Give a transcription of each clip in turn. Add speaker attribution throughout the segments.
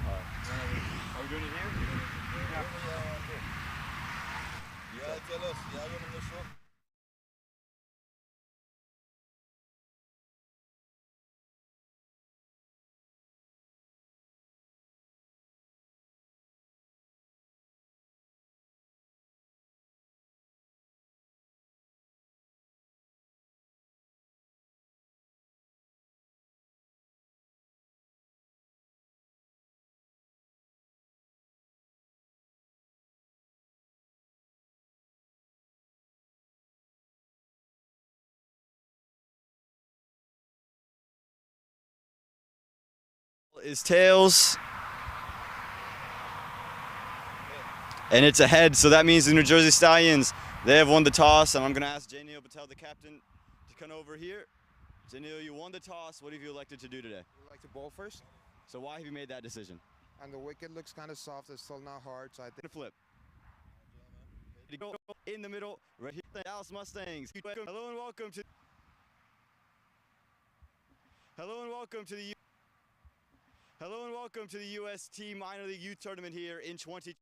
Speaker 1: Are we doing it here?
Speaker 2: Yeah.
Speaker 3: Yeah, tell us. Yeah, running the show.
Speaker 1: Is tails, and it's a head, so that means the New Jersey Stallions, they have won the toss, and I'm going to ask J-Neil Patel, the captain, to come over here. J-Neil, you won the toss. What have you elected to do today?
Speaker 2: I'd like to bowl first.
Speaker 1: So why have you made that decision?
Speaker 2: And the wicket looks kind of soft. It's still not hard, so I think.
Speaker 1: Flip. In the middle, right here, the Dallas Mustangs. Hello and welcome to. Hello and welcome to the. Hello and welcome to the UST Minor League Youth Tournament here in 20.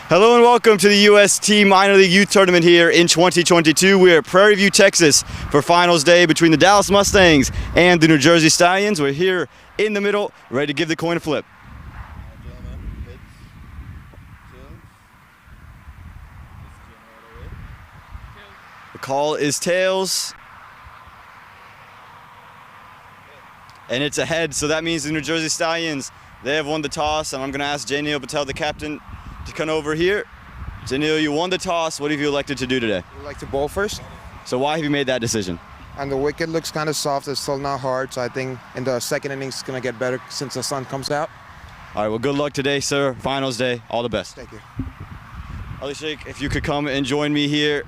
Speaker 1: Hello and welcome to the UST Minor League Youth Tournament here in 2022. We're at Prairie View, Texas for finals day between the Dallas Mustangs and the New Jersey Stallions. We're here in the middle, ready to give the coin a flip. The call is tails. And it's a head, so that means the New Jersey Stallions, they have won the toss, and I'm going to ask Neil Patel, the captain, to come over here. Neil, you won the toss. What have you elected to do today?
Speaker 2: We like to bowl first.
Speaker 1: So why have you made that decision?
Speaker 2: And the wicket looks kind of soft. It's still not hard. So I think in the second innings it's going to get better since the sun comes out.
Speaker 1: All right, well, good luck today, sir. Finals day. All the best.
Speaker 2: Thank you.
Speaker 1: Ali Sheikh, if you could come and join me here.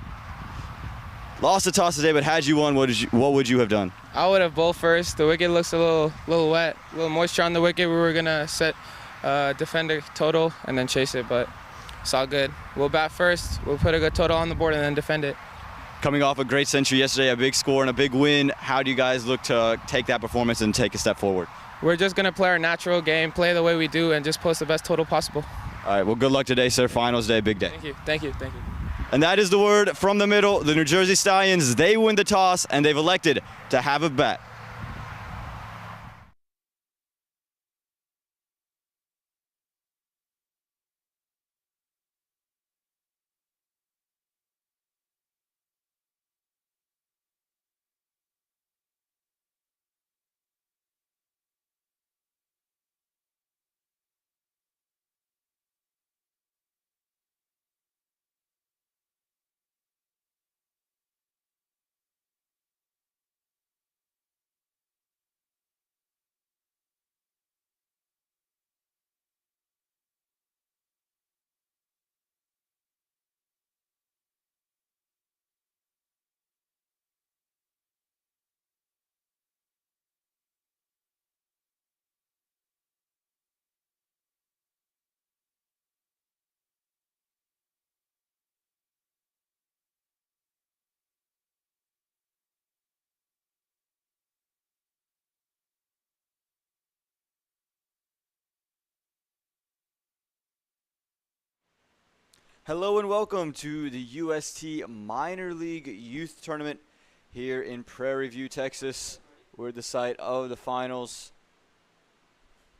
Speaker 1: Lost the toss today, but had you won, what would you have done?
Speaker 4: I would have bowled first. The wicket looks a little wet, a little moisture on the wicket. We were going to set defender total and then chase it, but it's all good. We'll bat first, we'll put a good total on the board and then defend it.
Speaker 1: Coming off a great century yesterday, a big score and a big win, how do you guys look to take that performance and take a step forward?
Speaker 4: We're just going to play our natural game, play the way we do, and just post the best total possible.
Speaker 1: All right, well, good luck today, sir. Finals day, big day.
Speaker 4: Thank you, thank you, thank you.
Speaker 1: And that is the word from the middle. The New Jersey Stallions, they win the toss, and they've elected to have a bat. Hello and welcome to the UST Minor League Youth Tournament here in Prairie View, Texas. We're at the site of the finals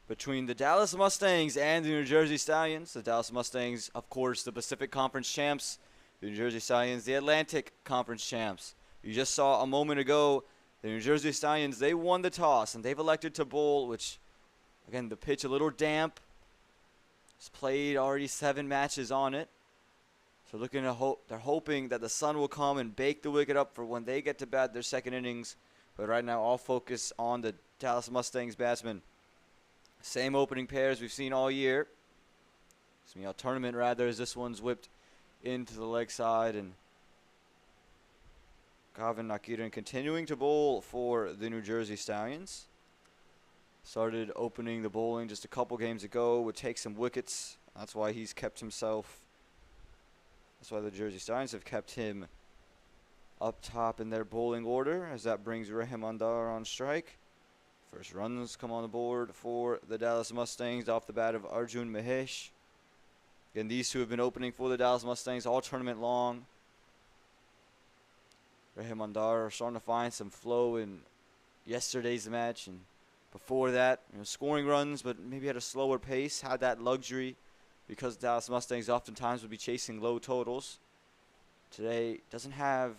Speaker 1: between the Dallas Mustangs and the New Jersey Stallions. The Dallas Mustangs, of course, the Pacific Conference champs. The New Jersey Stallions, the Atlantic Conference champs. You just saw a moment ago, the New Jersey Stallions, they won the toss, and they've elected to bowl, which, again, the pitch a little damp. It's played already 7 matches on it. So looking to they're hoping that the sun will come and bake the wicket up for when they get to bat their second innings. But right now, all focus on the Dallas Mustangs batsmen. Same opening pairs we've seen all year. Tournament rather, as this one's whipped into the leg side, and Gavin Nakiran continuing to bowl for the New Jersey Stallions. Started opening the bowling just a couple games ago, would take some wickets. That's why he's kept himself. That's why the Jersey Stallions have kept him up top in their bowling order, as that brings Rahim Andar on strike. First runs come on the board for the Dallas Mustangs off the bat of Arjun Mahesh. Again, these two have been opening for the Dallas Mustangs all tournament long. Rahim Andar starting to find some flow in yesterday's match, and before that, scoring runs, but maybe at a slower pace, had that luxury because Dallas Mustangs oftentimes would be chasing low totals. Today doesn't have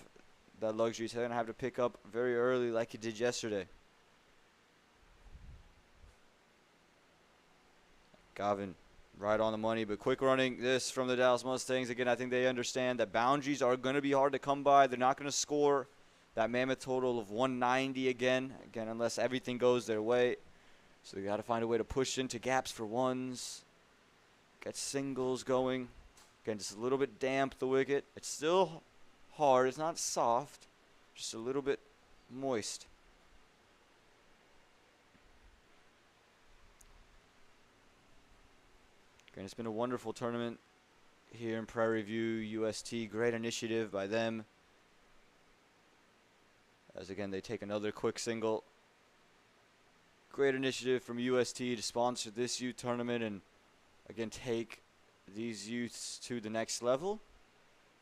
Speaker 1: that luxury. He's going to have to pick up very early like he did yesterday. Gavin right on the money, but quick running this from the Dallas Mustangs. Again, I think they understand that boundaries are going to be hard to come by. They're not going to score that mammoth total of 190 again, unless everything goes their way. So they got to find a way to push into gaps for ones. Get singles going. Again, just a little bit damp, the wicket. It's still hard. It's not soft. Just a little bit moist. Again, it's been a wonderful tournament here in Prairie View, UST. Great initiative by them. As again, they take another quick single. Great initiative from UST to sponsor this youth tournament and again take these youths to the next level.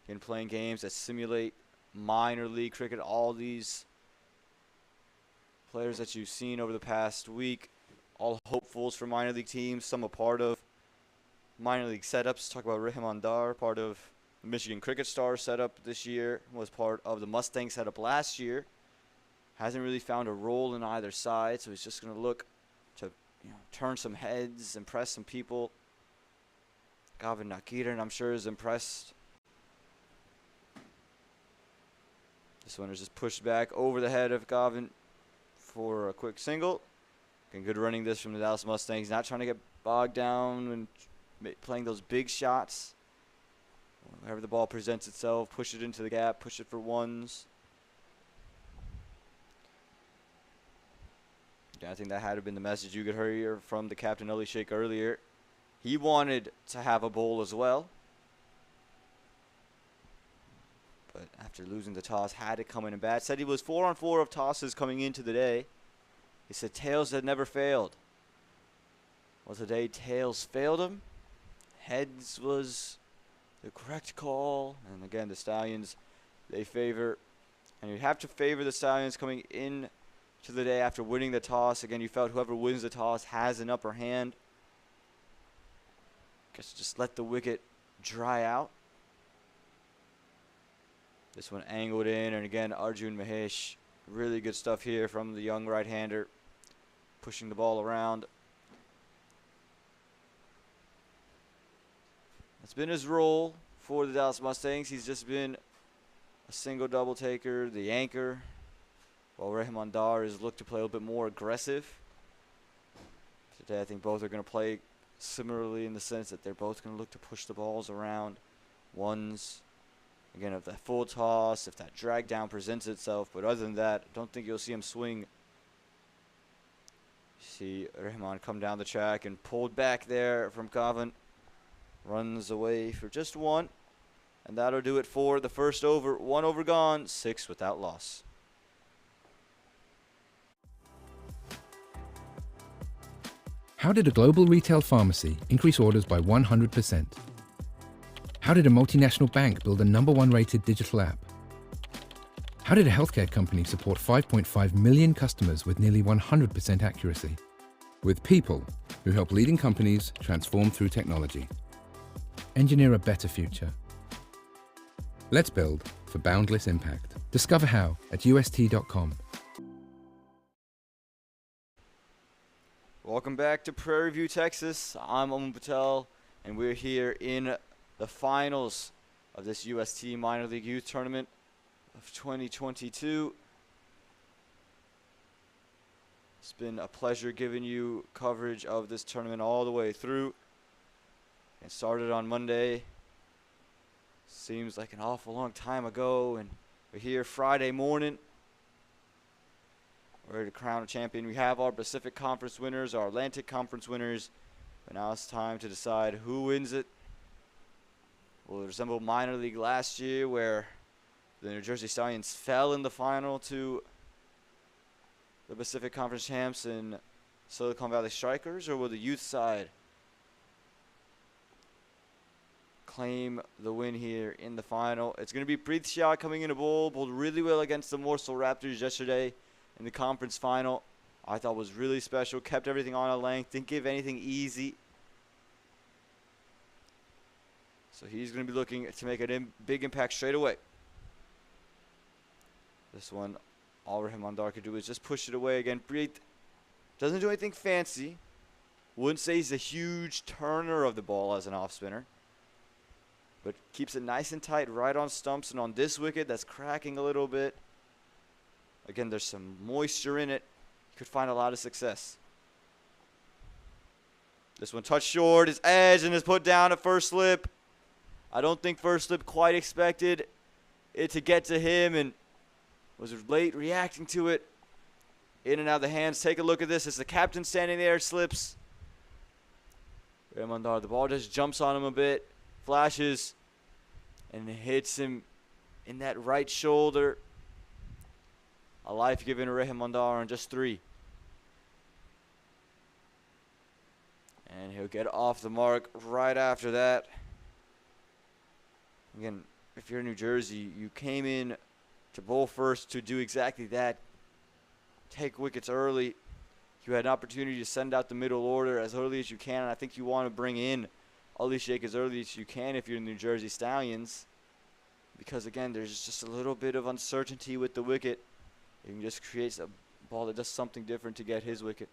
Speaker 1: In playing games that simulate minor league cricket. All these players that you've seen over the past week, all hopefuls for minor league teams. Some a part of minor league setups. Talk about Rahman Dar, part of the Michigan Cricket Stars setup this year. Was part of the Mustang setup last year. Hasn't really found a role in either side, so he's just going to look to turn some heads, impress some people. Gavin Nakiran, I'm sure, is impressed. This one is just pushed back over the head of Gavin for a quick single. Again, good running this from the Dallas Mustangs. Not trying to get bogged down when playing those big shots. Wherever the ball presents itself, push it into the gap, push it for ones. Yeah, I think that had to have been the message you could hear from the captain, Ali Sheikh, earlier. He wanted to have a bowl as well. But after losing the toss, had to come in and bat. Said he was 4 on 4 of tosses coming into the day. He said tails had never failed. Well, today tails failed him. Heads was the correct call. And again, the Stallions, they favor. And you have to favor the Stallions coming in to the day after winning the toss. Again, you felt whoever wins the toss has an upper hand. Guess just let the wicket dry out. This one angled in, and again, Arjun Mahesh. Really good stuff here from the young right-hander. Pushing the ball around. That's been his role for the Dallas Mustangs. He's just been a single double taker, the anchor, while Rahman Dar has looked to play a little bit more aggressive. Today, I think both are going to play similarly in the sense that they're both going to look to push the balls around. Ones. Again, if that full toss, if that drag down presents itself. But other than that, I don't think you'll see him swing. See Rahman come down the track and pulled back there from Gavin. Runs away for just one. And that'll do it for the first over. 1 over gone, 6 without loss.
Speaker 5: How did a global retail pharmacy increase orders by 100%? How did a multinational bank build a #1 rated digital app? How did a healthcare company support 5.5 million customers with nearly 100% accuracy? With people who help leading companies transform through technology. Engineer a better future. Let's build for boundless impact. Discover how at UST.com.
Speaker 1: Welcome back to Prairie View, Texas. I'm Amun Patel, and we're here in the finals of this UST Minor League Youth Tournament of 2022. It's been a pleasure giving you coverage of this tournament all the way through. It started on Monday. Seems like an awful long time ago, and we're here Friday morning. We're ready to crown a champion. We have our Pacific Conference winners, our Atlantic Conference winners, but now it's time to decide who wins it. Will it resemble minor league last year where the New Jersey Stallions fell in the final to the Pacific Conference champs in Silicon Valley Strikers, or will the youth side claim the win here in the final? It's going to be Preet Shah coming in a bowl, bowled really well against the Morsel Raptors yesterday in the conference final. I thought was really special, kept everything on a length, didn't give anything easy. So he's going to be looking to make a big impact straight away. This one, all Rahman Dar could do is just push it away again. Preet doesn't do anything fancy. Wouldn't say he's a huge turner of the ball as an off spinner, but keeps it nice and tight right on stumps. And on this wicket that's cracking a little bit, again, there's some moisture in it. You could find a lot of success. This one touched short, is edge, and is put down at first slip. I don't think first slip quite expected it to get to him and was late reacting to it. In and out of the hands. Take a look at this. As the captain standing there, slips. Rahman Dar, the ball just jumps on him a bit, flashes, and hits him in that right shoulder. A life given to Rahman Dar on just 3. And he'll get off the mark right after that. Again, if you're in New Jersey, you came in to bowl first to do exactly that. Take wickets early. You had an opportunity to send out the middle order as early as you can, and I think you want to bring in Ali Sheikh as early as you can if you're the New Jersey Stallions. Because, again, there's just a little bit of uncertainty with the wicket. You can just create a ball that does something different to get his wicket.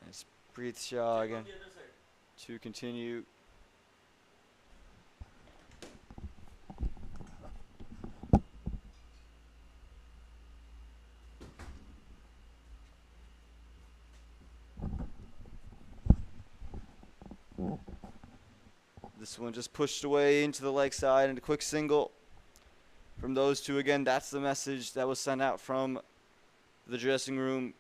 Speaker 1: It's Preet Shah again to continue. This one just pushed away into the leg side and a quick single from those two. Again, that's the message that was sent out from the dressing room.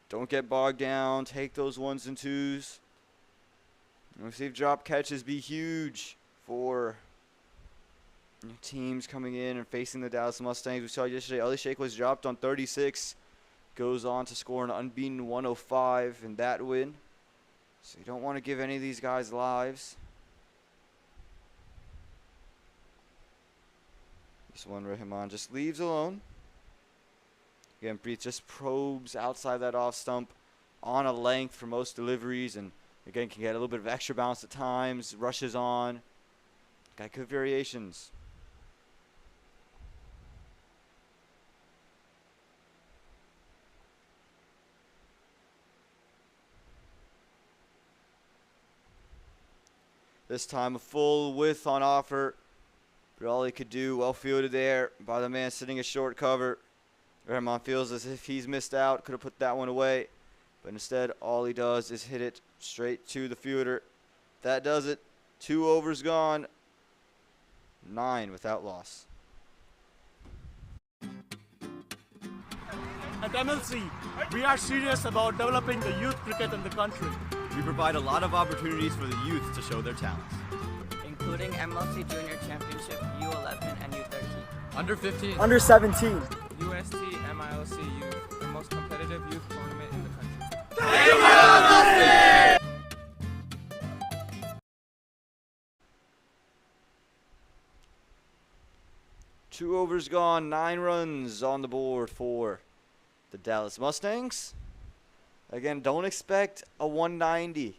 Speaker 1: Don't get bogged down. Take those ones and twos. Receive drop catches be huge for teams coming in and facing the Dallas Mustangs. We saw yesterday Ali Sheikh was dropped on 36. Goes on to score an unbeaten 105 in that win. So you don't want to give any of these guys lives. This one, Rahman just leaves alone. Again, Preet just probes outside that off stump on a length for most deliveries, and again can get a little bit of extra bounce at times, rushes on. Got good variations. This time a full width on offer, but all he could do, well fielded there by the man sitting a short cover. Rahman feels as if he's missed out, could have put that one away, but instead all he does is hit it straight to the fielder. That does it. 2 overs gone, 9 without loss.
Speaker 6: At MiLC, we are serious about developing the youth cricket in the country.
Speaker 7: We provide a lot of opportunities for the youth to show their talents.
Speaker 8: Including MiLC Junior Championship, U11 and U13.
Speaker 7: Under 15.
Speaker 6: Under 17.
Speaker 4: UST MiLC Youth, the most competitive youth tournament in the country.
Speaker 1: Two overs gone, 9 runs on the board for the Dallas Mustangs. Again, don't expect a 190.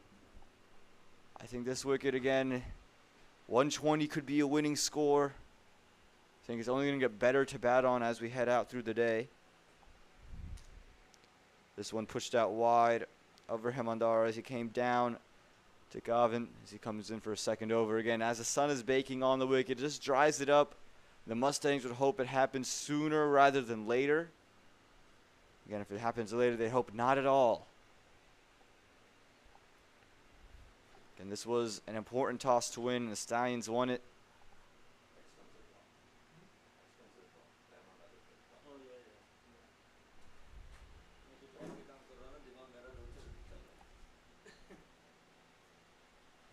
Speaker 1: I think this wicket, again, 120 could be a winning score. I think it's only going to get better to bat on as we head out through the day. This one pushed out wide of Rahimandar as he came down to Gavin as he comes in for a second over. Again, as the sun is baking on the wicket, it just dries it up. The Mustangs would hope it happens sooner rather than later. Again, if it happens later, they hope not at all. Again, this was an important toss to win, and the Stallions won it.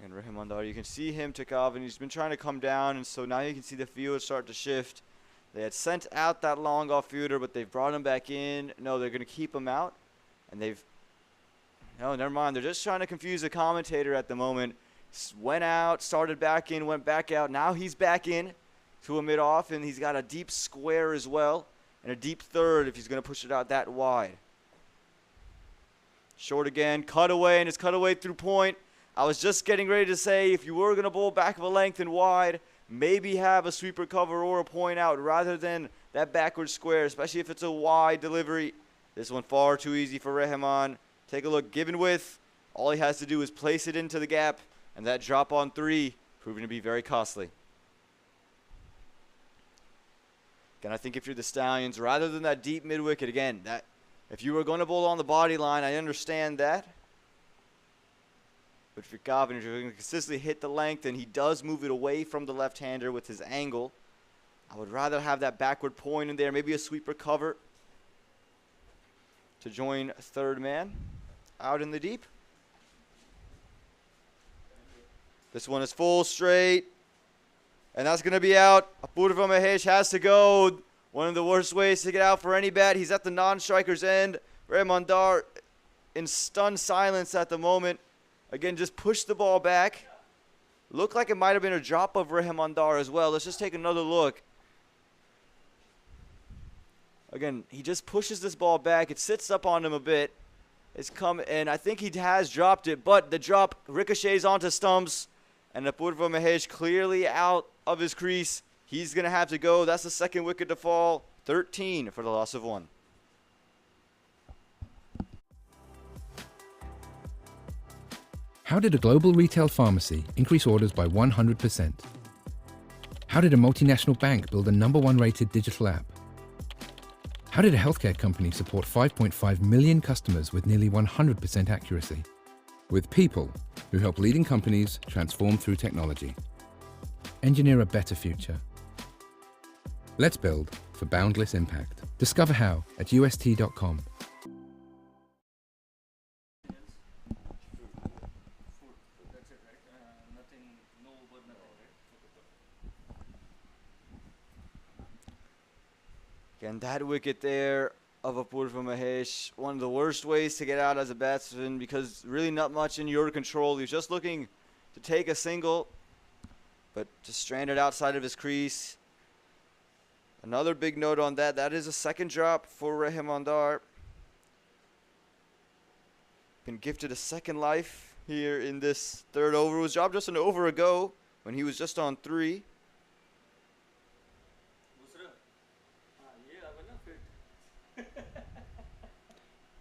Speaker 1: And Rahimandar, you can see him took off, and he's been trying to come down, and so now you can see the field start to shift. They had sent out that long off fielder, but they've brought him back in. No, they're going to keep him out, and they've... No, never mind. They're just trying to confuse the commentator at the moment. Went out, started back in, went back out. Now he's back in to a mid-off, and he's got a deep square as well, and a deep third if he's going to push it out that wide. Short again, cut away, and it's cut away through point. I was just getting ready to say if you were going to bowl back of a length and wide, maybe have a sweeper cover or a point out rather than that backward square, especially if it's a wide delivery. This one far too easy for Rahman. Take a look, given width. All he has to do is place it into the gap, and that drop on 3 proving to be very costly. Again, I think if you're the Stallions, rather than that deep mid-wicket, again, that if you were going to bowl on the body line, I understand that. But if you're Gavin, if you're going to consistently hit the length, and he does move it away from the left-hander with his angle, I would rather have that backward point in there, maybe a sweeper cover to join third man. out in the deep. This one is full straight. And that's going to be out. Apurva Mahesh has to go. One of the worst ways to get out for any bat. He's at the non-striker's end. Rahimandar in stunned silence at the moment. Again, just push the ball back. Looked like it might have been a drop of Rahimandar as well. Let's just take another look. Again, he just pushes this ball back. It sits up on him a bit. It's come, and I think he has dropped it, but the drop ricochets onto stumps, and Apurva Mahesh clearly out of his crease. He's going to have to go. That's the second wicket to fall. 13 for the loss of 1.
Speaker 5: How did a global retail pharmacy increase orders by 100%? How did a multinational bank build a #1 rated digital app? How did a healthcare company support 5.5 million customers with nearly 100% accuracy? With people who help leading companies transform through technology. Engineer a better future. Let's build for boundless impact. Discover how at UST.com.
Speaker 1: Again, that wicket there of Apurva Mahesh, one of the worst ways to get out as a batsman because really not much in your control. He was just looking to take a single, but just stranded outside of his crease. Another big note on that, that is a second drop for Rahimandar. Been gifted a second life here in this third over. It was dropped just an over ago when he was just on 3.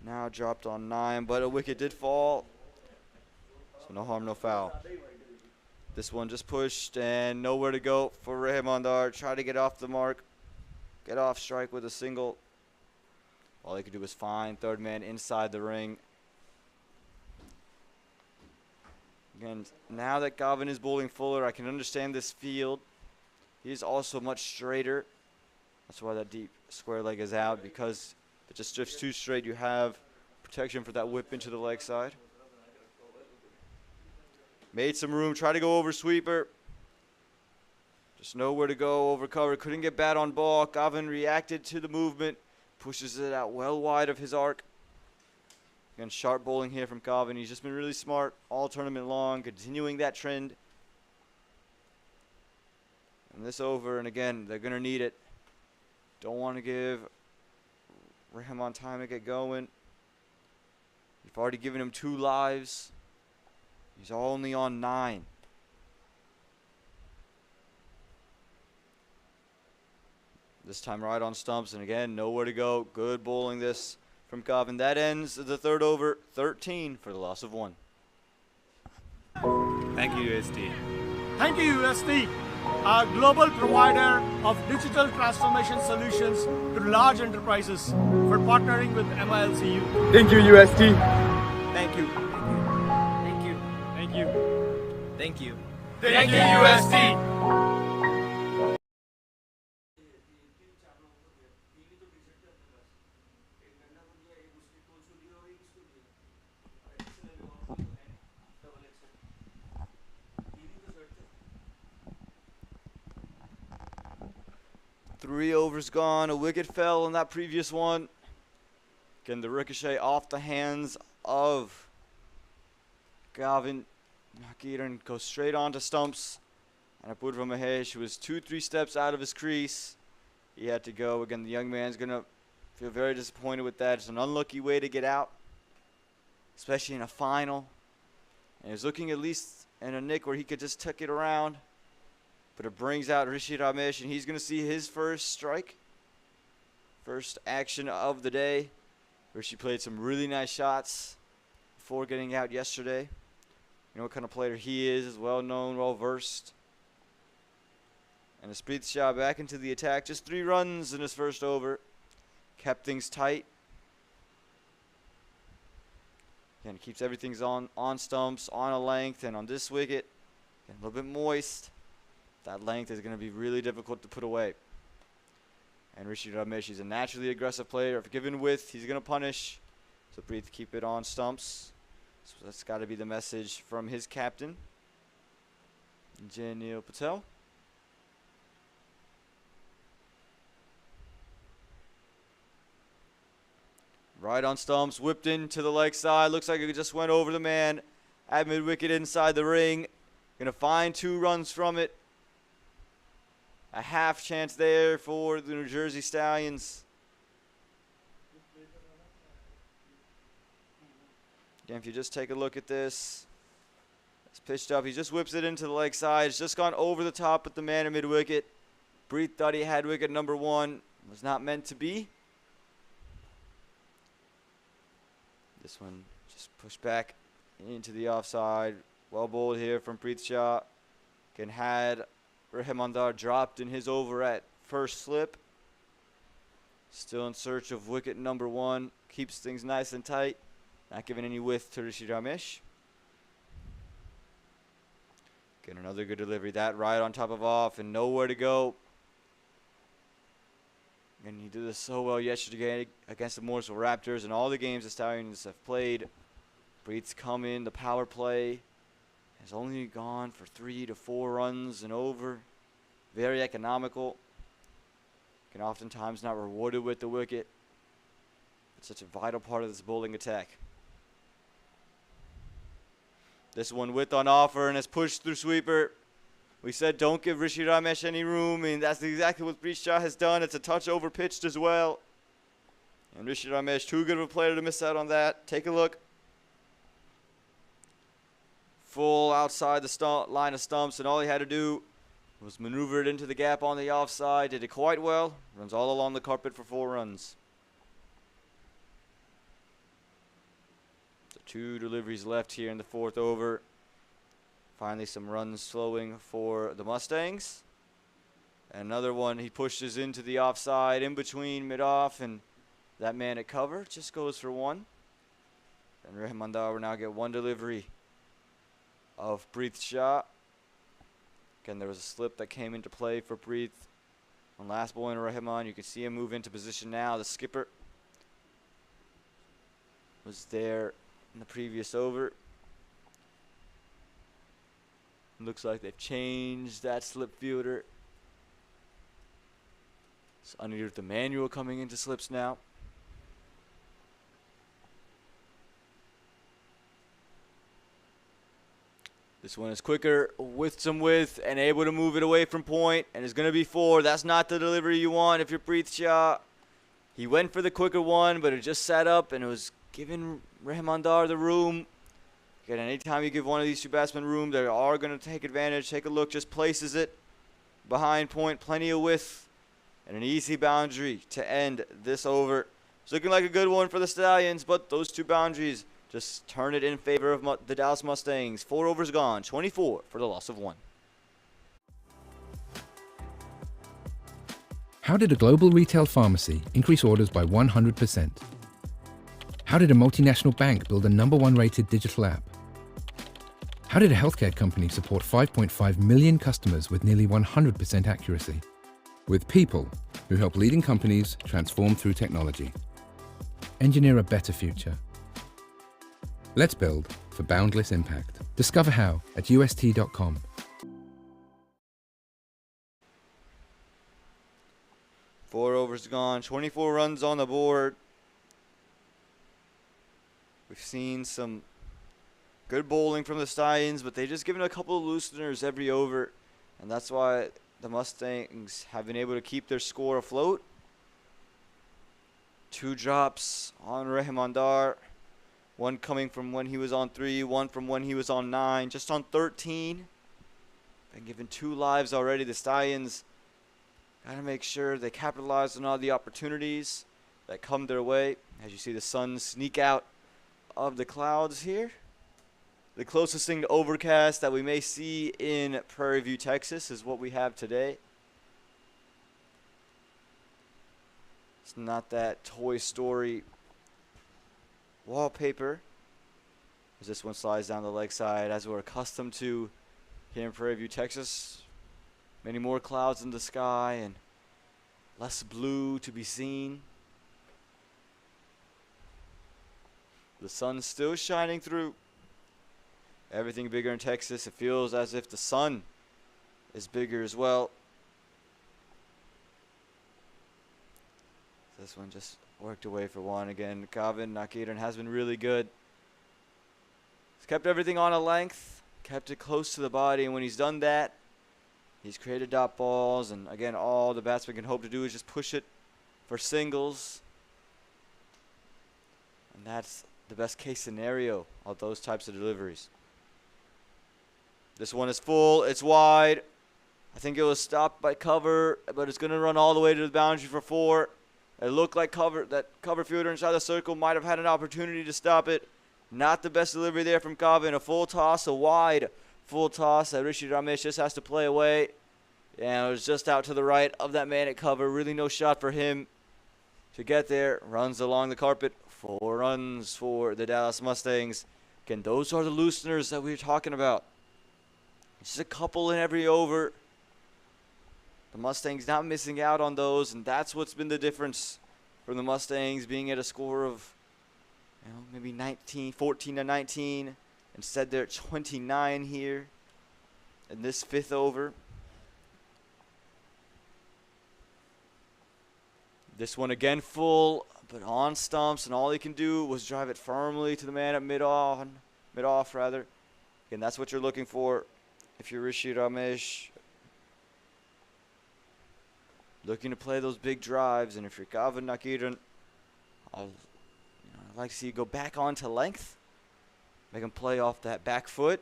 Speaker 1: Now dropped on 9, but a wicket did fall. So no harm, no foul. This one just pushed and nowhere to go for Rahimandar. Try to get off the mark. Get off strike with a single. All he could do was find third man inside the ring. Again, now that Gavin is bowling fuller, I can understand this field. He is also much straighter. That's why that deep square leg is out, because if it just drifts too straight, you have protection for that whip into the leg side. Made some room, tried to go over sweeper. Just nowhere to go, over cover. Couldn't get bat on ball. Gavin reacted to the movement. Pushes it out well wide of his arc. Again, sharp bowling here from Gavin. He's just been really smart all tournament long, continuing that trend. And this over, and again, they're going to need it. Don't want to give Rahman time to get going. You've already given him 2 lives. He's only on 9. This time right on stumps, and again, nowhere to go. Good bowling this from Gavin. That ends the third over, 13 for the loss of 1.
Speaker 7: Thank you, UST.
Speaker 6: Thank you, UST, a global provider of digital transformation solutions to large enterprises, for partnering with MiLC.
Speaker 7: Thank you, UST.
Speaker 8: Thank you. Thank you.
Speaker 6: Thank you.
Speaker 8: Thank you.
Speaker 6: Thank you, UST.
Speaker 1: Three overs gone. A wicket fell on that previous one. Again, the ricochet off the hands of Gavin Nakiran goes straight onto stumps. And Apurva Mahesh, who was 2-3 steps out of his crease, he had to go. Again, the young man's going to feel very disappointed with that. It's an unlucky way to get out, especially in a final. And he was looking at least in a nick where he could just tuck it around. But it brings out Rishi Ramesh, and he's going to see his first strike. First action of the day. Rishi played some really nice shots before getting out yesterday. You know what kind of player he is well known, well versed. And Aspreet Shah back into the attack. Just 3 runs in his first over. Kept things tight. Again, keeps everything on stumps, on a length, and on this wicket, a little bit moist. That length is going to be really difficult to put away. And Rishi Ramesh, he's a naturally aggressive player. If given width, he's going to punish. So Breathe keep it on stumps. So that's got to be the message from his captain, Janil Patel. Right on stumps, whipped into the leg side. Looks like it just went over the man at mid-wicket inside the ring. Gonna find 2 runs from it. A half chance there for the New Jersey Stallions. Again, if you just take a look at this, it's pitched up. He just whips it into the leg side. It's just gone over the top with the man at mid-wicket. Breathe thought he had wicket number 1. Was not meant to be. This one just pushed back into the offside. Well bowled here from Preet Shah. Again, had Rahimandar dropped in his over at first slip. Still in search of wicket number 1. Keeps things nice and tight. Not giving any width to Rishi Ramesh. Again, another good delivery. That right on top of off and nowhere to go. And he did this so well yesterday against the Morrisville Raptors and all the games the Stallions have played. Breed's come in, the power play has only gone for 3 to 4 runs and over. Very economical. Can oftentimes not rewarded with the wicket. It's such a vital part of this bowling attack. This one width on offer and has pushed through sweeper. We said don't give Rishi Ramesh any room, and that's exactly what Preet Shah has done. It's a touch over pitched as well. And Rishi Ramesh, too good of a player to miss out on that. Take a look. Full outside the line of stumps, and all he had to do was maneuver it into the gap on the offside. Did it quite well. Runs all along the carpet for 4 runs. So 2 deliveries left here in the 4th over. Finally some runs flowing for the Mustangs. And another one, he pushes into the offside in between mid-off, and that man at cover just goes for 1. And Rahimandar will now get 1 delivery of Preet Shah. Again, there was a slip that came into play for Preet on last ball in Rahman. You can see him move into position now. The skipper was there in the previous over. Looks like they've changed that slip fielder. It's underneath the manual coming into slips now. This one is quicker with some width and able to move it away from point, and it's going to be 4. That's not the delivery you want if you're Preet Shah. He went for the quicker one, but it just sat up and it was giving Rahimandar the room. Again, anytime you give one of these 2 batsmen room, they are going to take advantage. Take a look, just places it behind point, plenty of width, and an easy boundary to end this over. It's looking like a good one for the Stallions, but those 2 boundaries just turn it in favor of the Dallas Mustangs. 4 overs gone, 24 for the loss of 1.
Speaker 5: How did a global retail pharmacy increase orders by 100%? How did a multinational bank build a #1 rated digital app? How did a healthcare company support 5.5 million customers with nearly 100% accuracy? With people who help leading companies transform through technology. Engineer a better future. Let's build for boundless impact. Discover how at UST.com.
Speaker 1: Four overs gone, 24 runs on the board. We've seen some good bowling from the Stallions, but they've just given a couple of looseners every over, and that's why the Mustangs have been able to keep their score afloat. 2 drops on Rahimandar. 1 coming from when he was on 3, 1 from when he was on 9, just on 13. Been given 2 lives already. The Stallions got to make sure they capitalize on all the opportunities that come their way. As you see the sun sneak out of the clouds here. The closest thing to overcast that we may see in Prairie View, Texas is what we have today. It's not that Toy Story wallpaper, as this one slides down the leg side, as we're accustomed to here in Prairie View, Texas. Many more clouds in the sky and less blue to be seen. The sun's still shining through. Everything bigger in Texas. It feels as if the sun is bigger as well. This one just worked away for one again. Kavin Nakiran has been really good. He's kept everything on a length, kept it close to the body, and when he's done that, he's created dot balls, and again, all the batsman can hope to do is just push it for singles. And that's the best case scenario of those types of deliveries. This one is full, it's wide. I think it was stopped by cover, but it's going to run all the way to the boundary for 4. It looked like that cover fielder inside the circle might have had an opportunity to stop it. Not the best delivery there from Kavin. A full toss, a wide full toss that Rishi Ramesh just has to play away. And it was just out to the right of that man at cover. Really no shot for him to get there. Runs along the carpet. 4 runs for the Dallas Mustangs. Again, those are the looseners that we were talking about. Just a couple in every over. The Mustangs not missing out on those, and that's what's been the difference from the Mustangs being at a score of, maybe 14 to 19. Instead, they're at 29 here in this 5th over. This one again full, but on stumps, and all he can do was drive it firmly to the man at mid-off, rather. Again, that's what you're looking for if you're Rishi Ramesh. Looking to play those big drives, and if you're Kavin Nakiran, I'd like to see you go back onto length, make him play off that back foot,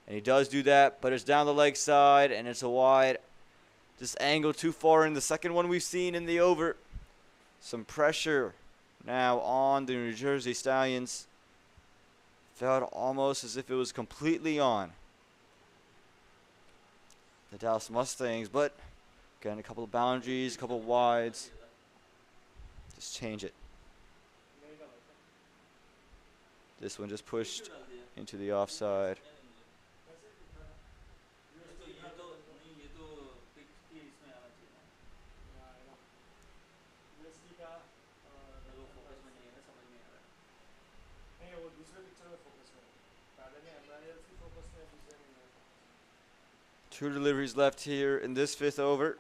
Speaker 1: and he does do that, but it's down the leg side, and it's a wide. Just angled too far in the second one we've seen in the over. Some pressure now on the New Jersey Stallions. Felt almost as if it was completely on the Dallas Mustangs, but again, a couple of boundaries, a couple of wides. Just change it. This one just pushed into the offside. Two deliveries left here in this 5th over.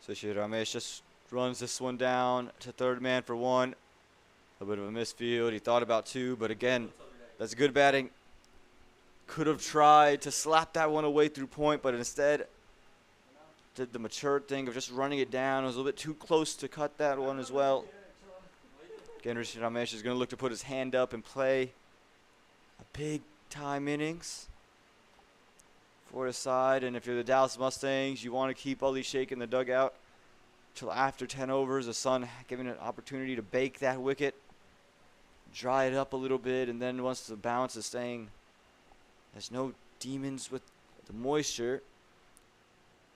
Speaker 1: So Rishi Ramesh just runs this one down to third man for 1. A bit of a misfield. He thought about 2, but again, that's good batting. Could have tried to slap that one away through point, but instead did the mature thing of just running it down. It was a little bit too close to cut that one as well. Again, Rishi Ramesh is going to look to put his hand up and play a big time innings for the side. And if you're the Dallas Mustangs, you want to keep Ali Sheikh in the dugout till after 10 overs. The sun giving an opportunity to bake that wicket, dry it up a little bit, and then once the bounce is staying, there's no demons with the moisture.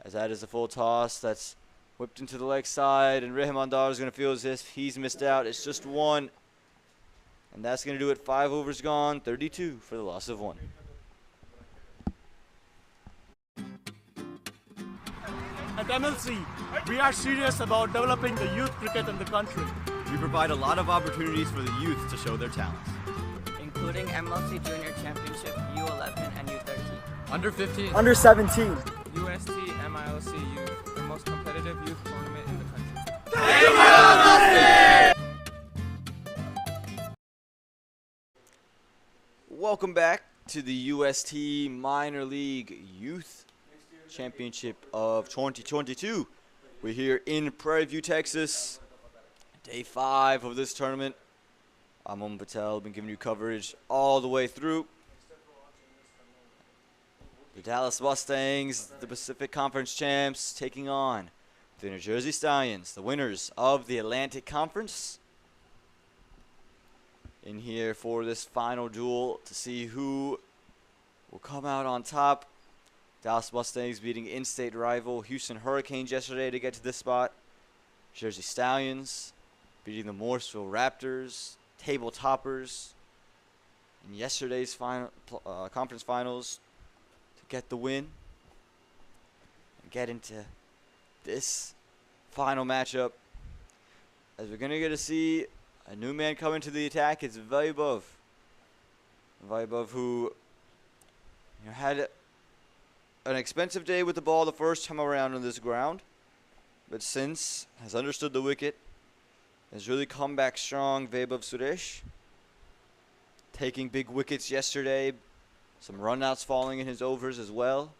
Speaker 1: As that is a full toss that's whipped into the leg side, and Rahman Dar is going to feel as if he's missed out. It's just 1, and that's going to do it. 5 overs gone, 32 for the loss of 1.
Speaker 6: At MLC, we are serious about developing the youth cricket in the country.
Speaker 7: We provide a lot of opportunities for the youth to show their talents.
Speaker 8: including MiLC Junior Championship U11 and U13.
Speaker 4: Under 15.
Speaker 6: Under 17.
Speaker 4: UST MiLC Youth, the most competitive youth tournament in the country.
Speaker 1: Welcome back to the UST Minor League Youth Championship of 2022. We're here in Prairie View, Texas. Day 5 of this tournament. I'm Om Patel, been giving you coverage all the way through. The Dallas Mustangs, the Pacific Conference champs, taking on the New Jersey Stallions, the winners of the Atlantic Conference. In here for this final duel to see who will come out on top. Dallas Mustangs beating in-state rival Houston Hurricanes yesterday to get to this spot. Jersey Stallions beating the Morrisville Raptors, table toppers, in yesterday's conference finals to get the win and get into this final matchup, as we're going to get to see A new man coming to the attack is Vaibov. Vaibov, who had an expensive day with the ball the first time around on this ground, but since has understood the wicket, has really come back strong. Vaibov Suresh, taking big wickets yesterday, some runouts falling in his overs as well.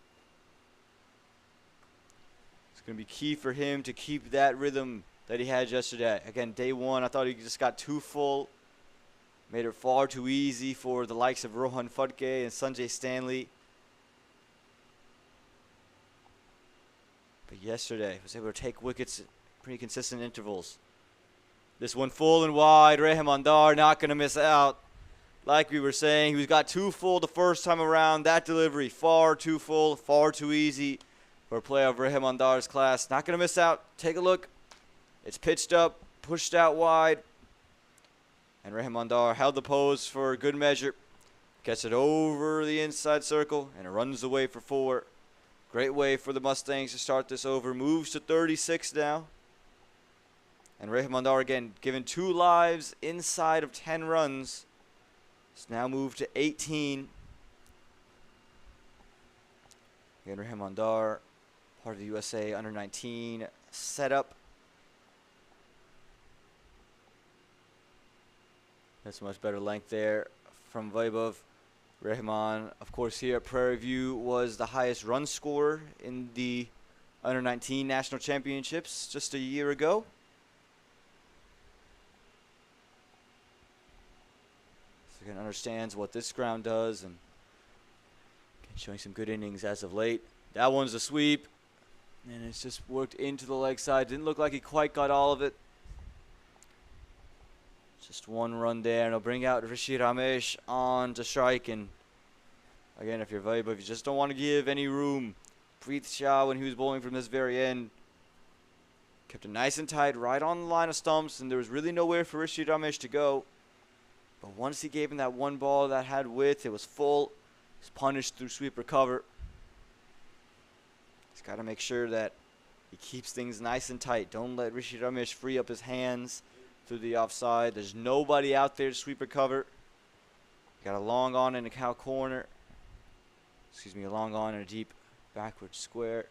Speaker 1: It's going to be key for him to keep that rhythm that he had yesterday. Again, day one, I thought he just got too full. Made it far too easy for the likes of Rohan Phadke and Sanjay Stanley. But yesterday, was able to take wickets at pretty consistent intervals. This one full and wide. Rahman Dar not going to miss out. Like we were saying, he got too full the first time around. That delivery, far too full, far too easy for a player of Rahman Dar's class. Not going to miss out. Take a look. It's pitched up, pushed out wide. And Rahman Dar held the pose for a good measure. Gets it over the inside circle, and it runs away for 4. Great way for the Mustangs to start this over. Moves to 36 now. And Rahman Dar again given 2 lives inside of 10 runs. It's now moved to 18. Again, Rahman Dar, part of the USA Under-19 setup. That's much better length there from Vaibov. Rahman, of course, here at Prairie View was the highest run scorer in the Under-19 National Championships just a year ago. So again, understands what this ground does, and showing some good innings as of late. That one's a sweep, and it's just worked into the leg side. Didn't look like he quite got all of it. Just 1 run there, and it'll bring out Rishi Ramesh on to strike. And again, if you're Vaibov, you just don't want to give any room. Preet Shah, when he was bowling from this very end, kept it nice and tight, right on the line of stumps, and there was really nowhere for Rishi Ramesh to go. But once he gave him that one ball that had width, it was full. He's punished through sweep recover. He's got to make sure that he keeps things nice and tight. Don't let Rishi Ramesh free up his hands through the offside. There's nobody out there to sweep recover. Got a long on in a cow corner. Excuse me, a long on in a deep backward square.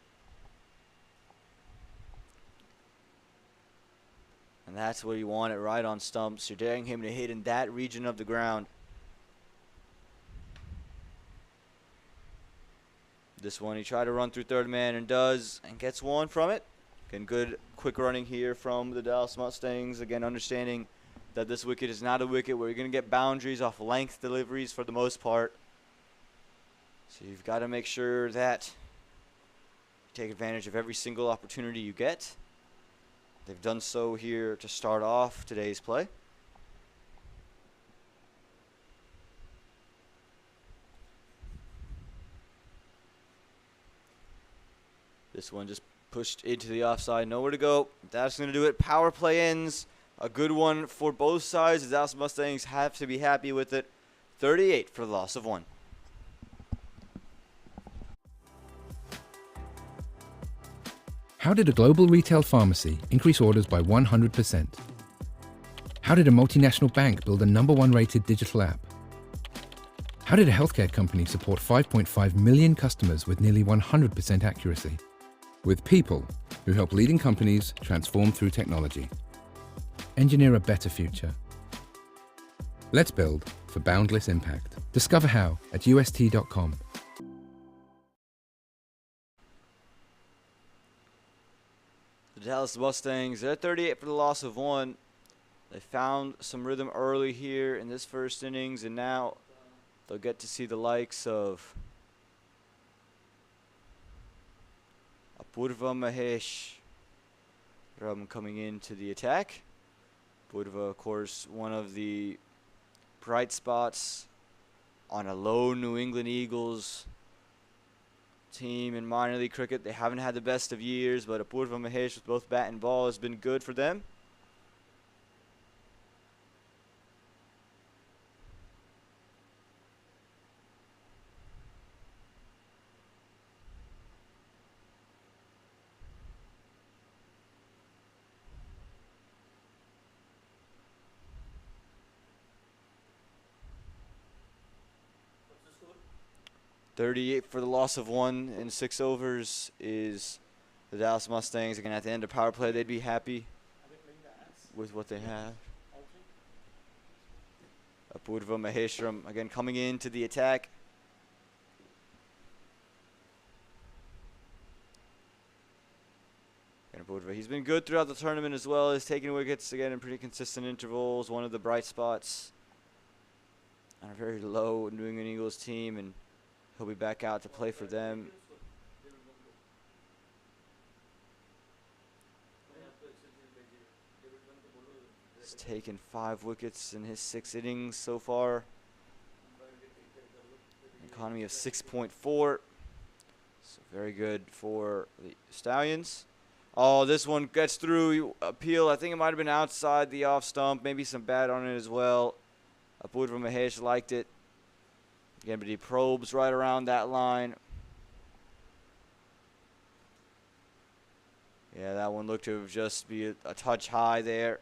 Speaker 1: And that's what you want it, right on stumps. You're daring him to hit in that region of the ground. This one, he tried to run through third man and does, and gets 1 from it. Again, good quick running here from the Dallas Mustangs. Again, understanding that this wicket is not a wicket where you're going to get boundaries off length deliveries for the most part. So you've got to make sure that you take advantage of every single opportunity you get. They've done so here to start off today's play. This one just pushed into the offside, nowhere to go. That's going to do it. Power play ends. A good one for both sides. The Dallas Mustangs have to be happy with it. 38 for the loss of 1.
Speaker 5: How did a global retail pharmacy increase orders by 100%? How did a multinational bank build a #1 rated digital app? How did a healthcare company support 5.5 million customers with nearly 100% accuracy? With people who help leading companies transform through technology. Engineer a better future. Let's build for boundless impact. Discover how at UST.com.
Speaker 1: The Dallas Mustangs, they're 38 for the loss of 1. They found some rhythm early here in this first innings, and now they'll get to see the likes of Apurva Mahesh coming into the attack. Apurva, of course, one of the bright spots on a low New England Eagles team in minor league cricket. They haven't had the best of years, but Apurva Mahesh with both bat and ball has been good for them. 38 for the loss of 1 in 6 overs is the Dallas Mustangs. Again, at the end of power play, they'd be happy with what they have. Apurva Maheshwaram again coming into the attack. And Apurva, he's been good throughout the tournament as well. He's taking wickets again in pretty consistent intervals. One of the bright spots on a very low New England Eagles team, and he'll be back out to play for them. He's taken 5 wickets in his 6 innings so far. Economy of 6.4. So very good for the Stallions. Oh, this one gets through. Appeal. I think it might have been outside the off stump. Maybe some bat on it as well. Apurva Mahesh liked it. Again, but he probes right around that line. Yeah, that one looked to just be a touch high there.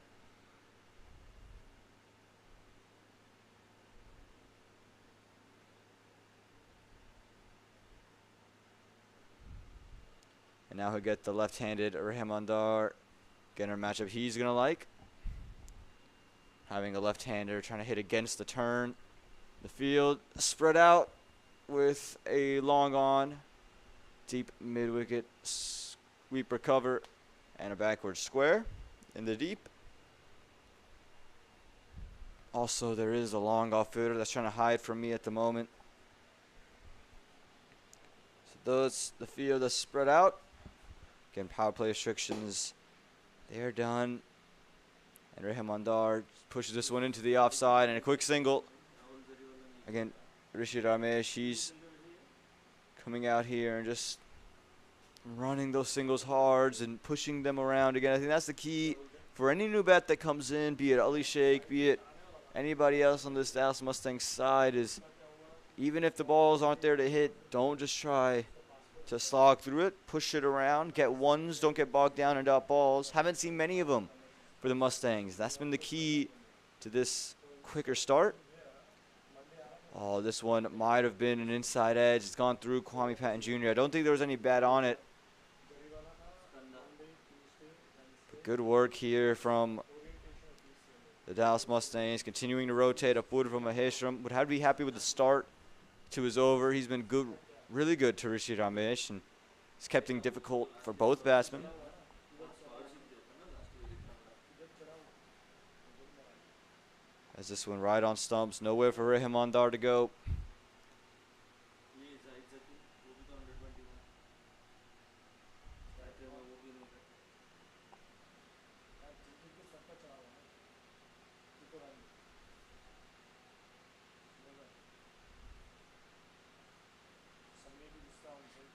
Speaker 1: And now he'll get the left-handed Rahimandar. Again, our matchup he's going to like. Having a left-hander trying to hit against the turn. The field spread out with a long on. Deep mid-wicket sweep recover. And a backward square in the deep. Also, there is a long off-fielder that's trying to hide from me at the moment. So the field is spread out. Again, power play restrictions, they're done. And Rahimandar pushes this one into the offside and a quick single. Again, Rishi Ramesh, he's coming out here and just running those singles hard and pushing them around. Again, I think that's the key for any new bat that comes in, be it Ali Sheikh, be it anybody else on this Dallas Mustangs side, is even if the balls aren't there to hit, don't just try to slog through it, push it around, get ones, don't get bogged down in dot balls. Haven't seen many of them for the Mustangs. That's been the key to this quicker start. Oh, this one might have been an inside edge. It's gone through Kwame Patton Jr. I don't think there was any bat on it. But good work here from the Dallas Mustangs, continuing to rotate. Apurva Maheshwaram would have to be happy with the start to his over. He's been good. Really good to Rishi Ramesh, and it's kept things difficult for both batsmen. As this one right on stumps, nowhere for Rahimandar to go.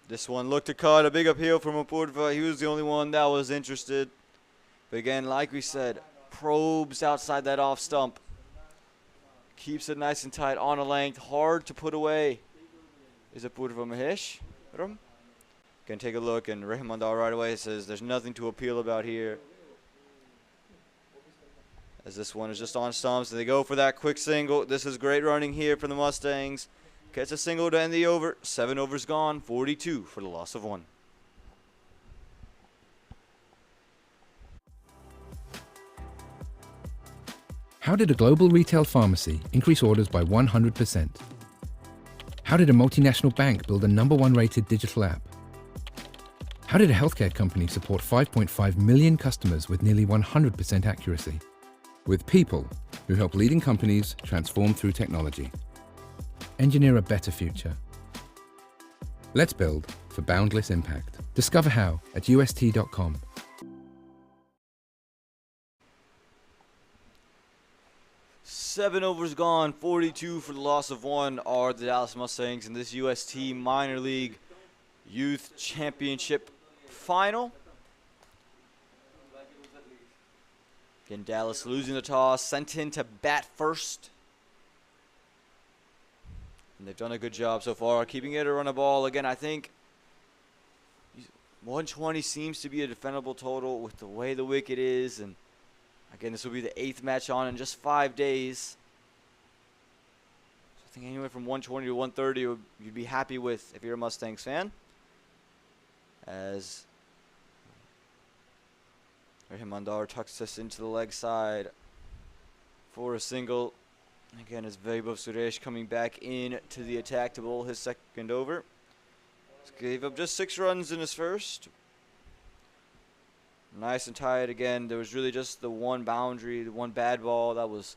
Speaker 1: This one looked to cut, a big appeal from Apurva. He was the only one that was interested. But again, like we said, probes outside that off stump. Keeps it nice and tight on a length, hard to put away. Is Apurva Mahesh? Can take a look, and Rahimandar right away says there's nothing to appeal about here. As this one is just on stumps, and they go for that quick single. This is great running here from the Mustangs. Gets a single to end the over. 7 overs gone, 42 for the loss of 1.
Speaker 5: How did a global retail pharmacy increase orders by 100%? How did a multinational bank build a #1 rated digital app? How did a healthcare company support 5.5 million customers with nearly 100% accuracy? With people who help leading companies transform through technology. Engineer a better future. Let's build for boundless impact. Discover how at UST.com.
Speaker 1: Seven overs gone, 42 for the loss of 1 are the Dallas Mustangs in this UST Minor League Youth Championship final. Again, Dallas losing the toss, sent in to bat first. And they've done a good job so far, keeping it a run of ball. Again, I think 120 seems to be a defendable total with the way the wicket is. And again, this will be the 8th match on in just 5 days. think anywhere from 120 to 130 you'd be happy with if you're a Mustangs fan. As Rahimandar tucks us into the leg side for a single. Again, as Vaibhav Suresh coming back in to the attack to bowl his second over. Gave up just 6 runs in his first. Nice and tight again. There was really just the one boundary, the one bad ball that was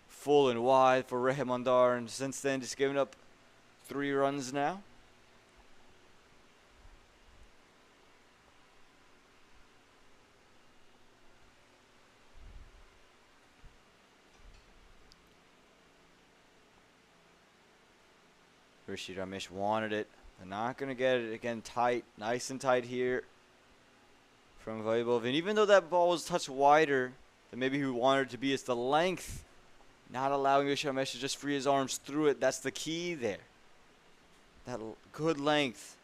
Speaker 1: full and wide for Rahimandar, and since then just giving up 3 runs now. Rishi Ramesh wanted it. They're not going to get it. Again, tight. Nice and tight here from Vaibhav. And even though that ball was touched wider than maybe he wanted it to be, it's the length. Not allowing Rishi Ramesh to just free his arms through it. That's the key there. That good length.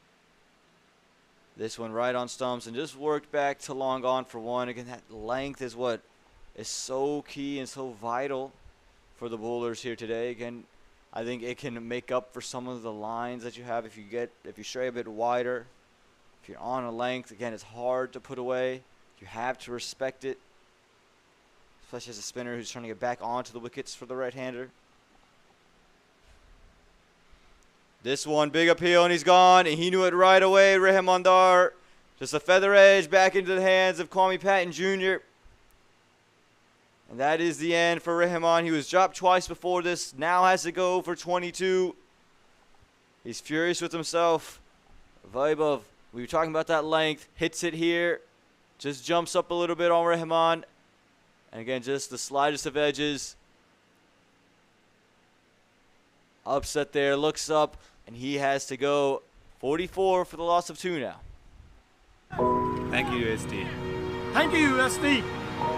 Speaker 1: This one right on stumps and just worked back to long on for 1. Again, that length is what is so key and so vital for the bowlers here today. Again, I think it can make up for some of the lines that you have if you stray a bit wider. If you're on a length, again, it's hard to put away. You have to respect it, especially as a spinner who's trying to get back onto the wickets for the right-hander. This one, big appeal, and he's gone, and he knew it right away. Rahimandar, just a feather edge back into the hands of Kwame Patton Jr. And that is the end for Rahman. He was dropped twice before this, now has to go for 22. He's furious with himself. Vaibhav, we were talking about that length, hits it here, just jumps up a little bit on Rahman. And again, just the slightest of edges. Upset there, looks up, and he has to go 44 for the loss of 2 now.
Speaker 7: Thank you, UST.
Speaker 6: Thank you, UST,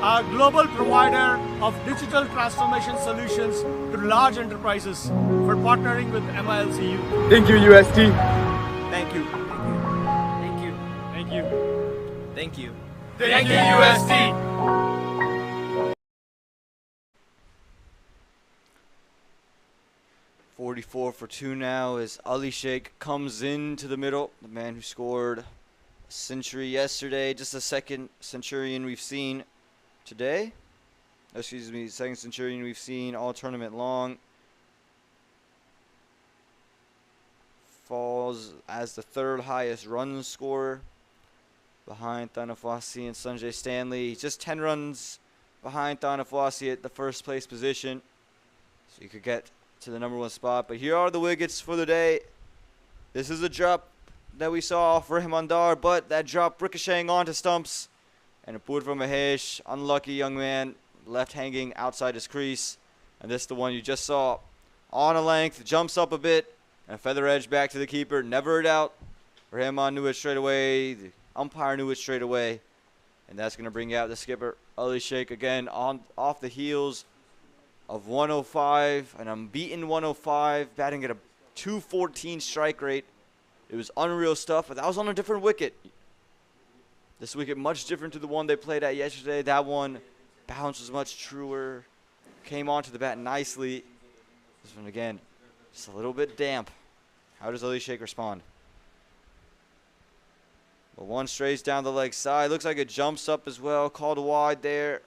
Speaker 6: a global provider of digital transformation solutions to large enterprises, for partnering with MiLC.
Speaker 4: Thank you, UST.
Speaker 7: Thank you.
Speaker 8: Thank you.
Speaker 6: Thank you.
Speaker 7: Thank you.
Speaker 6: Thank you, UST.
Speaker 1: 44 for 2 now as Ali Sheikh comes into the middle. The man who scored a century yesterday, just the second centurion we've seen today. Excuse me, second centurion we've seen all tournament long. Falls as the 3rd highest run scorer behind Thanafwasi and Sanjay Stanley. He's just 10 runs behind Thanafwasi at the first place position. So you could get to the number 1 spot. But here are the wickets for the day. This is a drop that we saw for Rahimandar, but that drop ricocheting onto stumps. And a put from Mahesh, unlucky young man, left hanging outside his crease. And this is the one you just saw. On a length, jumps up a bit, and a feather edge back to the keeper. Never it out. Rahman knew it straight away. The umpire knew it straight away. And that's going to bring out the skipper, Ali Sheikh, again off the heels of 105, and I'm beating 105, batting at a 214 strike rate. It was unreal stuff, but that was on a different wicket. This wicket much different to the one they played at yesterday. That one, bounce was much truer, came onto the bat nicely. This one, again, just a little bit damp. How does Ali Sheikh respond? Well, one strays down the leg side. Looks like it jumps up as well, called wide there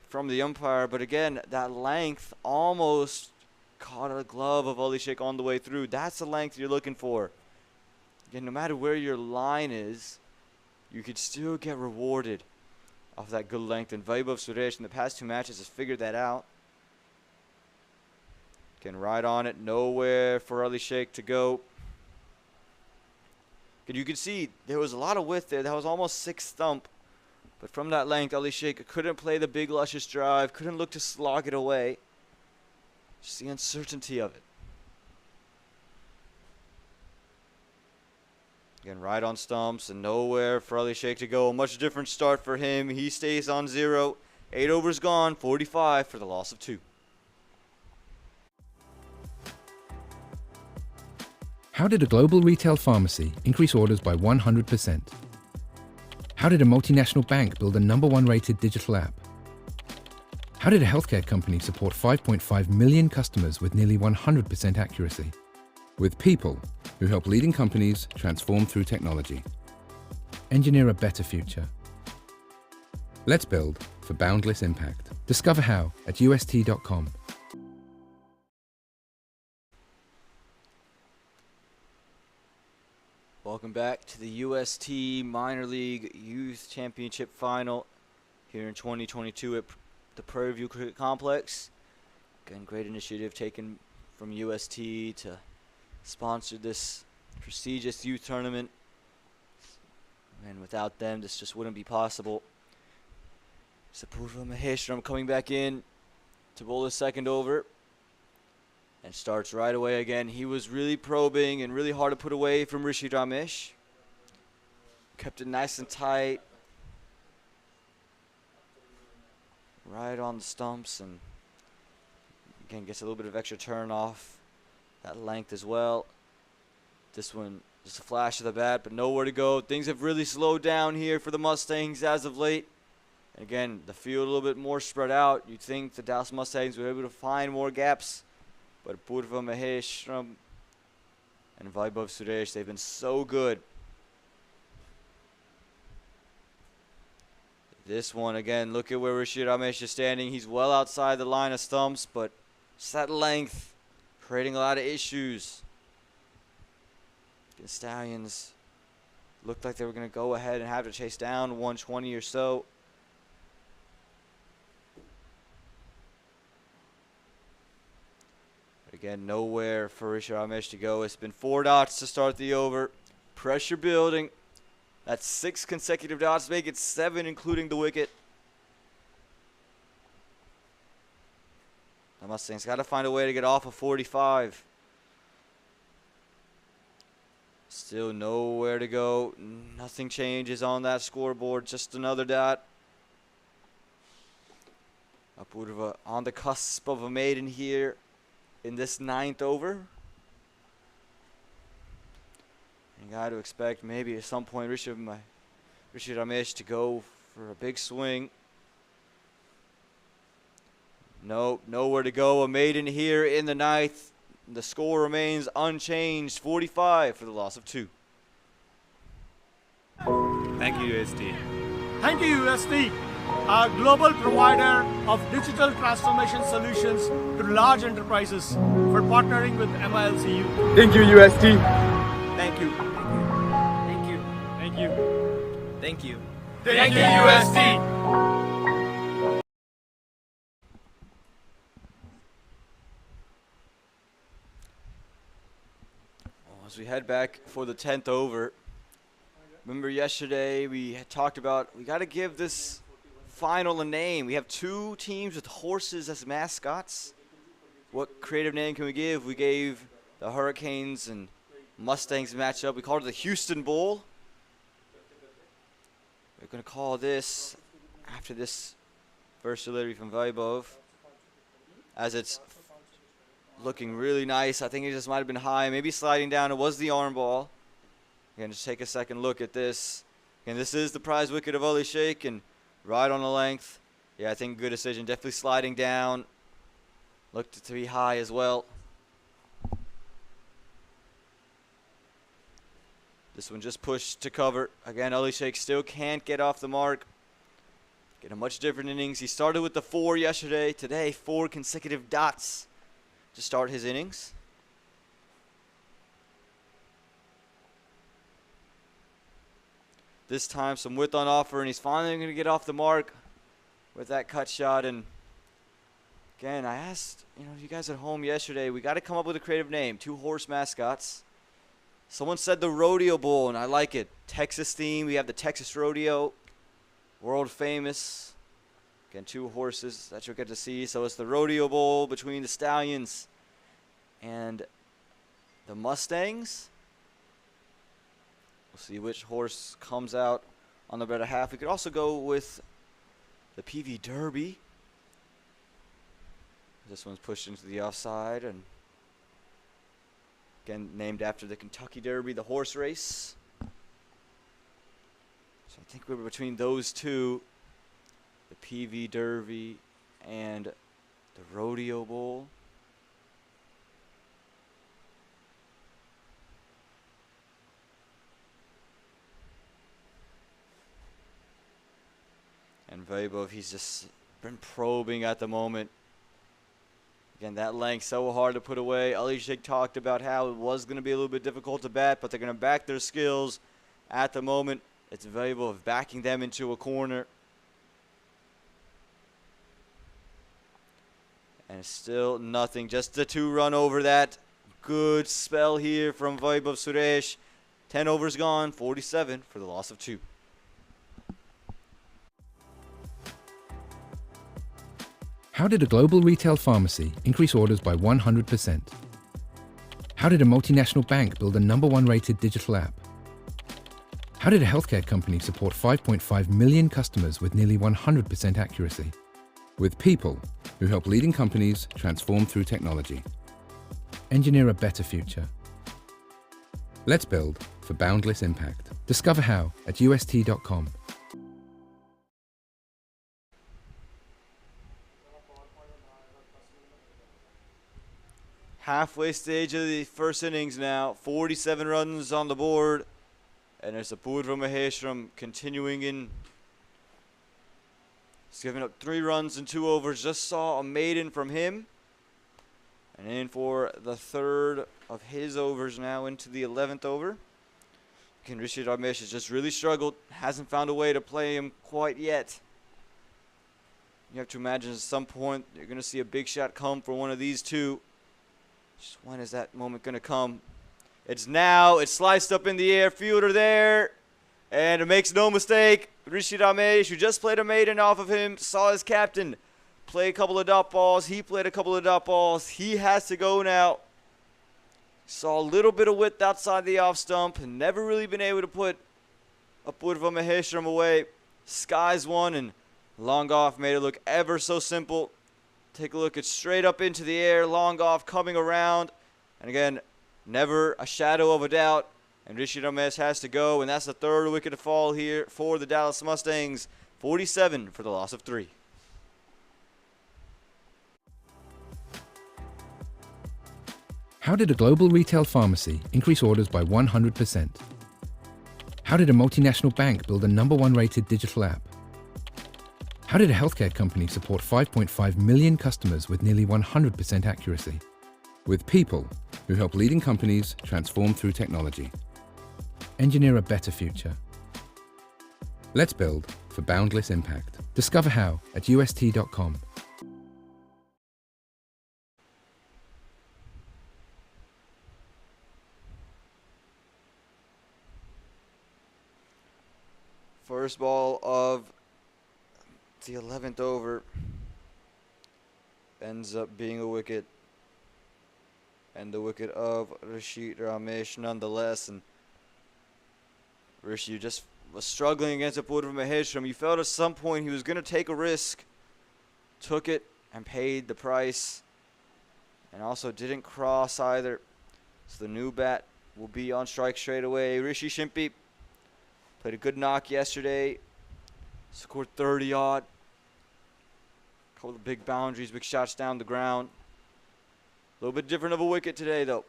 Speaker 1: from the umpire, but again, that length almost caught a glove of Ali Sheikh on the way through. That's the length you're looking for. Again, no matter where your line is, you could still get rewarded off that good length. And Vaibhav Suresh in the past 2 matches has figured that out. Again, right on it, nowhere for Ali Sheikh to go. And you can see there was a lot of width there. That was almost 6 stump. But from that length, Ali Sheikh couldn't play the big, luscious drive, couldn't look to slog it away. Just the uncertainty of it. Again, right on stumps and nowhere for Ali Sheikh to go. A much different start for him. He stays on 0. 8 overs gone, 45 for the loss of 2.
Speaker 5: How did a global retail pharmacy increase orders by 100%? How did a multinational bank build a #1 rated digital app? How did a healthcare company support 5.5 million customers with nearly 100% accuracy? With people who help leading companies transform through technology. Engineer a better future. Let's build for boundless impact. Discover how at UST.com.
Speaker 1: Welcome back to the UST Minor League Youth Championship Final here in 2022 at the Prairie View Cricket Complex. Again, great initiative taken from UST to sponsor this prestigious youth tournament. And without them, this just wouldn't be possible. Sapurva Maheshwaram coming back in to bowl the second over. And starts right away again. He was really probing and really hard to put away from Rishi Ramesh. Kept it nice and tight. Right on the stumps, and again gets a little bit of extra turn off that length as well. This one just a flash of the bat, but nowhere to go. Things have really slowed down here for the Mustangs as of late. And again, the field a little bit more spread out. You'd think the Dallas Mustangs were able to find more gaps. But Purva Maheshwaram and Vaibhav Suresh, they've been so good. This one, again, look at where Rishi Ramesh is standing. He's well outside the line of stumps, but just that length, creating a lot of issues. The Stallions looked like they were going to go ahead and have to chase down 120 or so. Again, nowhere for Rishi Ramesh to go. It's been 4 dots to start the over. Pressure building. That's 6 consecutive dots, make it 7, including the wicket. The Mustangs got to find a way to get off of 45. Still nowhere to go. Nothing changes on that scoreboard. Just another dot. Apurva on the cusp of a maiden here in this 9th over. You got to expect maybe at some point Rishi Ramesh to go for a big swing. No, nowhere to go. A maiden here in the 9th. The score remains unchanged, 45 for the loss of 2.
Speaker 7: Thank you, UST.
Speaker 6: Thank you, UST, a global provider of digital transformation solutions to large enterprises, for partnering with MiLC.
Speaker 7: Thank you, UST.
Speaker 8: Thank you. Thank you.
Speaker 6: Thank you.
Speaker 8: Thank you.
Speaker 6: Thank you, UST.
Speaker 1: As we head back for the 10th over, remember yesterday we had talked about we got to give this final a name. We have 2 teams with horses as mascots. What creative name can we give? We gave the Hurricanes and Mustangs matchup. We called it the Houston Bowl. We're going to call this, after this first delivery from Vaibhav, as it's looking really nice. I think it just might have been high, maybe sliding down. It was the arm ball. Again, just take a second look at this. And this is the prize wicket of Ali Sheikh, and right on the length. Yeah, I think good decision. Definitely sliding down. Looked to be high as well. This one just pushed to cover. Again, Ali Sheikh still can't get off the mark. Get a much different innings. He started with the 4 yesterday. Today, 4 consecutive dots to start his innings. This time some width on offer, and he's finally going to get off the mark with that cut shot. And again, I asked you guys at home yesterday, we got to come up with a creative name. 2 horse mascots. Someone said the Rodeo Bowl, and I like it. Texas theme. We have the Texas Rodeo, world famous. Again, 2 horses that you'll get to see. So it's the Rodeo Bowl between the Stallions and the Mustangs. We'll see which horse comes out on the better half. We could also go with the PV Derby. This one's pushed into the offside, and again named after the Kentucky Derby, the horse race. So I think we're between those 2. The PV Derby and the Rodeo Bowl. And Vaibhav, he's just been probing at the moment. Again, that length so hard to put away. Ali Sheikh talked about how it was going to be a little bit difficult to bat, but they're going to back their skills at the moment. It's Vaibhav backing them into a corner. And still nothing. Just the 2-run over that. Good spell here from Vaibhav Suresh. 10 overs gone, 47 for the loss of 2.
Speaker 5: How did a global retail pharmacy increase orders by 100%? How did a multinational bank build a #1 rated digital app? How did a healthcare company support 5.5 million customers with nearly 100% accuracy? With people who help leading companies transform through technology. Engineer a better future. Let's build for boundless impact. Discover how at UST.com.
Speaker 1: Halfway stage of the first innings now. 47 runs on the board. And there's Apurva Maheshwaram continuing in. He's given up 3 runs in 2 overs. Just saw a maiden from him. And in for the 3rd of his overs now into the 11th over. Again, Rishi Ramesh has just really struggled. Hasn't found a way to play him quite yet. You have to imagine at some point you're going to see a big shot come for one of these two. Just when is that moment going to come? It's now. It's sliced up in the air. Fielder there. And it makes no mistake. Rishi Ramesh, who just played a maiden off of him, saw his captain play a couple of dot balls. He played a couple of dot balls. He has to go now. Saw a little bit of width outside the off stump. Never really been able to put Apurva Maheshwaram away. Skies one and long off made it look ever so simple. Take a look. It's straight up into the air. Long off coming around. And again, never a shadow of a doubt. And Rishi Ramesh has to go. And that's the 3rd wicket to fall here for the Dallas Mustangs. 47 for the loss of 3.
Speaker 5: How did a global retail pharmacy increase orders by 100%? How did a multinational bank build a #1 rated digital app? How did a healthcare company support 5.5 million customers with nearly 100% accuracy? With people who help leading companies transform through technology. Engineer a better future. Let's build for boundless impact. Discover how at UST.com.
Speaker 1: First ball of the 11th over ends up being a wicket. And the wicket of Rishi Ramesh nonetheless. And Rishi just was struggling against Apurva Maheshwaram. You felt at some point he was going to take a risk. Took it and paid the price. And also didn't cross either. So the new bat will be on strike straight away. Rishi Shimpi played a good knock yesterday. Scored 30-odd. Couple of big boundaries, big shots down the ground. A little bit different of a wicket today, though.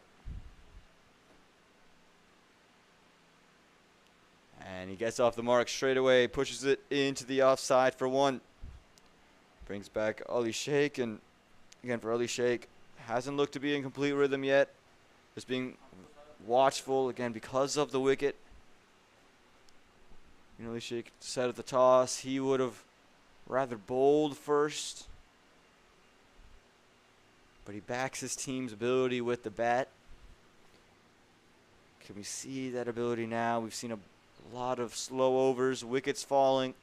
Speaker 1: And he gets off the mark straight away, pushes it into the offside for 1. Brings back Ali Sheikh, and again for Ali Sheikh, hasn't looked to be in complete rhythm yet. Just being watchful, again, because of the wicket. You know, Ali Sheikh said at the toss he would have rather bowled first. But he backs his team's ability with the bat. Can we see that ability now? We've seen a lot of slow overs, wickets falling.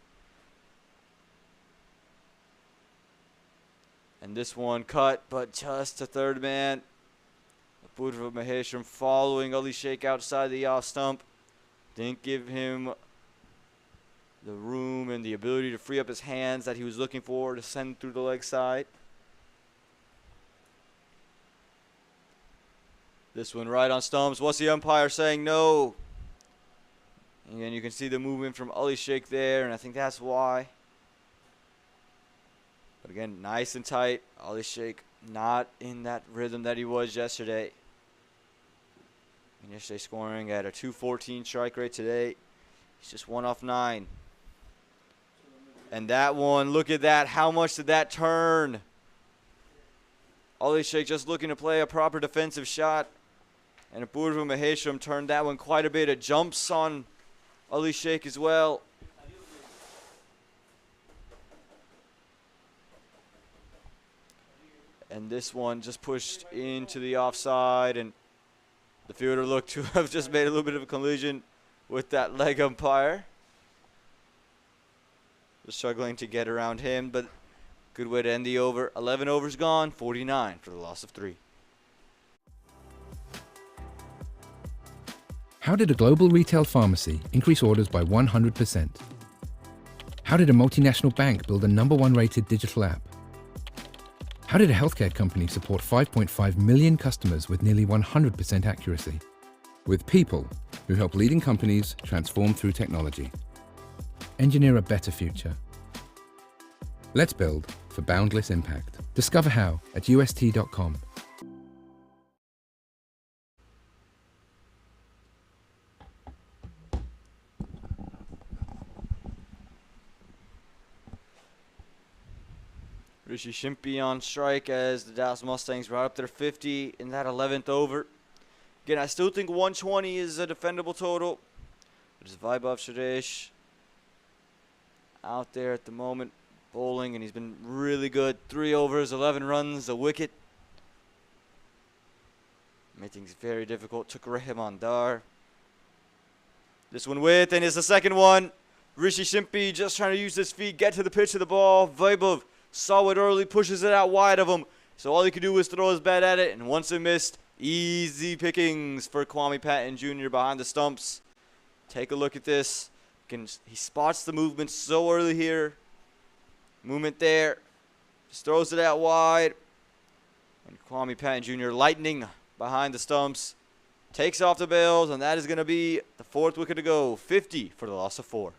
Speaker 1: And this one cut, but just to third man. Apurva Maheshwaram following Ali Sheikh outside the off stump. Didn't give him the room and the ability to free up his hands that he was looking for to send through the leg side. This one right on stumps. What's the umpire saying? No. Again, you can see the movement from Ali Sheikh there, and I think that's why. But again, nice and tight. Ali Sheikh not in that rhythm that he was yesterday. And yesterday scoring at a 214 strike rate today. He's just 1 off 9. And that one, look at that. How much did that turn? Ali Sheikh just looking to play a proper defensive shot. And Apurva Maheshwaram turned that one quite a bit. It jumps on Ali Sheikh as well. And this one just pushed into the offside, and the fielder looked to have just made a little bit of a collision with that leg umpire. Just struggling to get around him, but good way to end the over. 11 overs gone, 49 for the loss of 3.
Speaker 5: How did a global retail pharmacy increase orders by 100%? How did a multinational bank build a #1 rated digital app? How did a healthcare company support 5.5 million customers with nearly 100% accuracy? With people who help leading companies transform through technology. Engineer a better future. Let's build for boundless impact. Discover how at UST.com.
Speaker 1: Rishi Shimpi on strike as the Dallas Mustangs brought up their 50 in that 11th over. Again, I still think 120 is a defendable total. There's Vaibhav Suresh out there at the moment bowling, and he's been really good. 3 overs, 11 runs, a wicket. Made things very difficult. Took Rahman Dar. This one with, and it's the second one. Rishi Shimpi just trying to use his feet, get to the pitch of the ball. Vaibhav saw it early, pushes it out wide of him. So all he could do was throw his bat at it, and once it missed, easy pickings for Kwame Patton Jr. behind the stumps. Take a look at this. He spots the movement so early here. Movement there. Just throws it out wide. And Kwame Patton Jr. lightning behind the stumps. Takes off the bails, and that is going to be the 4th wicket to go. 50 for the loss of 4.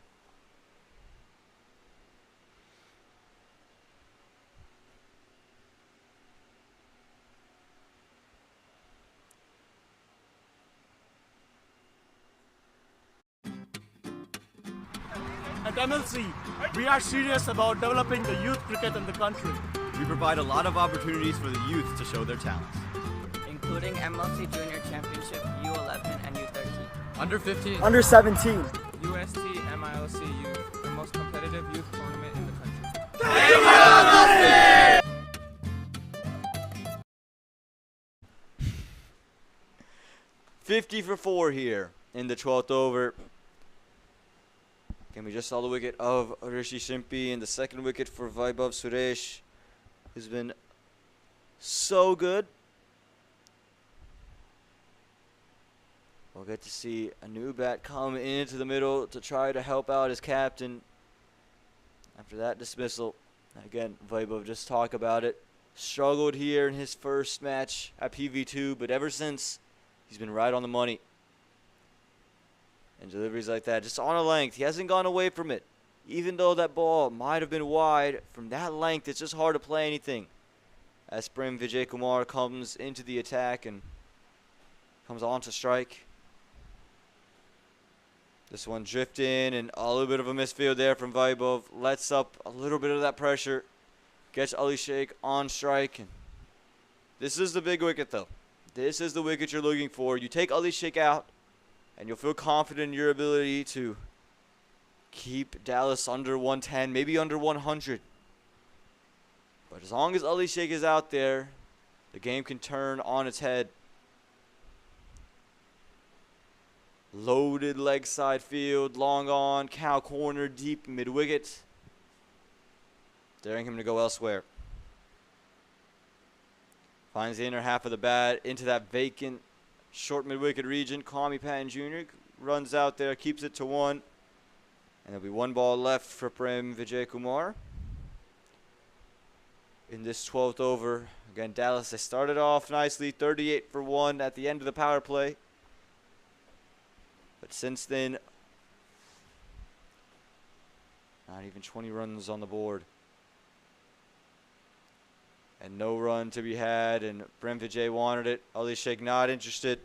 Speaker 6: At MiLC, we are serious about developing the youth cricket in the country.
Speaker 7: We provide a lot of opportunities for the youth to show their talents.
Speaker 8: including MiLC Junior Championship, U11 and U13.
Speaker 4: Under 15.
Speaker 9: Under 17.
Speaker 4: UST MiLC Youth, the most competitive youth tournament in the country.
Speaker 1: 50 for 4 here in the 12th over. Again, we just saw the wicket of Rishi Shimpi and the second wicket for Vaibhav Suresh, who's been so good. We'll get to see a new bat come into the middle to try to help out his captain after that dismissal. Again, Vaibhav, just talk about it. Struggled here in his first match at PV2, but ever since, he's been right on the money. And deliveries like that, just on a length. He hasn't gone away from it. Even though that ball might have been wide, from that length, it's just hard to play anything. As Prem Vijay Kumar comes into the attack and comes on to strike. This one drifting and a little bit of a misfield there from Vaibhav. Lets up a little bit of that pressure. Gets Ali Sheikh on strike. And this is the big wicket though. This is the wicket you're looking for. You take Ali Sheikh out, and you'll feel confident in your ability to keep Dallas under 110, maybe under 100. But as long as Ali Sheikh is out there, the game can turn on its head. Loaded leg side field, long on, cow corner, deep mid-wicket. Daring him to go elsewhere. Finds the inner half of the bat into that vacant short mid-wicket region. Kwame Patton Jr. runs out there, keeps it to 1. And there'll be 1 ball left for Prem Vijay Kumar. In this 12th over, again, Dallas, they started off nicely, 38 for 1 at the end of the power play. But since then, not even 20 runs on the board. And no run to be had, and Prem Vijay wanted it. Ali Sheikh not interested.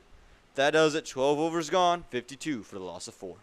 Speaker 1: That does it. 12 overs gone. 52 for the loss of 4.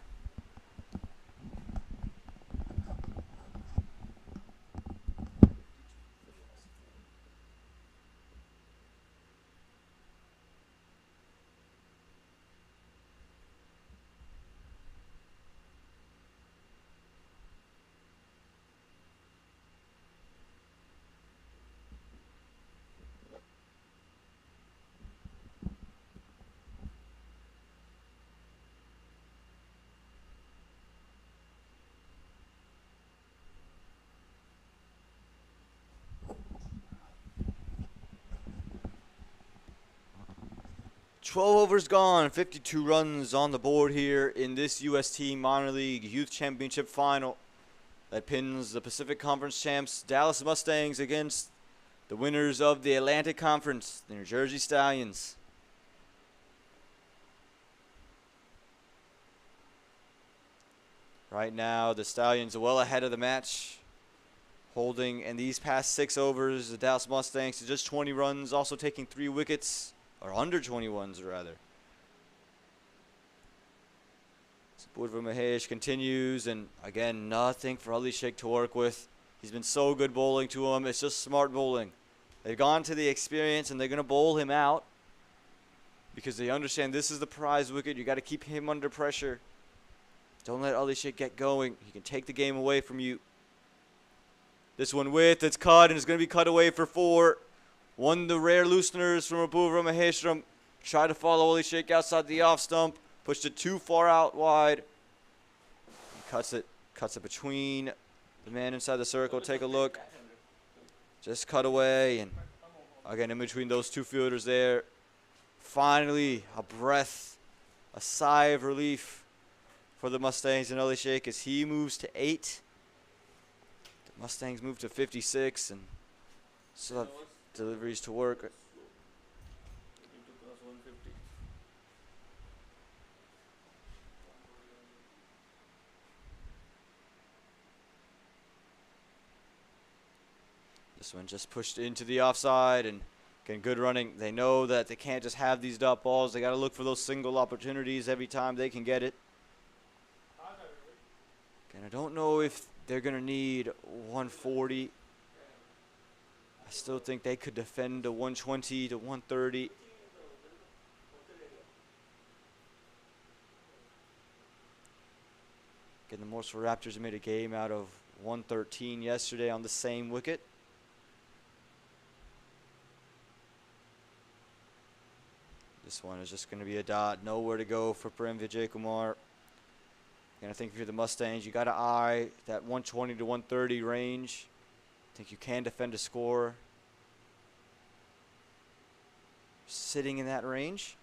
Speaker 1: Twelve overs gone, 52 runs on the board here in this UST Minor League Youth Championship final that pins the Pacific Conference champs Dallas Mustangs against the winners of the Atlantic Conference, the New Jersey Stallions. Right now, the Stallions are well ahead of the match, holding in these past 6 overs the Dallas Mustangs to just 20 runs, also taking 3 wickets. Or under 21s, rather. Purva Mahesh continues, and again, nothing for Ali Sheikh to work with. He's been so good bowling to him. It's just smart bowling. They've gone to the experience, and they're going to bowl him out because they understand this is the prize wicket. You got to keep him under pressure. Don't let Ali Sheikh get going. He can take the game away from you. This one it's cut, and it's going to be cut away for 4. One of the rare looseners from Apurva Maheshram. Tried to follow Ali Sheikh outside the off stump. Pushed it too far out wide. Cuts it between the man inside the circle. Take a look. Just cut away. And again, in between those 2 fielders there. Finally, a breath. A sigh of relief for the Mustangs and Ali Sheikh as he moves to 8. The Mustangs move to 56 and still have deliveries to work. This one just pushed into the offside, and again, good running. They know that they can't just have these dot balls. They got to look for those single opportunities every time they can get it. And I don't know if they're going to need 140. I still think they could defend to 120 to 130. Again, the Morsel Raptors made a game out of 113 yesterday on the same wicket. This one is just going to be a dot. Nowhere to go for Prem Vijay Kumar. And I think if you're the Mustangs, you got to eye that 120 to 130 range. I think you can defend a score sitting in that range.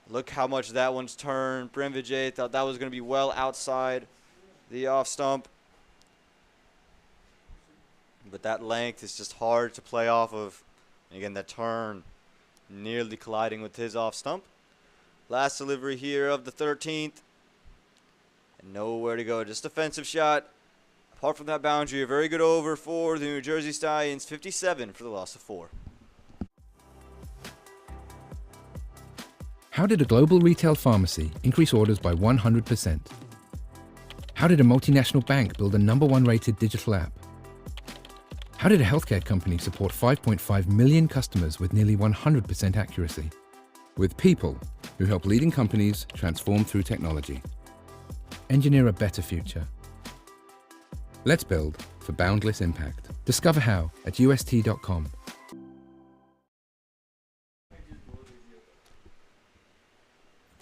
Speaker 1: Look how much that one's turned. Prem Vijay thought that was going to be well outside the off stump. But that length is just hard to play off of. And again, that turn nearly colliding with his off stump. Last delivery here of the 13th. And nowhere to go. Just defensive shot. Apart from that boundary, a very good over for the New Jersey Stallions. 57 for the loss of 4.
Speaker 5: How did a global retail pharmacy increase orders by 100%? How did a multinational bank build a #1 rated digital app? How did a healthcare company support 5.5 million customers with nearly 100% accuracy? With people who help leading companies transform through technology. Engineer a better future. Let's build for boundless impact. Discover how at UST.com.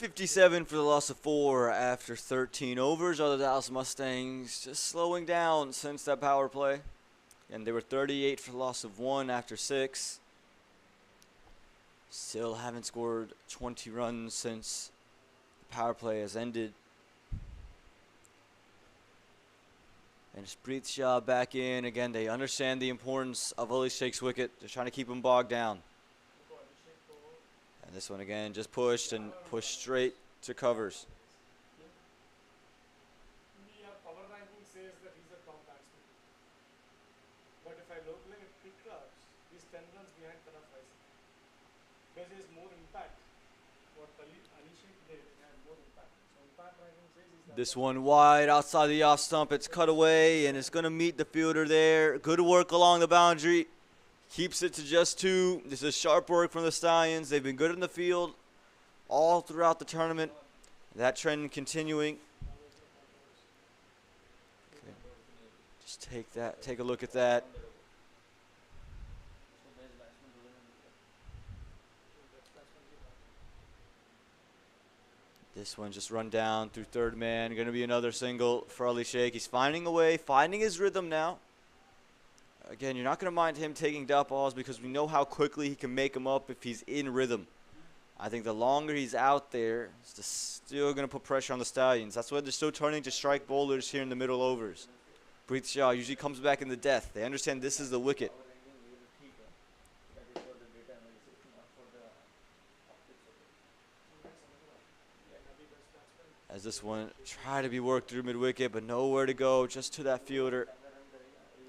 Speaker 1: $57 for the loss of 4 after 13 overs. Are the Dallas Mustangs just slowing down since that power play? And they were 38 for the loss of 1 after 6. Still haven't scored 20 runs since the power play has ended. And Spreet Shah back in. Again, they understand the importance of Ali Sheikh's wicket. They're trying to keep him bogged down. And this one again just pushed and pushed straight to covers.
Speaker 6: Power ranking says that he's a top batsman. But if I look
Speaker 1: This one wide outside the off stump. It's cut away, and it's going to meet the fielder there. Good work along the boundary. Keeps it to just 2. This is sharp work from the Stallions. They've been good in the field all throughout the tournament. That trend continuing. Okay. Just take a look at that. This one just run down through third man. Going to be another single for Ali Sheikh. He's finding a way, finding his rhythm now. Again, you're not going to mind him taking dot balls because we know how quickly he can make them up if he's in rhythm. I think the longer he's out there, it's still going to put pressure on the Stallions. That's why they're still turning to strike bowlers here in the middle overs. Preet Shah usually comes back in the death. They understand this is the wicket. As this one tried to be worked through mid-wicket, but nowhere to go, just to that fielder.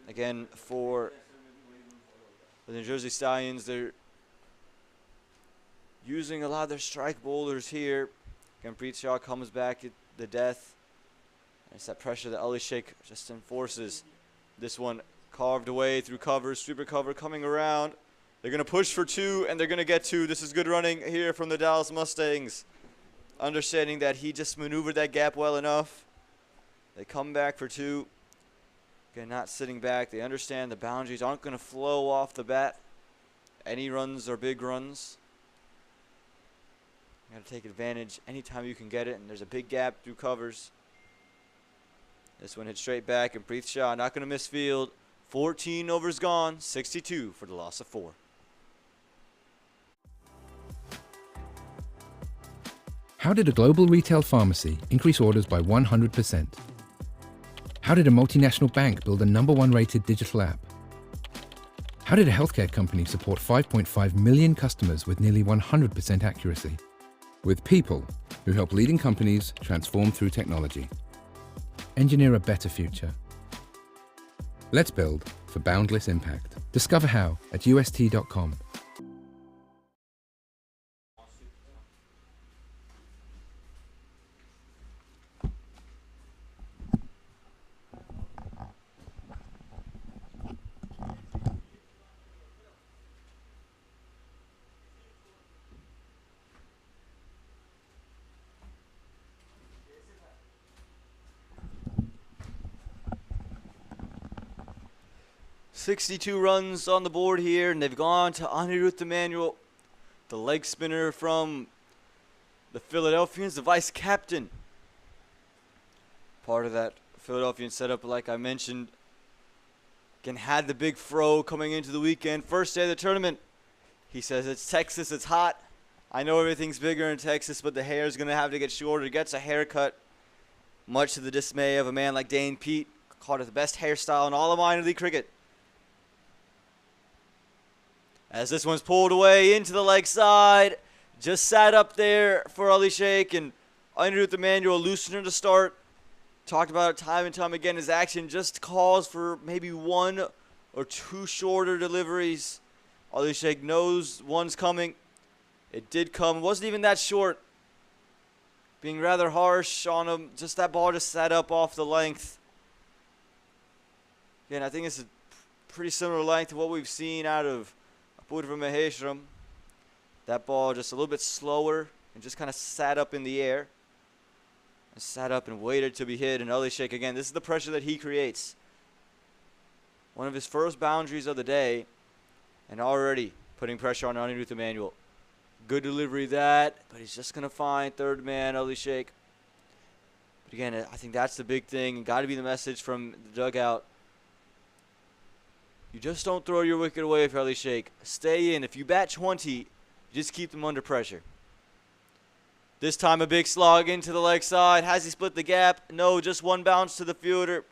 Speaker 1: Again, for the New Jersey Stallions, they're using a lot of their strike bowlers here. Again, Preet Shah comes back at the death. And it's that pressure that Ali Sheikh just enforces. This one carved away through cover, sweeper cover coming around. They're going to push for 2, and they're going to get 2. This is good running here from the Dallas Mustangs. Understanding that he just maneuvered that gap well enough. They come back for 2. Again, not sitting back. They understand the boundaries aren't going to flow off the bat. Any runs are big runs. You got to take advantage anytime you can get it, and there's a big gap through covers. This one hit straight back, and Preet Shah not going to miss field. 14 overs gone, 62 for the loss of 4.
Speaker 5: How did a global retail pharmacy increase orders by 100%? How did a multinational bank build a #1 rated digital app? How did a healthcare company support 5.5 million customers with nearly 100% accuracy? With people who help leading companies transform through technology. Engineer a better future. Let's build for boundless impact. Discover how at UST.com.
Speaker 1: .62 runs on the board here, and they've gone to Anirudh Emanuel, the leg spinner from the Philadelphians, the vice captain. Part of that Philadelphian setup, like I mentioned. Again, had the big fro coming into the weekend. First day of the tournament. He says, it's Texas, it's hot. I know everything's bigger in Texas, but the hair is going to have to get shorter. Gets a haircut, much to the dismay of a man like Dane Pete. Called it the best hairstyle in all of minor league cricket. As this one's pulled away into the leg side. Just sat up there for Ali Sheikh, and Anirudh Emanuel loosener to start. Talked about it time and time again. His action just calls for maybe 1 or 2 shorter deliveries. Ali Sheikh knows one's coming. It did come. It wasn't even that short. Being rather harsh on him. Just that ball just sat up off the length. Again, I think it's a pretty similar length to what we've seen out of Apurva Maheshwaram. That ball just a little bit slower and just kind of sat up in the air. And sat up and waited to be hit. And Ali Sheikh, again, this is the pressure that he creates. One of his first boundaries of the day. And already putting pressure on Anirudh Emanuel. Good delivery that. But he's just going to find third man, Ali Sheikh. But again, I think that's the big thing. And got to be the message from the dugout. You just don't throw your wicket away for Ali Sheikh. Stay in. If you bat 20, you just keep them under pressure. This time a big slog into the leg side. Has he split the gap? No, just one bounce to the fielder.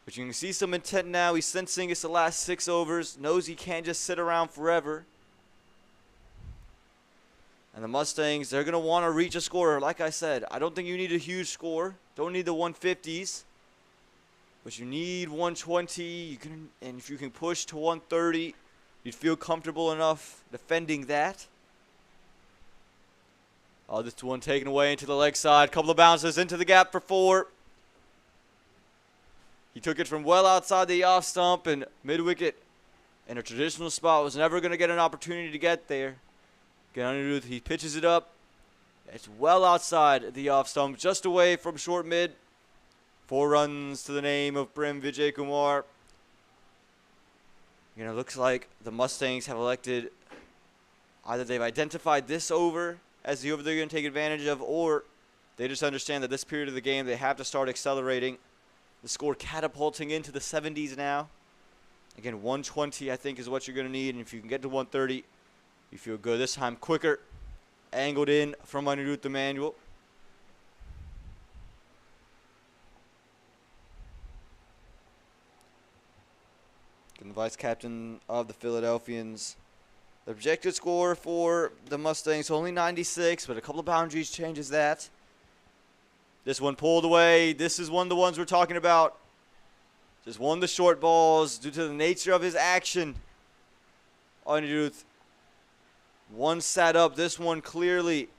Speaker 1: But you can see some intent now. He's sensing it's the last 6 overs. Knows he can't just sit around forever. And the Mustangs, they're going to want to reach a score. Like I said, I don't think you need a huge score. Don't need the 150s. But you need 120, and if you can push to 130, you'd feel comfortable enough defending that. Oh, this one taken away into the leg side. Couple of bounces into the gap for 4. He took it from well outside the off stump, and mid-wicket in a traditional spot was never going to get an opportunity to get there. Again, Anirudh, he pitches it up. It's well outside the off stump, just away from short mid. 4 runs to the name of Prem Vijay Kumar. It looks like the Mustangs have elected, either they've identified this over as the over they're going to take advantage of, or they just understand that this period of the game they have to start accelerating. The score catapulting into the 70s now. Again, 120 I think is what you're going to need, and if you can get to 130, you feel good. This time quicker, angled in from Anirudh Emanuel. The vice captain of the Philadelphians. The projected score for the Mustangs only 96, but a couple of boundaries changes that. This one pulled away. This is one of the ones we're talking about. Just one of the short balls due to the nature of his action. Anirudh. One sat up. This one clearly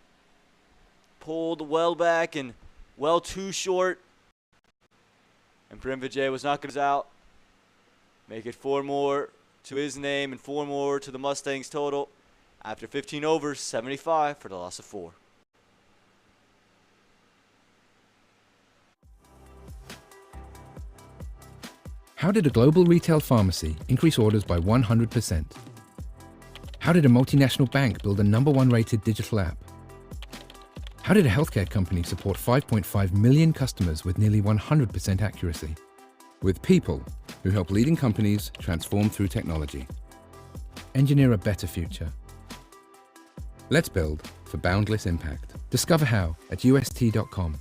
Speaker 1: pulled well back and well too short. And Prem Vijay was not going to out. Make it 4 more to his name and 4 more to the Mustangs total. After 15 overs, 75 for the loss of 4.
Speaker 5: How did a global retail pharmacy increase orders by 100%? How did a multinational bank build a #1 rated digital app? How did a healthcare company support 5.5 million customers with nearly 100% accuracy? With people who help leading companies transform through technology. Engineer a better future. Let's build for boundless impact. Discover how at UST.com.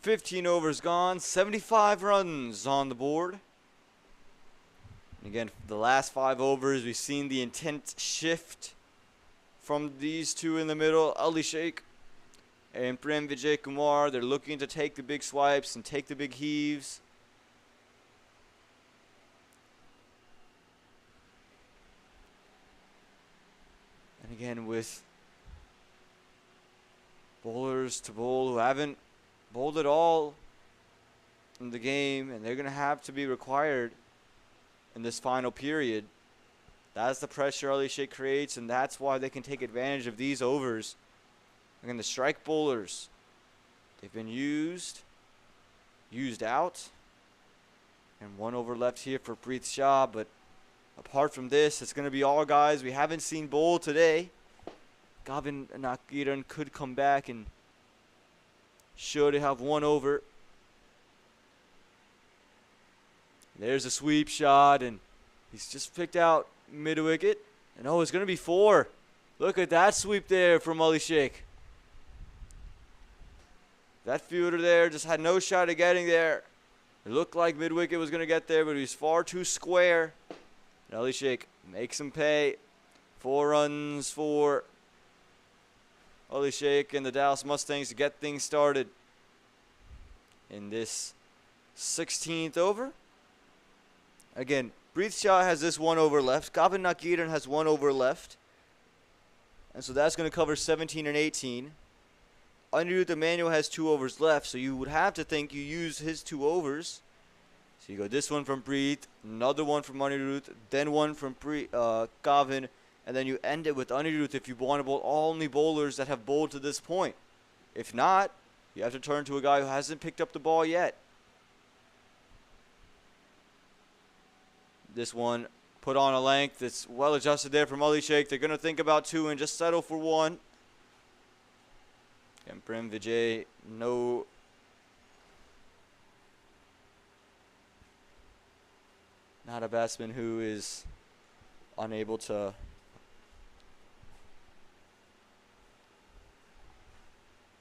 Speaker 1: 15 overs gone, 75 runs on the board. And again, the last 5 overs, we've seen the intent shift from these two in the middle, Ali Sheikh and Prem Vijay Kumar. They're looking to take the big swipes and take the big heaves. And again, with bowlers to bowl who haven't bowled at all in the game, and they're going to have to be required in this final period. That's the pressure Ali Sheikh creates, and that's why they can take advantage of these overs. Again, the strike bowlers, they've been used out, and 1 over left here for Preet Shah. But apart from this, it's going to be all guys we haven't seen bowl today. Gavin Nakiran could come back and should have 1 over. There's a sweep shot, and he's just picked out mid-wicket. And oh, it's going to be 4. Look at that sweep there from Ali Sheikh. That fielder there just had no shot at getting there. It looked like mid-wicket was going to get there, but he was far too square. And Ali Sheikh makes him pay. 4 runs for Ali Sheikh and the Dallas Mustangs to get things started in this 16th over. Again, Preet Shah has this 1 over left. Gavin Nakiran has 1 over left. And so that's going to cover 17 and 18. Anirudh Emanuel has 2 overs left, so you would have to think you use his 2 overs. So you go this one from Preet, another one from Anirudh, then one from Gavin, and then you end it with Anirudh if you want to bowl only bowlers that have bowled to this point. If not, you have to turn to a guy who hasn't picked up the ball yet. This one put on a length. It's well adjusted there from Ali Sheikh. They're going to think about 2 and just settle for 1. And Prem Vijay, not a batsman who is unable to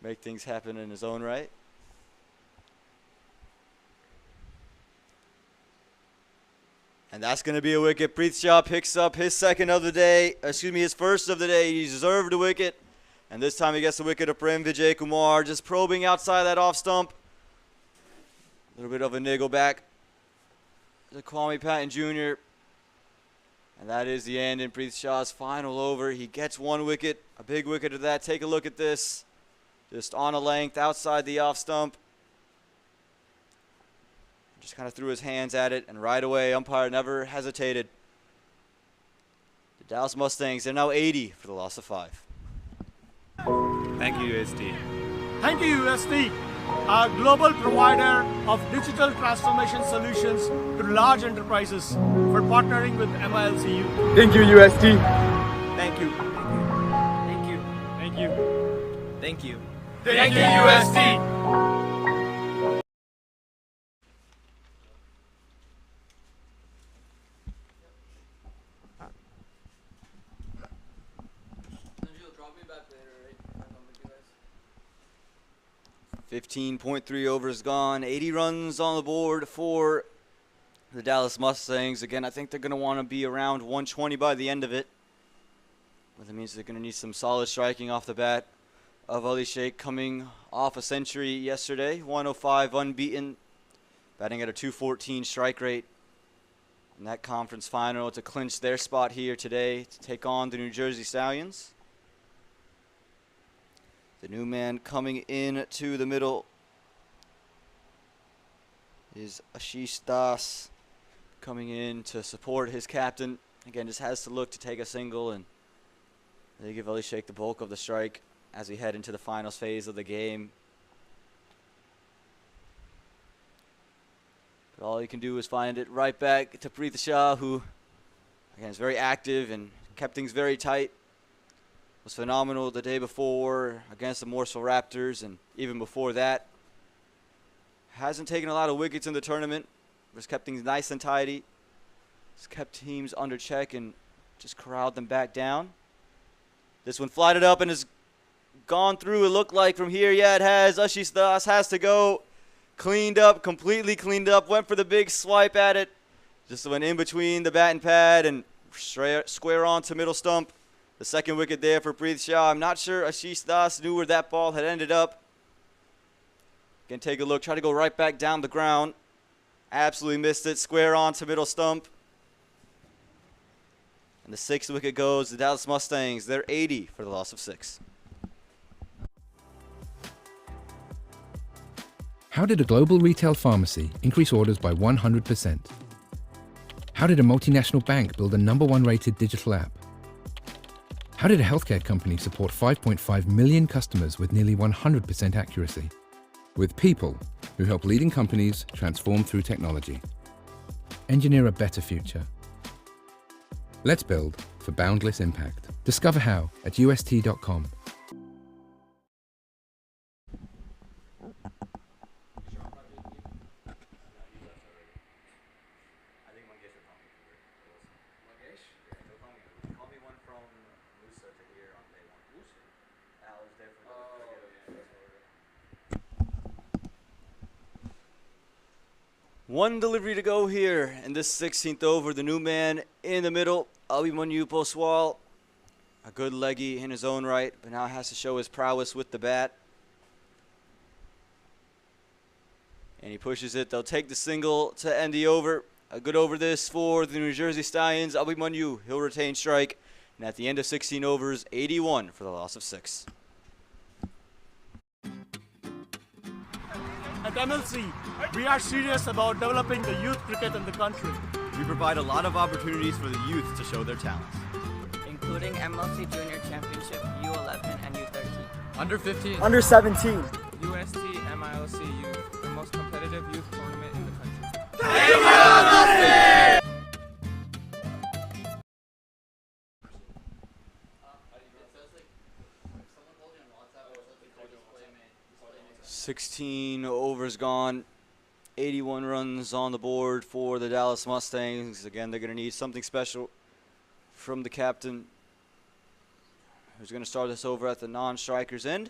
Speaker 1: make things happen in his own right. And that's going to be a wicket. Preet Shah picks up his second of the day. His first of the day. He deserved a wicket. And this time he gets the wicket of Prem Vijay Kumar. Just probing outside that off stump. A little bit of a niggle back to Kwame Patton Jr. And that is the end in Preet Shah's final over. He gets one wicket, a big wicket of that. Take a look at this. Just on a length, outside the off stump. Just kind of threw his hands at it, and right away, umpire never hesitated. The Dallas Mustangs, they're now 80 for the loss of 5.
Speaker 7: Thank you, UST.
Speaker 6: Thank you, UST, a global provider of digital transformation solutions to large enterprises, for partnering with MiLC Youth.
Speaker 7: Thank you, UST.
Speaker 3: Thank you.
Speaker 6: Thank you.
Speaker 3: Thank you. Thank you.
Speaker 6: Thank you, UST.
Speaker 4: Drop me back later, right?
Speaker 1: 15.3 overs gone, 80 runs on the board for the Dallas Mustangs. Again, I think they're going to want to be around 120 by the end of it. But that means they're going to need some solid striking off the bat of Ali Sheikh, coming off a century yesterday, 105 unbeaten, batting at a 214 strike rate in that conference final to clinch their spot here today to take on the New Jersey Stallions. The new man coming in to the middle is Ashish Das, coming in to support his captain. Again, just has to look to take a single, and they give Ali Sheikh the bulk of the strike as we head into the finals phase of the game. But all you can do is find it right back to Preet Shah, who, again, is very active and kept things very tight. Was phenomenal the day before against the Morsel Raptors, and even before that. Hasn't taken a lot of wickets in the tournament. Just kept things nice and tidy. Just kept teams under check and just corralled them back down. This one flighted up and has gone through, it looked like, from here. Yeah, it has. Ashish Das has to go. Cleaned up, completely cleaned up. Went for the big swipe at it. Just went in between the bat and pad and square on to middle stump. The second wicket there for Preet Shah. I'm not sure Ashish Das knew where that ball had ended up. Again, take a look. Try to go right back down the ground. Absolutely missed it. Square on to middle stump. And the sixth wicket goes. The Dallas Mustangs, they're 80 for the loss of 6.
Speaker 5: How did a global retail pharmacy increase orders by 100%? How did a multinational bank build a #1 rated digital app? How did a healthcare company support 5.5 million customers with nearly 100% accuracy? With people who help leading companies transform through technology. Engineer a better future. Let's build for boundless impact. Discover how at UST.com.
Speaker 1: One delivery to go here in this 16th over. The new man in the middle, Abhimanyu Poswal. A good leggy in his own right, but now has to show his prowess with the bat. And he pushes it. They'll take the single to end the over. A good over this for the New Jersey Stallions. Abhimanyu, he'll retain strike. And at the end of 16 overs, 81 for the loss of 6.
Speaker 6: At MLC, we are serious about developing the youth cricket in the country.
Speaker 7: We provide a lot of opportunities for the youth to show their talents.
Speaker 8: including MLC Junior Championship, U11 and U13.
Speaker 9: Under 15.
Speaker 10: Under 17.
Speaker 4: UST MiLC Youth, the most competitive youth tournament in the country.
Speaker 6: Thank you,
Speaker 1: 16 overs gone, 81 runs on the board for the Dallas Mustangs. Again, they're going to need something special from the captain, who's going to start this over at the non-striker's end.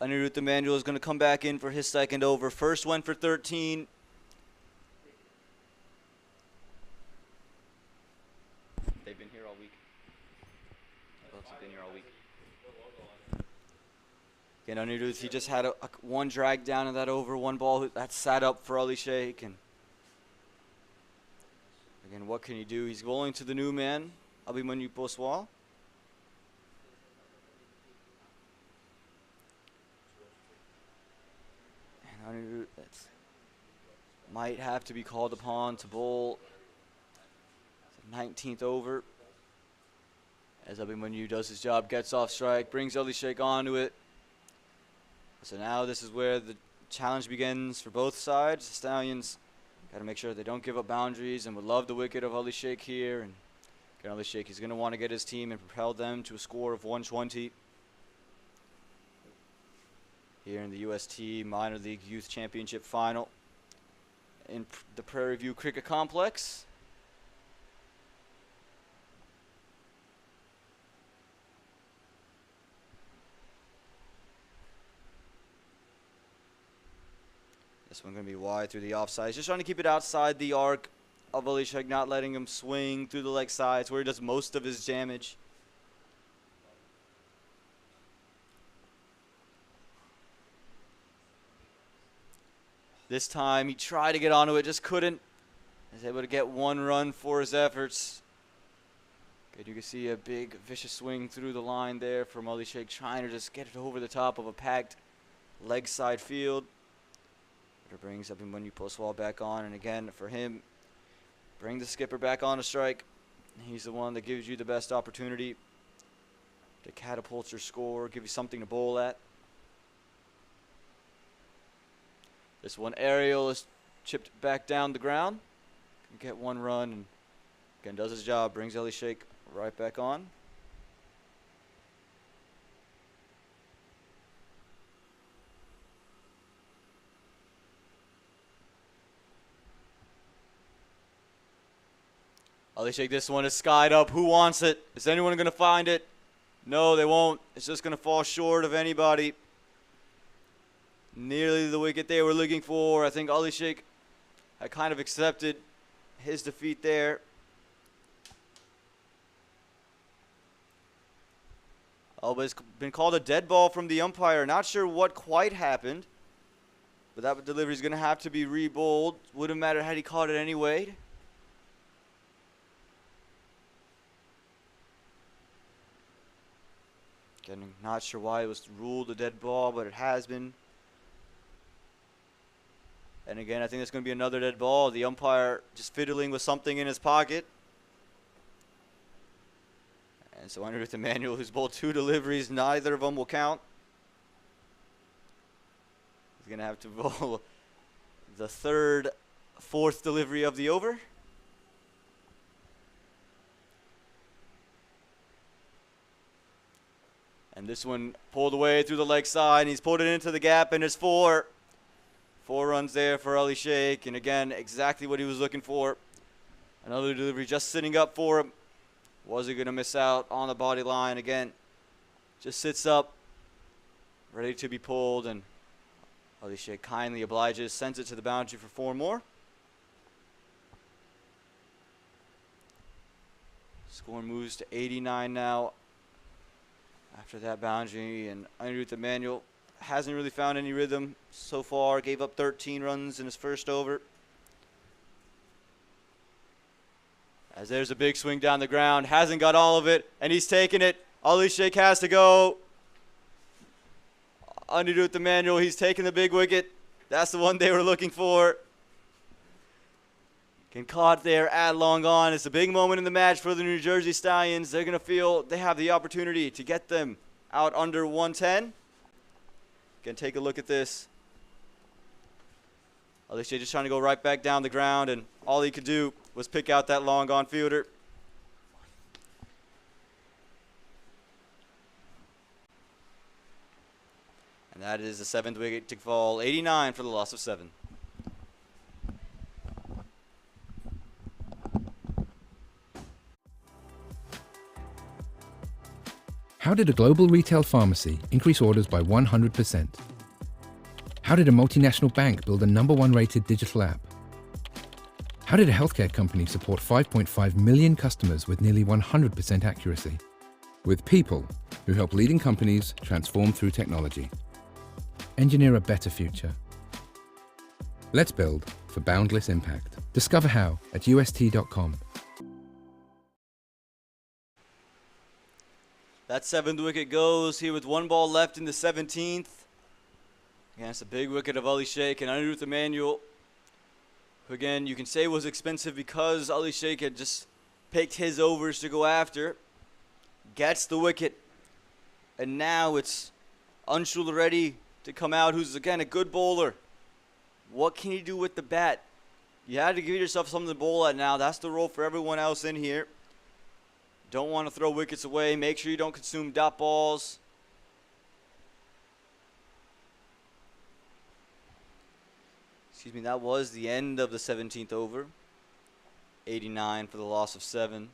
Speaker 1: Anirudh Emanuel is going to come back in for his second over. First went for 13. They've been here all week. Folks have been here all week. Again, Anirudh, he just had one drag down in that over, one ball that sat up for Ali Sheikh. And Again, what can he do? He's bowling to the new man, Abhimanyu Poswal. And Anirudh might have to be called upon to bowl the 19th over. As Abhimanyu does his job, gets off strike, brings Ali Sheikh onto it. So now this is where the challenge begins for both sides. The Stallions got to make sure they don't give up boundaries and would love the wicket of Ali Sheikh here. And again, Ali Sheikh is going to want to get his team and propel them to a score of 120 here in the UST Minor League Youth Championship Final in the Prairie View Cricket Complex. This one going to be wide through the offside. He's just trying to keep it outside the arc of Ali Sheikh, not letting him swing through the leg sides where he does most of his damage. This time he tried to get onto it, just couldn't. He was able to get one run for his efforts. Good, you can see a big vicious swing through the line there from Ali Sheikh, trying to just get it over the top of a packed leg side field. It brings Abhimanyu Poswal back on, and again for him, bring the skipper back on a strike. He's the one that gives you the best opportunity to catapult your score, give you something to bowl at. This one aerial is chipped back down the ground. Can get one run, and again does his job, brings Ali Sheikh right back on. Ali Sheikh, this one is skied up. Who wants it? Is anyone going to find it? No, they won't. It's just going to fall short of anybody. Nearly the wicket they were looking for. I think Ali Sheikh had kind of accepted his defeat there. Oh, but it's been called a dead ball from the umpire. Not sure what quite happened, but that delivery is going to have to be re-bowled. Wouldn't matter had he caught it anyway. Again, not sure why it was ruled a dead ball, but it has been. And again, I think it's going to be another dead ball. The umpire just fiddling with something in his pocket. And so Anirudh Emmanuel, who's bowled 2 deliveries, neither of them will count. He's going to have to bowl the 3rd, 4th delivery of the over. And this one pulled away through the leg side, and he's pulled it into the gap, and it's 4. 4 runs there for Ali Sheikh, and again, exactly what he was looking for. Another delivery just sitting up for him. Was he going to miss out on the body line? Again, just sits up, ready to be pulled, and Ali Sheikh kindly obliges, sends it to the boundary for 4 more. Score moves to 89 now. After that boundary, and Anirudh Emmanuel hasn't really found any rhythm so far. Gave up 13 runs in his first over. As there's a big swing down the ground, hasn't got all of it, and he's taking it. Ali Sheikh has to go. Anirudh Emmanuel, he's taking the big wicket. That's the one they were looking for. Caught there at long on. It's a big moment in the match for the New Jersey Stallions. They're going to feel they have the opportunity to get them out under 110. Again, take a look at this. Ali Sheikh just trying to go right back down the ground, and all he could do was pick out that long on fielder. And that is the 7th wicket to fall. 89 for the loss of 7.
Speaker 5: How did a global retail pharmacy increase orders by 100%? How did a multinational bank build a #1 rated digital app? How did a healthcare company support 5.5 million customers with nearly 100% accuracy? With people who help leading companies transform through technology. Engineer a better future. Let's build for boundless impact. Discover how at UST.com.
Speaker 1: That 7th wicket goes here with 1 ball left in the 17th. Again, it's a big wicket of Ali Sheikh and Anirudh Emmanuel, who again you can say was expensive because Ali Sheikh had just picked his overs to go after. Gets the wicket. And now it's Anshul ready to come out, who's again a good bowler. What can you do with the bat? You had to give yourself something to bowl at now. That's the role for everyone else in here. Don't want to throw wickets away. Make sure you don't consume dot balls. Excuse me, that was the end of the 17th over. 89 for the loss of 7.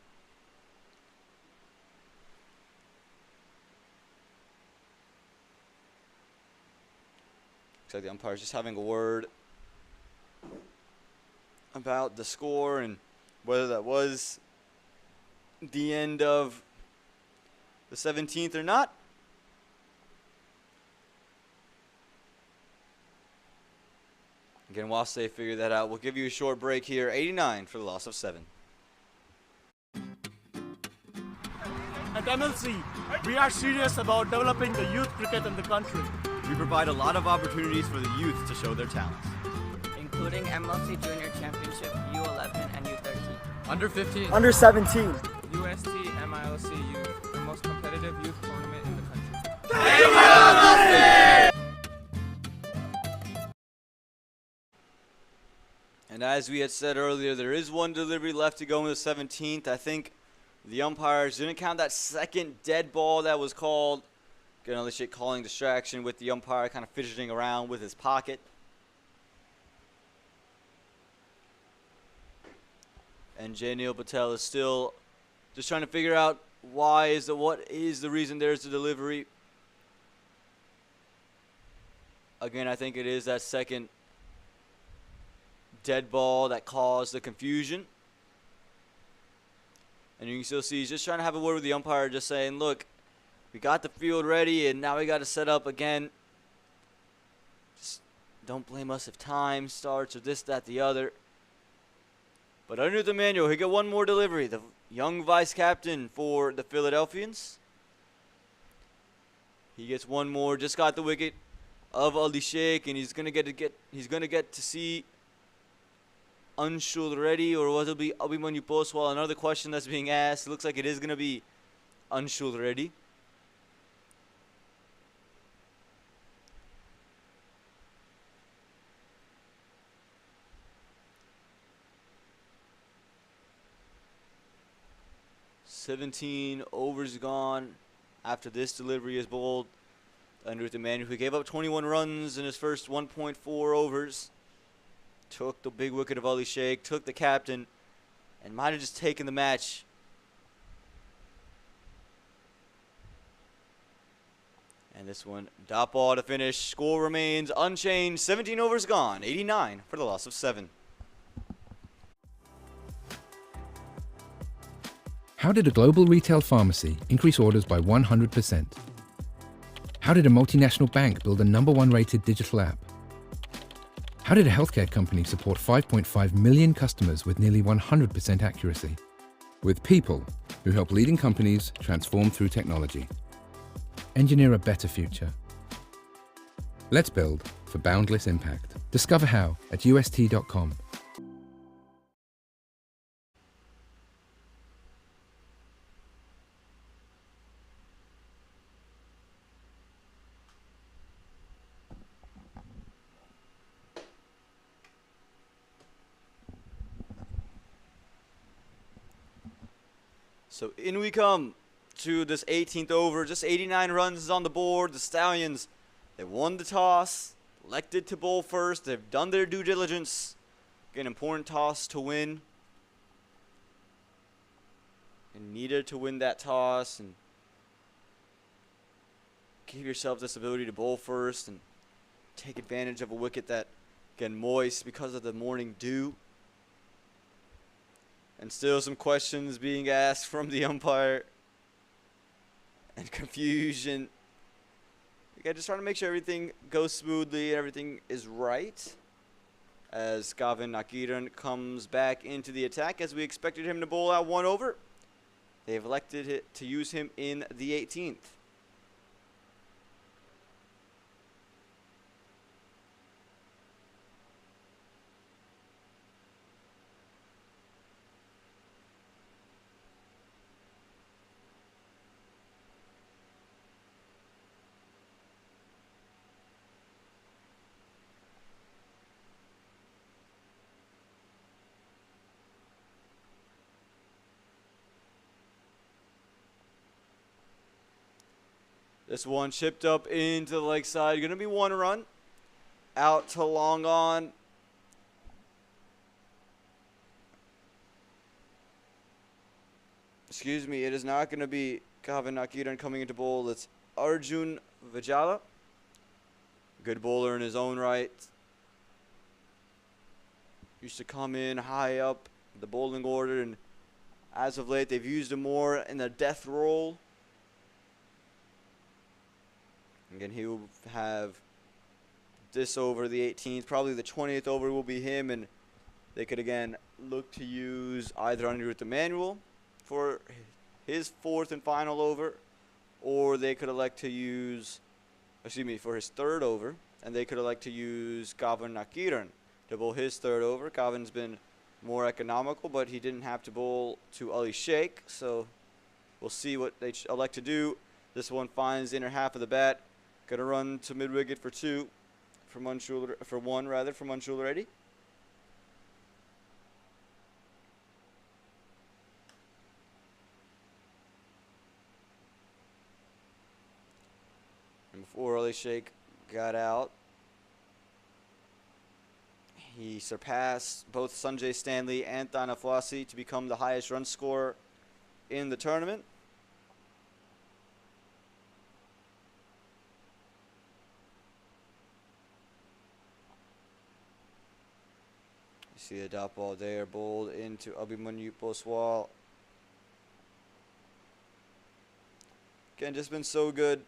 Speaker 1: Looks like the umpire's just having a word about the score and whether that was the end of the 17th or not. Again, whilst they figure that out, we'll give you a short break here. 89 for the loss of 7.
Speaker 6: At MLC, we are serious about developing the youth cricket in the country.
Speaker 7: We provide a lot of opportunities for the youth to show their talents.
Speaker 8: including MiLC Junior Championship U11 and U13.
Speaker 3: Under 15.
Speaker 6: Under 17.
Speaker 4: UST MiLC Youth, the most competitive youth tournament in the country.
Speaker 1: And as we had said earlier, there is one delivery left to go in the 17th. I think the umpires didn't count that second dead ball that was called. Again, Ali Sheikh calling distraction with the umpire kind of fidgeting around with his pocket. And J. Neil Patel is still just trying to figure out what is the reason there's the delivery. Again, I think it is that second dead ball that caused the confusion. And you can still see he's just trying to have a word with the umpire, just saying, look, we got the field ready and now we got to set up again. Just don't blame us if time starts or this, that, the other. But underneath the manual, he got one more delivery. The young vice captain for the Philadelphians. He gets one more, just got the wicket of Ali Sheikh, and he's gonna get to see Anshul Reddy, or will it be Abhimanyu Poswal? Another question that's being asked. It looks like it is gonna be Anshul Reddy. "17 overs gone after this delivery is bowled under the man who gave up 21 runs in his first 1.4 overs. Took the big wicket of Ali Sheikh, took the captain, and might have just taken the match. And this one, dot ball to finish. Score remains unchanged. 17 overs gone. 89 for the loss of 7.
Speaker 5: How did a global retail pharmacy increase orders by 100%? How did a multinational bank build a #1 rated digital app? How did a healthcare company support 5.5 million customers with nearly 100% accuracy? With people who help leading companies transform through technology. Engineer a better future. Let's build for boundless impact. Discover how at UST.com.
Speaker 1: So in we come to this 18th over. Just 89 runs on the board. The Stallions, they won the toss, elected to bowl first. They've done their due diligence. An important toss to win. And needed to win that toss and give yourself this ability to bowl first and take advantage of a wicket that, again, moist because of the morning dew. And still some questions being asked from the umpire. And confusion. Again, just trying to make sure everything goes smoothly and everything is right. as Gavin Nakiran comes back into the attack as we expected him to bowl out 1 over. They've elected to use him in the 18th. This one chipped up into the leg side. Going to be 1 run. Out to long on. Excuse me, it is not going to be Gavin Nakiran coming into bowl. It's Arjun Vijala. Good bowler in his own right. Used to come in high up the bowling order, and as of late they've used him more in the death roll. Again, he will have this over the 18th. Probably the 20th over will be him, and they could again look to use either Anirudh Emmanuel for his 4th and final over, or they could elect to use, for his 3rd over, and they could elect to use Gavin Nakiran to bowl his 3rd over. Gavin's been more economical, but he didn't have to bowl to Ali Sheikh, so we'll see what they elect to do. This one finds the inner half of the bat. Gonna run to mid-wicket for 2, for 1 from Manshul Reddy. And before Ali Sheikh got out, he surpassed both Sanjay Stanley and Tana Flossie to become the highest run scorer in the tournament. See the dot ball there, bowled into Abhimanyu Poswal. Again, just been so good.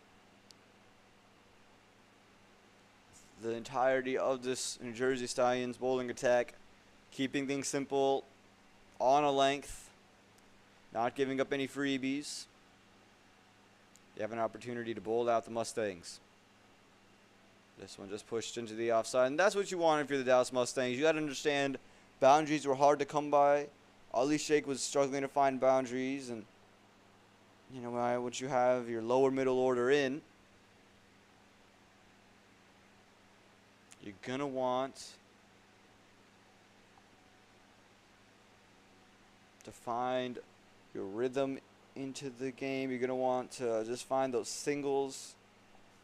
Speaker 1: The entirety of this New Jersey Stallions bowling attack, keeping things simple, on a length, not giving up any freebies. You have an opportunity to bowl out the Mustangs. This one just pushed into the offside, and that's what you want if you're the Dallas Mustangs. You got to understand boundaries were hard to come by. Ali Sheikh was struggling to find boundaries, and you know, once you have your lower middle order in, you're gonna want to find your rhythm into the game. You're gonna want to just find those singles,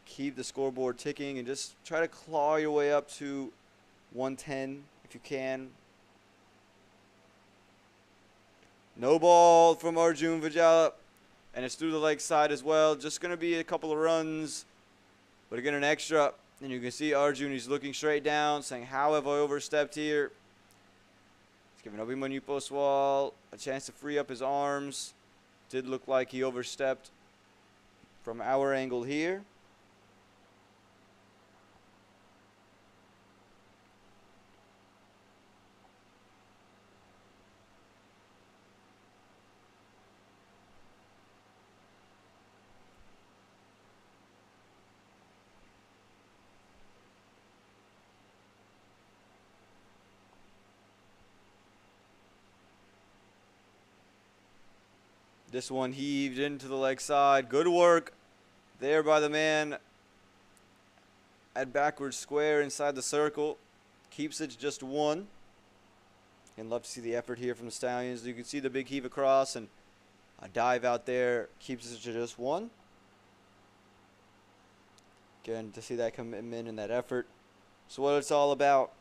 Speaker 1: keep the scoreboard ticking, and just try to claw your way up to 110 if you can. No ball from Arjun Vijala, and it's through the leg side as well. Just going to be a couple of runs, but again an extra. And you can see Arjun, he's looking straight down, saying, how have I overstepped here? He's giving Abhimanyu Poswal a chance to free up his arms. Did look like he overstepped from our angle here. This one heaved into the leg side. Good work there by the man at backward square inside the circle. Keeps it to just 1. And love to see the effort here from the Stallions. You can see the big heave across, and a dive out there keeps it to just 1. Again, to see that commitment and that effort. So what it's all about.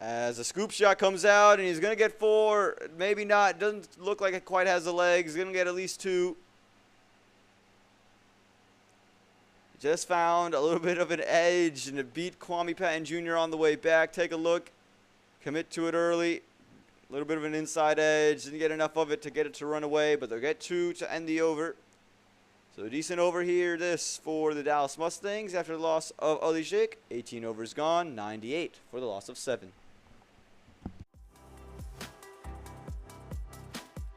Speaker 1: As a scoop shot comes out, and he's going to get 4. Maybe not. Doesn't look like it quite has the legs. He's going to get at least 2. Just found a little bit of an edge, and it beat Kwame Patton Jr. on the way back. Take a look. Commit to it early. little bit of an inside edge. Didn't get enough of it to get it to run away, but they'll get 2 to end the over. So a decent over here, this for the Dallas Mustangs after the loss of Ali Sheikh. 18 overs gone, 98 for the loss of 7.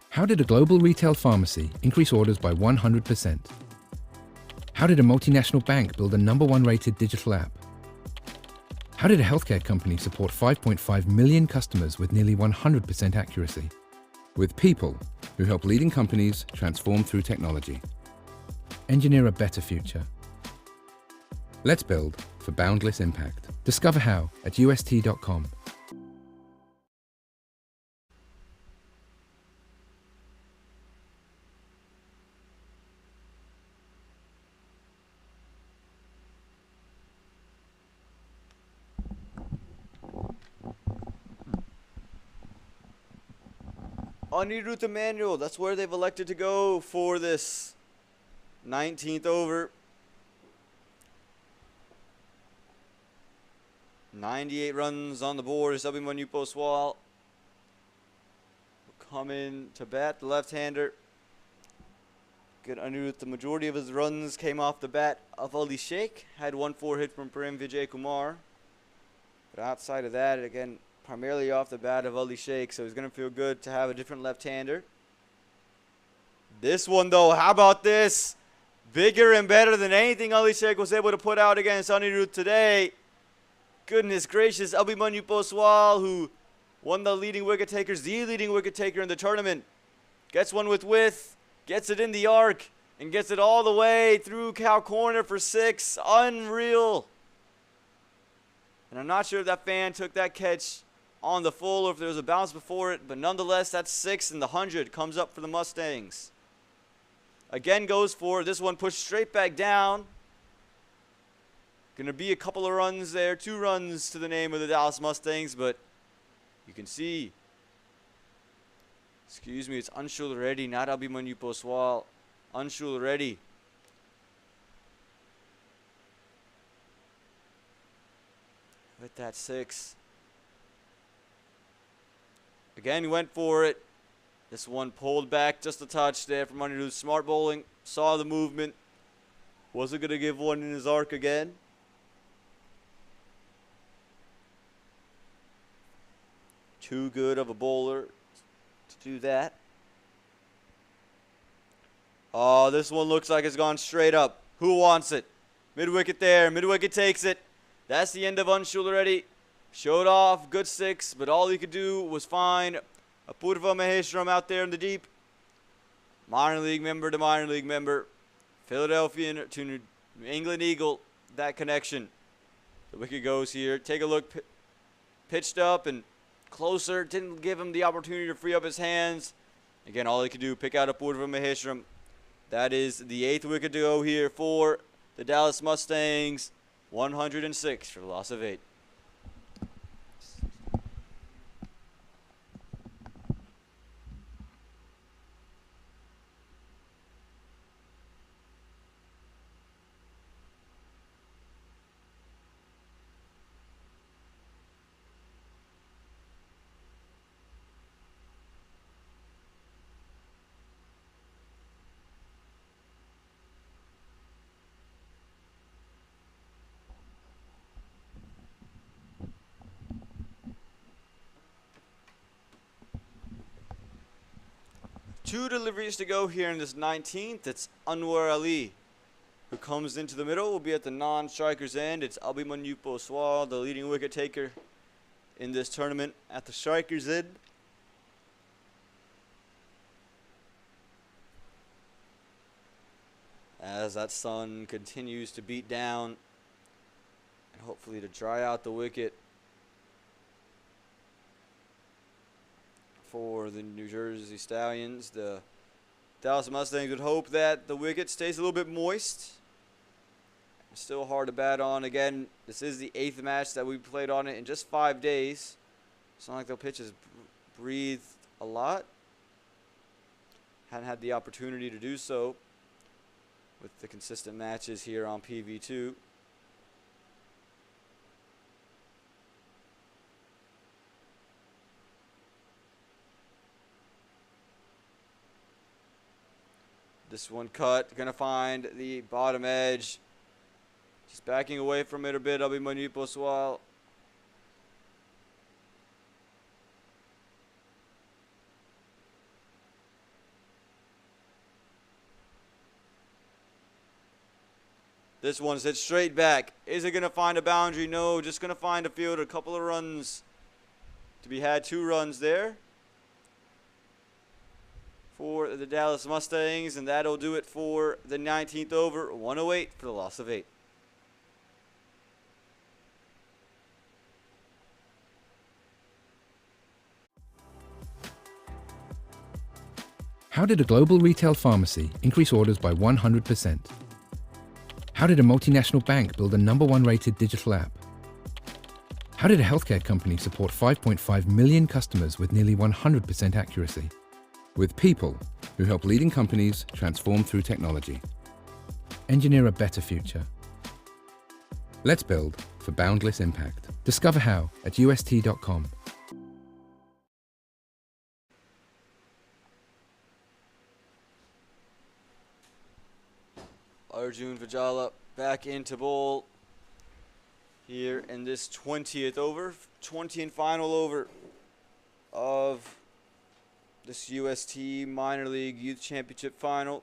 Speaker 5: How did a global retail pharmacy increase orders by 100%? How did a multinational bank build a #1 rated digital app? How did a healthcare company support 5.5 million customers with nearly 100% accuracy? With people who help leading companies transform through technology. Engineer a better future. Let's build for boundless impact. Discover how at UST.com.
Speaker 1: Anirudh Emmanuel, that's where they've elected to go for this 19th over. 98 runs on the board. Abhimanyu Poswal will come in to bat, the left-hander. Good Anirudh. The majority of his runs came off the bat of Ali Sheikh. Had 1-4 hit from Prem Vijay Kumar. But outside of that, again, primarily off the bat of Ali Sheikh, so he's going to feel good to have a different left-hander. This one, though, how about this? Bigger and better than anything Ali Sheikh was able to put out against Anirudh today. Goodness gracious, Abhimanyu Poswal, who won the leading wicket takers, the leading wicket taker in the tournament, gets one with width, gets it in the arc, and gets it all the way through cow corner for 6. Unreal. And I'm not sure if that fan took that catch on the full or if there was a bounce before it, but nonetheless, that's 6 and the 100 comes up for the Mustangs. Again goes for this one, pushed straight back down. Going to be a couple of runs there, 2 runs to the name of the Dallas Mustangs, but you can see, excuse me, it's Anshul Reddy, not Abhimanyu Poswal. Anshul Reddy. With that 6. Again, he went for it. This one pulled back just a touch there from Anirudh. Smart bowling. Saw the movement. Wasn't going to give one in his arc again. Too good of a bowler to do that. Oh, this one looks like it's gone straight up. Who wants it? Mid-wicket there. Mid-wicket takes it. That's the end of Anshul Reddy. Showed off, good 6, but all he could do was find Apurva Maheshwaram out there in the deep. Minor league member to minor league member. Philadelphia to New England Eagle, that connection. The wicket goes here. Take a look. Pitched up and closer. Didn't give him the opportunity to free up his hands. Again, all he could do, pick out Apurva Maheshwaram. That is the 8th wicket to go here for the Dallas Mustangs. 106 for the loss of 8. Two deliveries to go here in this 19th. It's Anwar Ali, who comes into the middle. Will be at the non-striker's end. It's Abhimanyu Poswal, the leading wicket taker in this tournament, at the striker's end. As that sun continues to beat down and hopefully to dry out the wicket for the New Jersey Stallions. The Dallas Mustangs would hope that the wicket stays a little bit moist. It's still hard to bat on. Again, this is the 8th match that we played on it in just 5 days. It's not like the pitch has breathed a lot. Hadn't had the opportunity to do so with the consistent matches here on PV2. This one cut, gonna find the bottom edge. Just backing away from it a bit, Abhimanyu Poswal. This one's hit straight back. Is it gonna find a boundary? No, just gonna find a field, a couple of runs to be had, 2 runs there for the Dallas Mustangs, and that'll do it for the 19th over. 108 for the loss of 8.
Speaker 5: How did a global retail pharmacy increase orders by 100%? How did a multinational bank build a #1 rated digital app? How did a healthcare company support 5.5 million customers with nearly 100% accuracy? With people who help leading companies transform through technology. Engineer a better future. Let's build for boundless impact. Discover how at UST.com.
Speaker 1: Arjun Vijala back into bowl here in this 20th over, 20 and final over of this UST Minor League Youth Championship final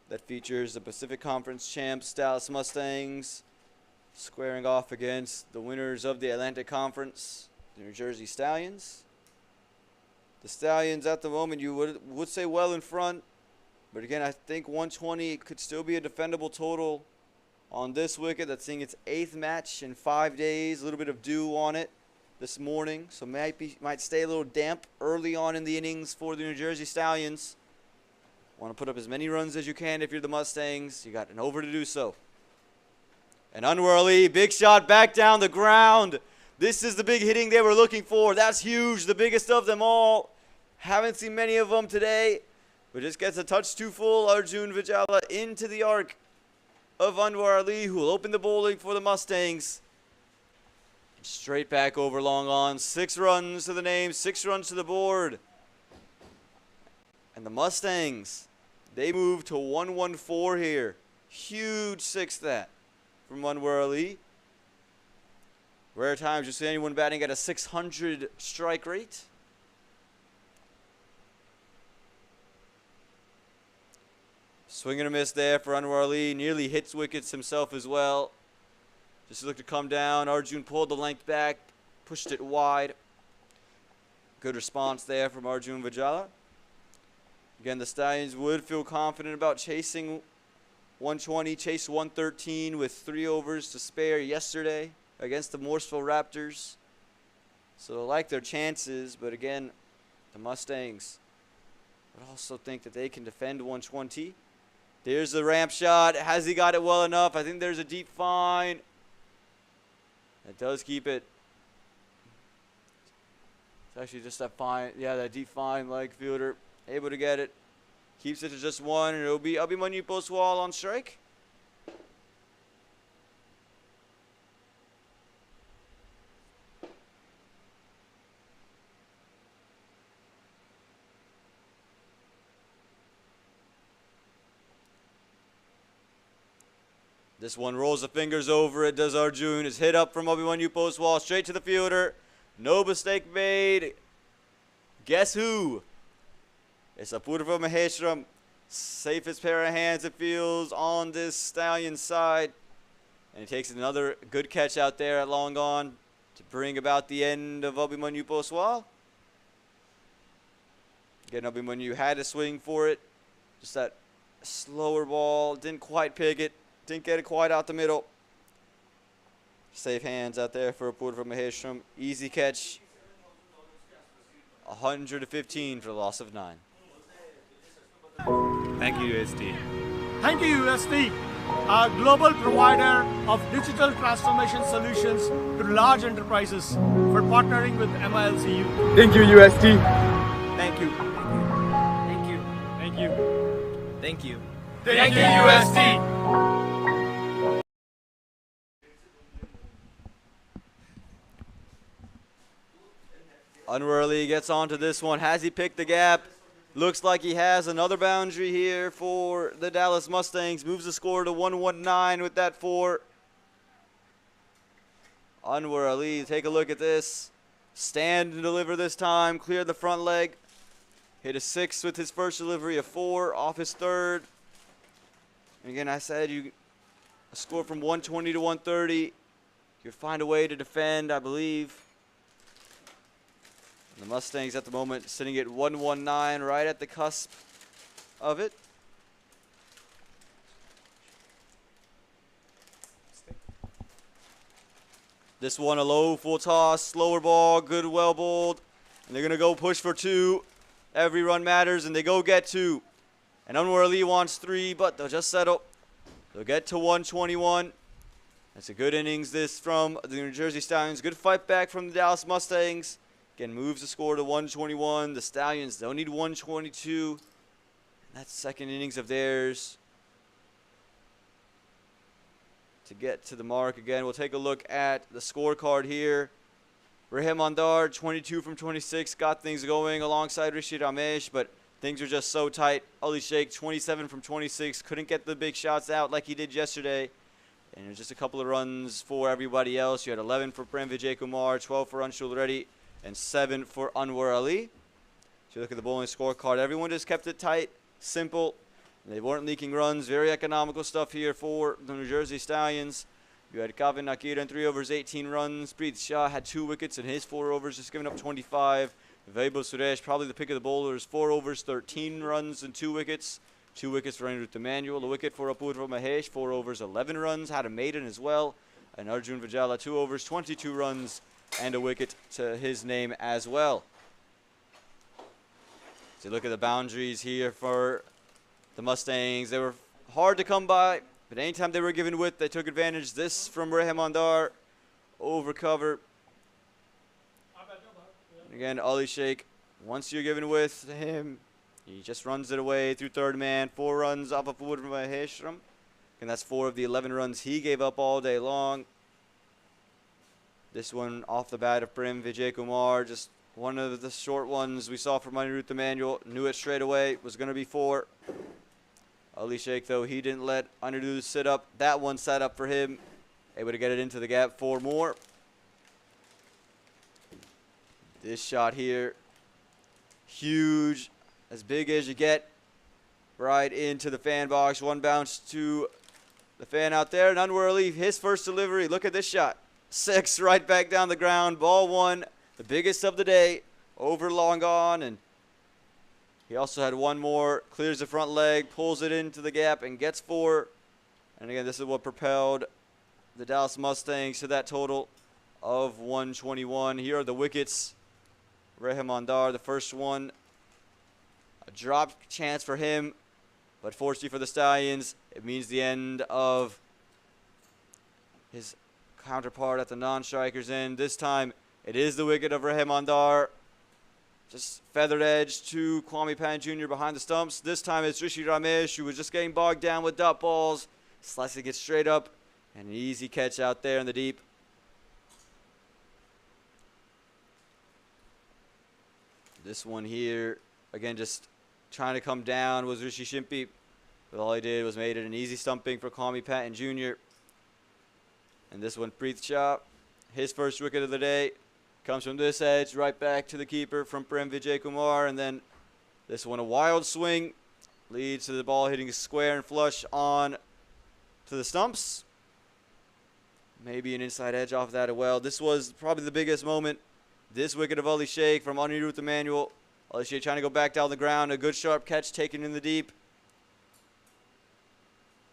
Speaker 1: that features the Pacific Conference champs Dallas Mustangs squaring off against the winners of the Atlantic Conference, the New Jersey Stallions. The Stallions at the moment, you would say well in front, but again, I think 120 could still be a defendable total on this wicket. That's seeing its 8th match in 5 days. A little bit of dew on it this morning, so might stay a little damp early on in the innings for the New Jersey Stallions. Want to put up as many runs as you can if you're the Mustangs. You got an over to do so. And Anwar Ali, big shot back down the ground. This is the big hitting they were looking for. That's huge, the biggest of them all. Haven't seen many of them today, but just gets a touch too full. Arjun Vijala into the arc of Anwar Ali, who will open the bowling for the Mustangs. Straight back over long on. 6 runs to the name, 6 runs to the board. And the Mustangs, they move to 114 here. Huge 6 that from Anwar Ali. Rare times you see anyone batting at a 600 strike rate. Swing and a miss there for Anwar Ali. Nearly hits wickets himself as well. Just looked to come down. Arjun pulled the length back, pushed it wide. Good response there from Arjun Vijala. Again, the Stallions would feel confident about chasing 120, chased 113 with 3 overs to spare yesterday against the Morrisville Raptors. So they like their chances, but again, the Mustangs would also think that they can defend 120. There's the ramp shot. Has he got it well enough? I think there's a deep fine. That does keep it. It's actually just that fine. Yeah, that deep fine leg fielder. Able to get it. Keeps it to just 1, and it'll be Abhimanyu Poswal on strike. This one rolls the fingers over it, does Arjun. It's hit up from Abhimanyu Poswal, straight to the fielder. No mistake made. Guess who? It's Apurva Maheshram. Safest pair of hands it feels on this Stallion side. And he takes another good catch out there at long on to bring about the end of Abhimanyu Poswal. Again, Abhimanyu had a swing for it. Just that slower ball. Didn't quite pick it. Didn't get it quite out the middle. Safe hands out there for Apurva Maheshram. Easy catch. 115 for the loss of 9.
Speaker 7: Thank you, UST.
Speaker 6: Thank you, UST, a global provider of digital transformation solutions to large enterprises, for partnering with MiLC Youth.
Speaker 3: Thank you, UST.
Speaker 7: Thank you.
Speaker 8: Thank you.
Speaker 6: Thank you.
Speaker 3: Thank you.
Speaker 6: Thank you, UST.
Speaker 1: Anwar Ali gets onto this one. Has he picked the gap? Looks like he has another boundary here for the Dallas Mustangs. Moves the score to 119 with that 4. Anwar Ali, take a look at this. Stand and deliver this time. Clear the front leg. Hit a 6 with his first delivery, a 4 off his third. And again, I said a score from 120 to 130. You'll find a way to defend, I believe. And the Mustangs at the moment sitting at 119, right at the cusp of it. This one a low full toss, slower ball, good, well bowled. And they're going to go push for 2. Every run matters, and they go get 2. And Anwar Ali wants 3, but they'll just settle. They'll get to 121. That's a good innings this from the New Jersey Stallions. Good fight back from the Dallas Mustangs. Again, moves the score to 121. The Stallions, they'll need 122. And that's second innings of theirs to get to the mark. Again, we'll take a look at the scorecard here. Rahim Andar, 22 from 26, got things going alongside Rashid Ramesh, but things are just so tight. Ali Sheikh, 27 from 26, couldn't get the big shots out like he did yesterday. And there's just a couple of runs for everybody else. You had 11 for Prem Vijay Kumar, 12 for Anshul Reddy, and 7 for Anwar Ali. So you look at the bowling scorecard, everyone just kept it tight, simple. They weren't leaking runs. Very economical stuff here for the New Jersey Stallions. You had Kavin Nakira in 3 overs, 18 runs. Preet Shah had 2 wickets in his 4 overs, just giving up 25. Vaibhav Suresh, probably the pick of the bowlers, 4 overs, 13 runs and 2 wickets. 2 wickets for Anirudh Emmanuel. A wicket for Apurva Mahesh, 4 overs, 11 runs. Had a maiden as well. And Arjun Vijala, 2 overs, 22 runs, and a wicket to his name as well. So look at the boundaries here for the Mustangs. They were hard to come by, but anytime they were given width, they took advantage. This from Rahim Andar, over cover. And again, Ali Sheikh, once you're given width to him, he just runs it away through third man. 4 runs off of Apurva Maheshram. And that's 4 of the 11 runs he gave up all day long. This one off the bat of Prem Vijay Kumar, just one of the short ones we saw from Anirudh Emmanuel. Knew it straight away, was going to be 4. Ali Sheikh, though, he didn't let Anirudh sit up. That one sat up for him. Able to get it into the gap. 4 more. This shot here, huge, as big as you get. Right into the fan box. One bounce to the fan out there. And Anwar Ali, his first delivery. Look at this shot. 6 right back down the ground. Ball 1, the biggest of the day. Over long on, and he also had 1 more, clears the front leg, pulls it into the gap, and gets 4. And again, this is what propelled the Dallas Mustangs to that total of 121. Here are the wickets. Rahim Andar, the first one, a drop chance for him, but fortunately for the Stallions, it means the end of his counterpart at the non-strikers end. This time, it is the wicket of Rahim Andar. Just feathered edge to Kwame Pan Jr. behind the stumps. This time it's Rishi Ramesh, who was just getting bogged down with dot balls. Slicing it straight up. And an easy catch out there in the deep. This one here, again, just trying to come down was Rishi Shimpi. But all he did was made it an easy stumping for Kwame Patton Jr. And this one, Preet Shah, his first wicket of the day. Comes from this edge, right back to the keeper from Prem Vijay Kumar. And then this one, a wild swing, leads to the ball hitting square and flush on to the stumps. Maybe an inside edge off that as well. This was probably the biggest moment. This wicket of Ali Sheikh from Anirudh Emmanuel. Ali Sheikh trying to go back down the ground. A good sharp catch taken in the deep.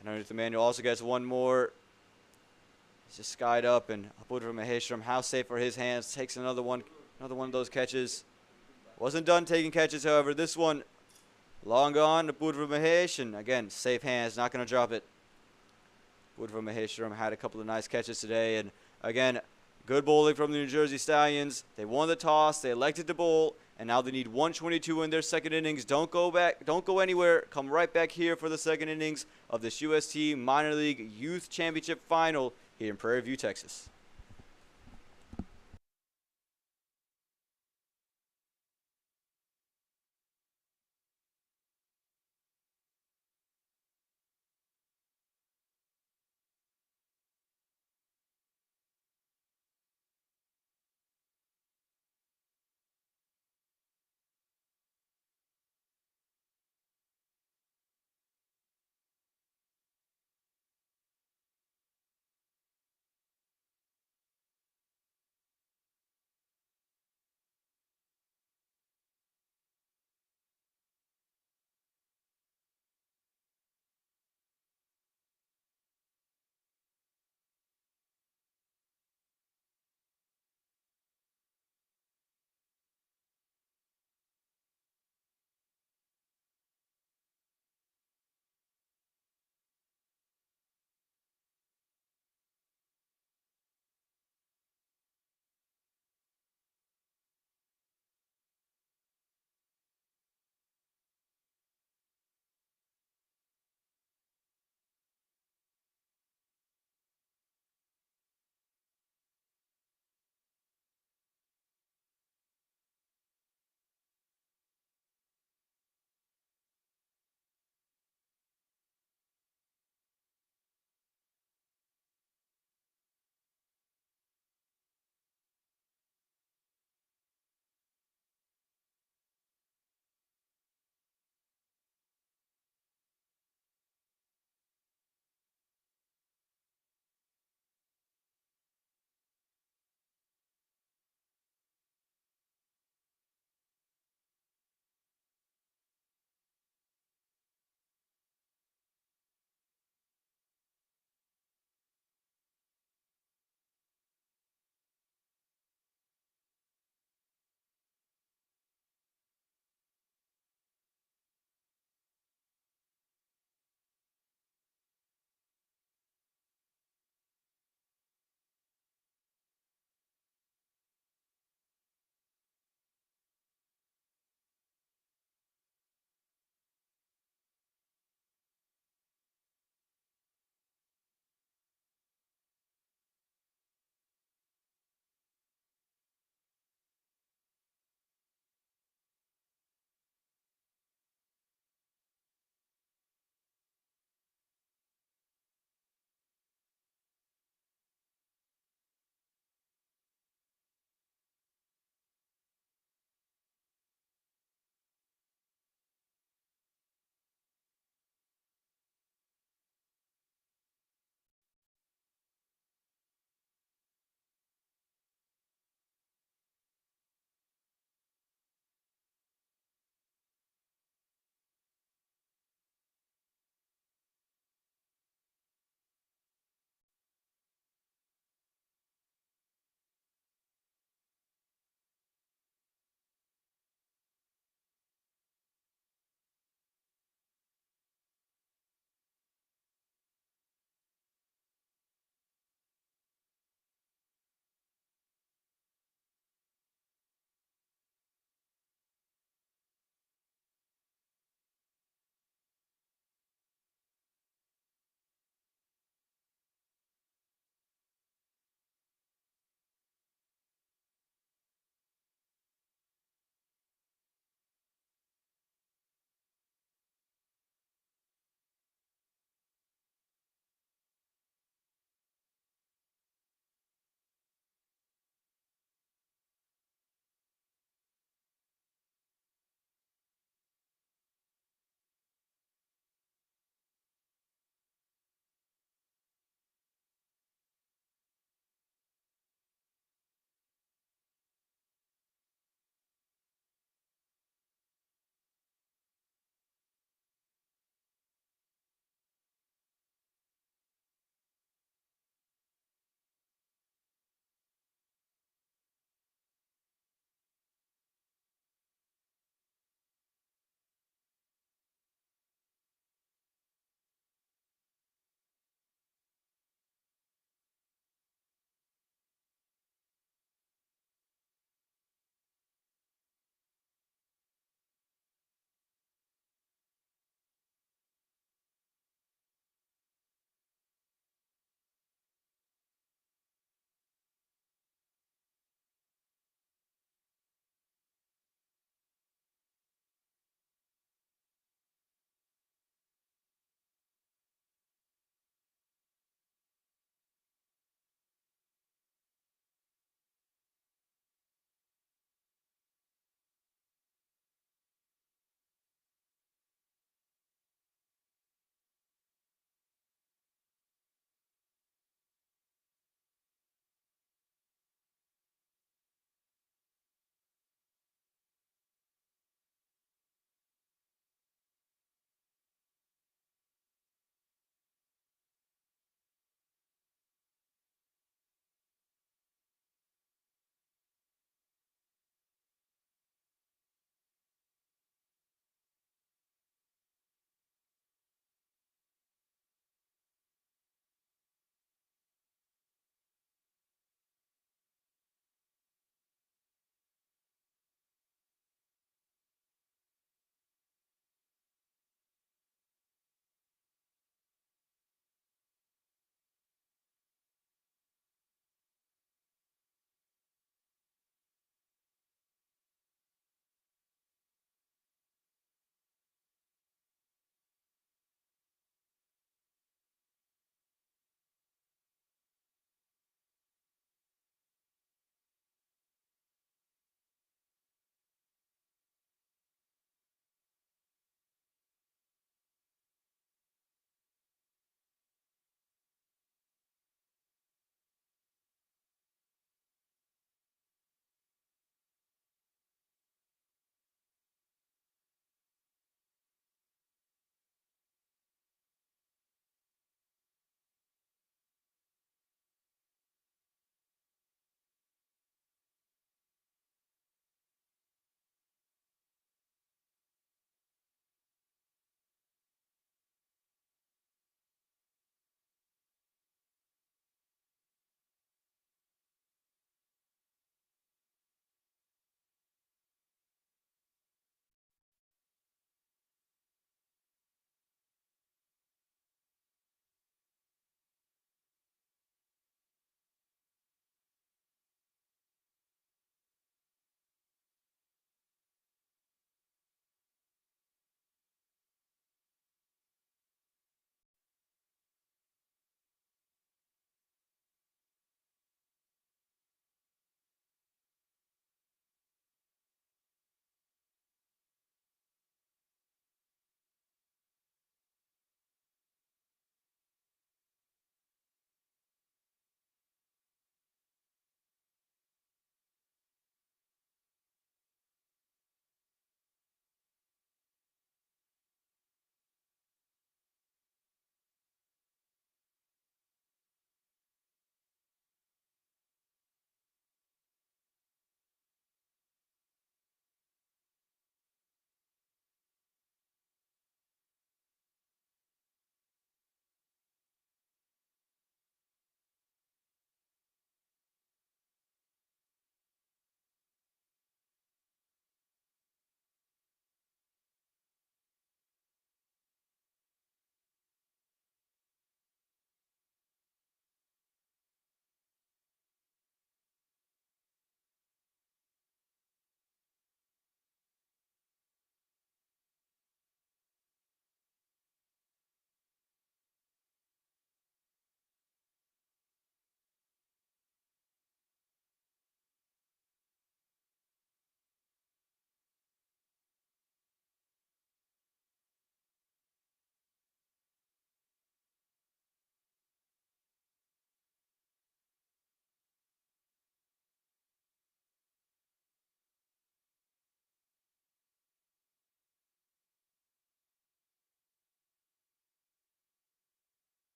Speaker 1: And Anirudh Emmanuel also gets 1 more. He's just skied up, and Apurva Maheshram, how safe are his hands, takes another one of those catches. Wasn't done taking catches, however. This one, long gone to Apurva Mahesh, and again, safe hands, not going to drop it. Apurva Maheshram had a couple of nice catches today, and again, good bowling from the New Jersey Stallions. They won the toss, they elected to bowl, and now they need 122 in their second innings. Don't go back, don't go anywhere. Come right back here for the second innings of this UST Minor League Youth Championship Final here in Prairie View, Texas.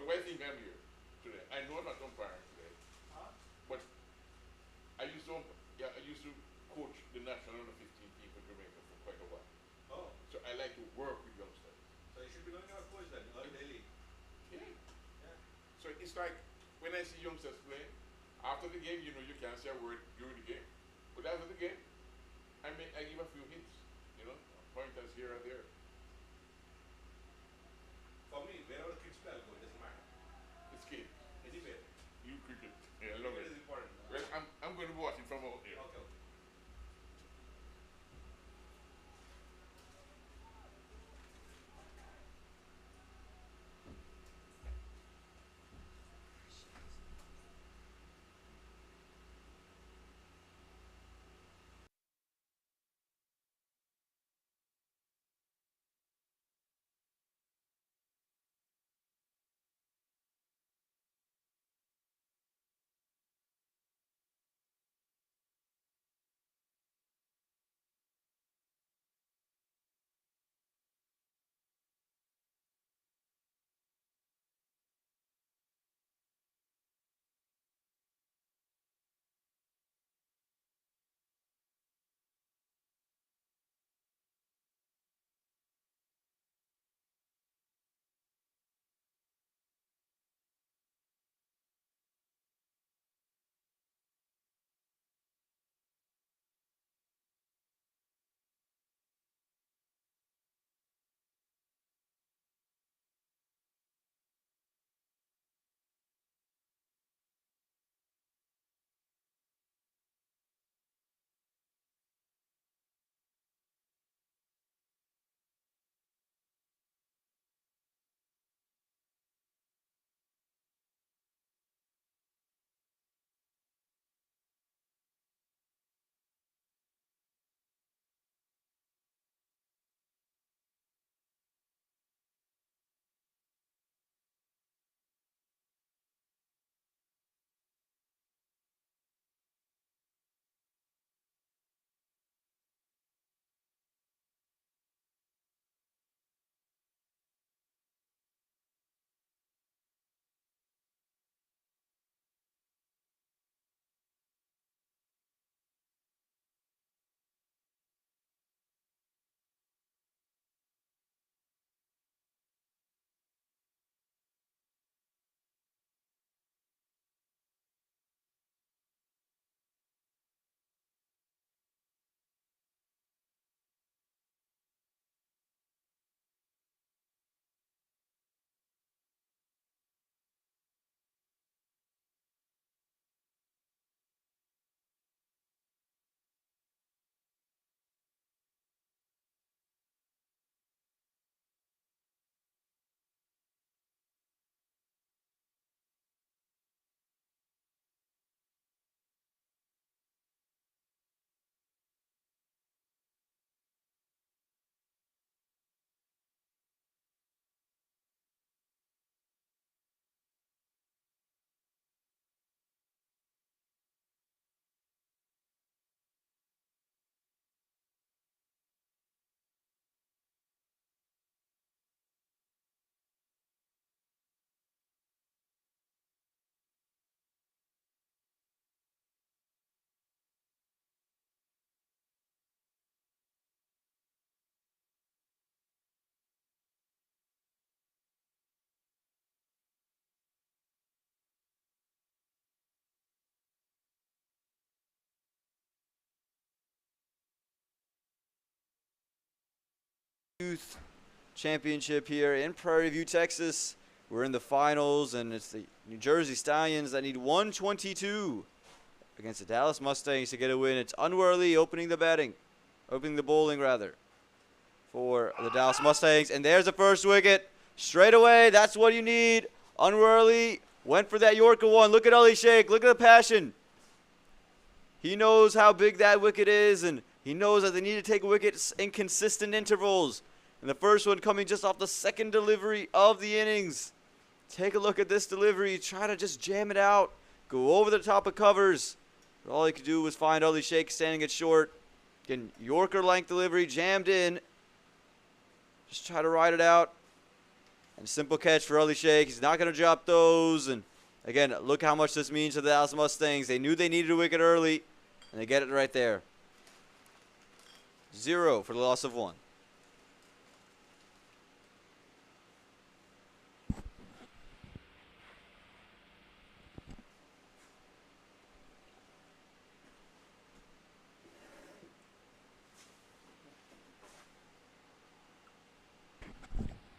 Speaker 9: why think I'm here today? I know I'm not umpiring today, but I used to coach the national under 15 team for Jamaica for quite a while.
Speaker 10: Oh.
Speaker 9: So I like to work with youngsters.
Speaker 10: So you should be knowing our coach then, daily.
Speaker 9: Yeah. So it's like when I see youngsters play, after the game, you know, you can't say a word during the game. But after the game, I give a few hints, you know, pointers here and there.
Speaker 10: For me, wherever the kids play, I'll go. It doesn't matter.
Speaker 9: It's game.
Speaker 10: Anywhere.
Speaker 9: You cricket. Yeah, I love
Speaker 10: Cricket
Speaker 9: it.
Speaker 10: is important.
Speaker 9: Well, I'm going to be watching from out here.
Speaker 10: Okay.
Speaker 1: Youth Championship here in Prairie View, Texas. We're in the finals, and it's the New Jersey Stallions that need 122 against the Dallas Mustangs to get a win. It's Unworthy opening the bowling rather, for the Dallas Mustangs. And there's the first wicket. Straight away, that's what you need. Unworthy went for that Yorker one. Look at Ali Sheikh. Look at the passion. He knows how big that wicket is, and he knows that they need to take wickets in consistent intervals. And the first one coming just off the second delivery of the innings. Take a look at this delivery. Try to just jam it out. Go over the top of covers. But all he could do was find Ali Sheikh standing it short. Again, Yorker length delivery jammed in. Just try to ride it out. And simple catch for Ali Sheikh. He's not going to drop those. And again, look how much this means to the Dallas Mustangs. They knew they needed a wicket early, and they get it right there. 0 for the loss of 1.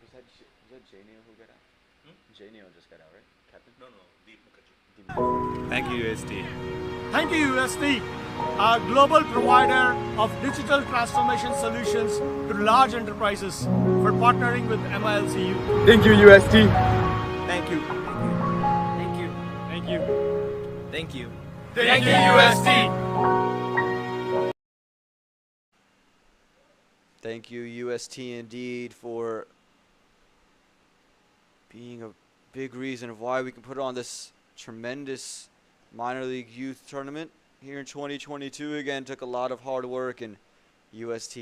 Speaker 1: Was that Janio who got out? Janio just got out, right? Captain?
Speaker 10: No, Deep Mukherjee.
Speaker 3: Thank you, UST.
Speaker 6: Thank you, UST, a global provider of digital transformation solutions to large enterprises, for partnering with MiLC.
Speaker 3: Thank you, UST.
Speaker 7: Thank you.
Speaker 8: Thank you.
Speaker 6: Thank you.
Speaker 7: Thank you.
Speaker 6: Thank you, UST.
Speaker 1: Thank you, UST, indeed, for being a big reason of why we can put on this tremendous minor league youth tournament here in 2022. Again, took a lot of hard work, and UST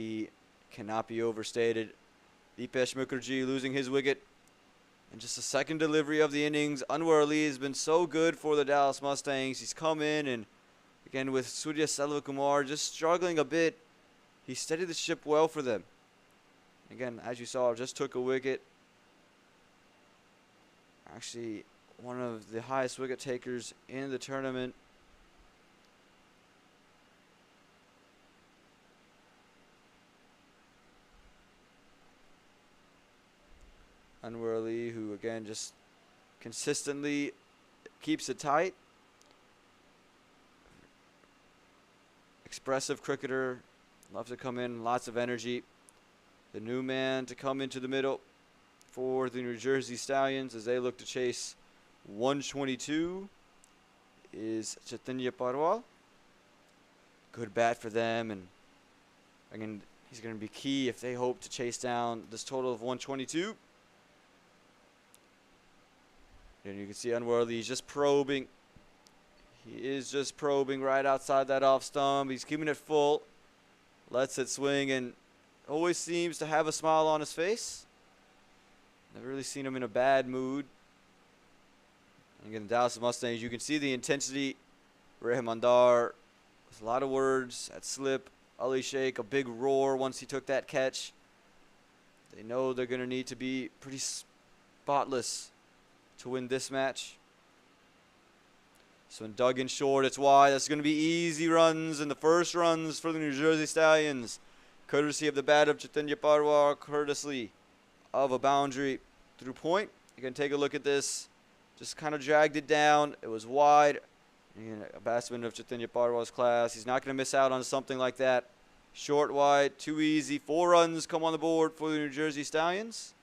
Speaker 1: cannot be overstated. Deepesh Mukherjee losing his wicket, and just a second delivery of the innings. Anwar Ali has been so good for the Dallas Mustangs. He's come in, and again with Surya Selvakumar just struggling a bit, he steadied the ship well for them. Again, as you saw, just took a wicket. Actually, one of the highest wicket takers in the tournament. Anwar Ali, who again just consistently keeps it tight. Expressive cricketer, loves to come in, lots of energy. The new man to come into the middle for the New Jersey Stallions as they look to chase 122 is Chaitanya Parwal. Good bat for them, and again, he's going to be key if they hope to chase down this total of 122. And you can see Anwar Ali, he's just probing. He is just probing right outside that off stump. He's keeping it full. Lets it swing, and always seems to have a smile on his face. Never really seen him in a bad mood. And again, the Dallas Mustangs, you can see the intensity. Rehmandar, with a lot of words at slip. Ali Sheikh, a big roar once he took that catch. They know they're going to need to be pretty spotless to win this match. So when dug in short, it's wide. That's going to be easy runs, and the first runs for the New Jersey Stallions, courtesy of the bat of Chaitanya Parwar, courtesy of a boundary through point. You can take a look at this. Just kind of dragged it down. It was wide. And a batsman of Chaitanya Parwar's class, he's not going to miss out on something like that. Short, wide, too easy. 4 runs come on the board for the New Jersey Stallions.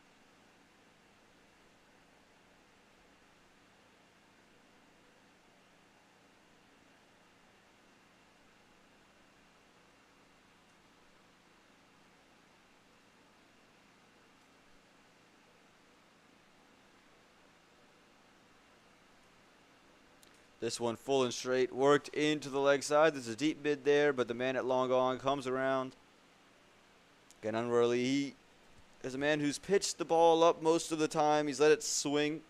Speaker 1: This one full and straight, worked into the leg side. There's a deep mid there, but the man at long on comes around. Again, Anwar Ali, he is a man who's pitched the ball up most of the time. He's let it swing.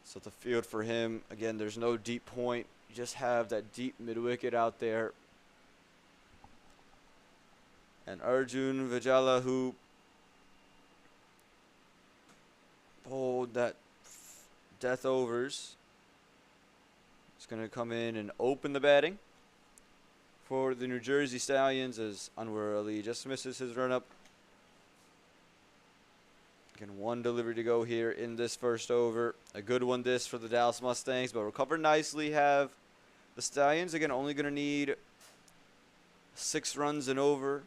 Speaker 1: So the field for him, again, there's no deep point. You just have that deep mid-wicket out there. And Arjun Vijala, who bowled that death overs, is going to come in and open the batting for the New Jersey Stallions as Anwar Ali just misses his run-up. Again, 1 delivery to go here in this first over. A good one this for the Dallas Mustangs, but recovered nicely have the Stallions. Again, only going to need 6 runs and over.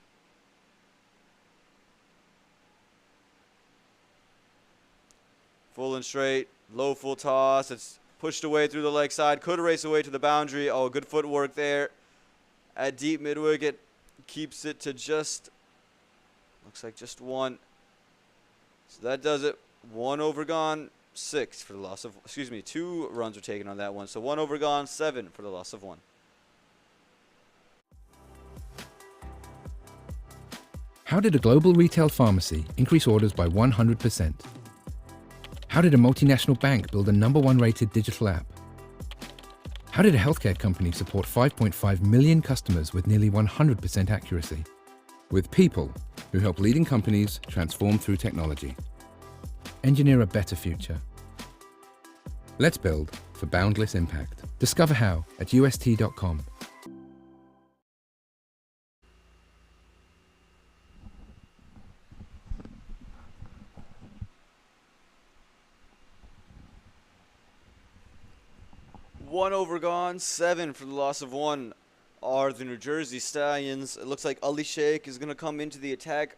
Speaker 1: Full and straight, low full toss. It's pushed away through the leg side. Could race away to the boundary. Oh, good footwork there at deep mid-wicket. Keeps it to just, looks like just 1. So that does it. 1 over gone, 6 for the loss of, 2 runs were taken on that one. So 1 over gone, 7 for the loss of 1.
Speaker 5: How did a global retail pharmacy increase orders by 100%? How did a multinational bank build a #1 rated digital app? How did a healthcare company support 5.5 million customers with nearly 100% accuracy? With people who help leading companies transform through technology. Engineer a better future. Let's build for boundless impact. Discover how at UST.com.
Speaker 1: One over gone, 7 for the loss of 1 are the New Jersey Stallions. It looks like Ali Sheikh is going to come into the attack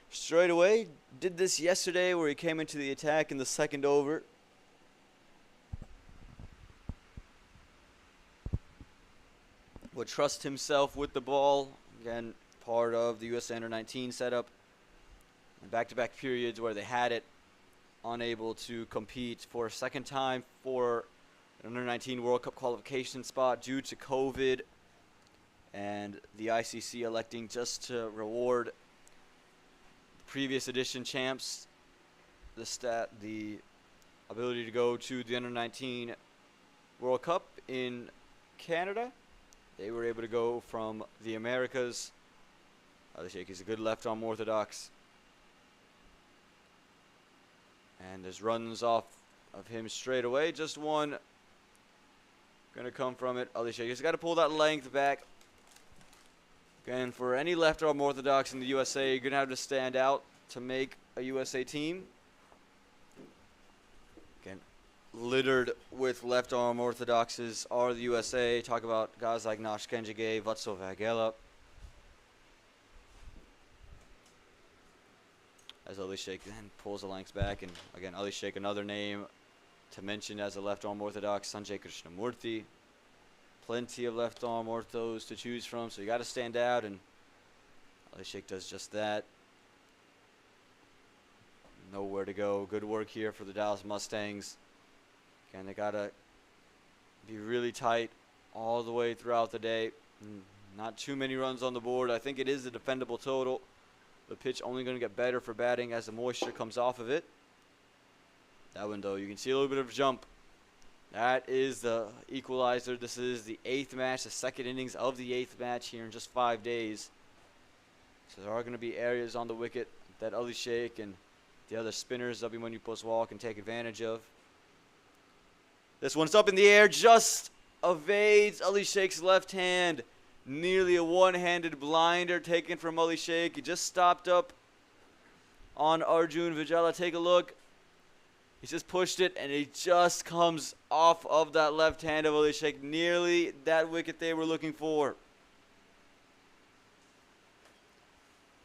Speaker 1: straight away. Did this yesterday where he came into the attack in the second over. Would trust himself with the ball. Again, part of the US Under-19 setup. Back-to-back periods where they had it. Unable to compete for a second time for an Under-19 World Cup qualification spot due to COVID. And the ICC electing just to reward previous edition champs the ability to go to the Under-19 World Cup in Canada. They were able to go from the Americas. Ali Sheikh is a good left arm orthodox. And there's runs off of him straight away. Just one going to come from it. Ali Sheikh has got to pull that length back. Again, for any left arm orthodox in the USA, you're going to have to stand out to make a USA team. Again, littered with left arm orthodoxes are the USA. Talk about guys like Nash Kenjige, Vatso Vagela. As Ali Sheikh then pulls the lengths back. And again, Ali Sheikh, another name to mention as a left arm orthodox. Sanjay Krishnamurthy. Plenty of left arm orthos to choose from, so you got to stand out, and Ali Sheikh does just that. Nowhere to go. Good work here for the Dallas Mustangs. Again, they got to be really tight all the way throughout the day. Not too many runs on the board. I think it is a defendable total. The pitch only going to get better for batting as the moisture comes off of it. That one, though, you can see a little bit of jump. That is the equalizer. This is the 8th match, the second innings of the 8th match here in just 5 days. So there are going to be areas on the wicket that Ali Sheikh and the other spinners, Abhimanyu Poswal, can take advantage of. This one's up in the air, just evades Ali Sheikh's left hand. Nearly a one-handed blinder taken from Ali Sheikh. He just stopped up on Arjun Vijala. Take a look. He just pushed it, and it just comes off of that left hand of Ali Sheikh. Nearly that wicket they were looking for.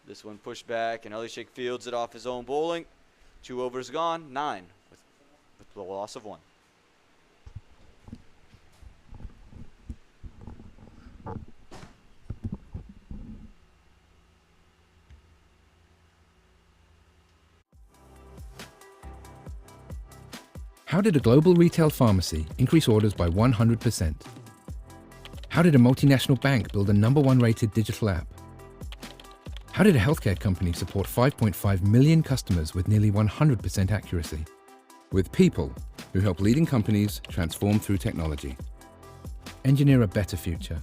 Speaker 1: This one pushed back, and Ali Sheikh fields it off his own bowling. 2 overs gone, 9 with the loss of 1.
Speaker 5: How did a global retail pharmacy increase orders by 100%? How did a multinational bank build a #1 rated digital app? How did a healthcare company support 5.5 million customers with nearly 100% accuracy? With people who help leading companies transform through technology. Engineer a better future.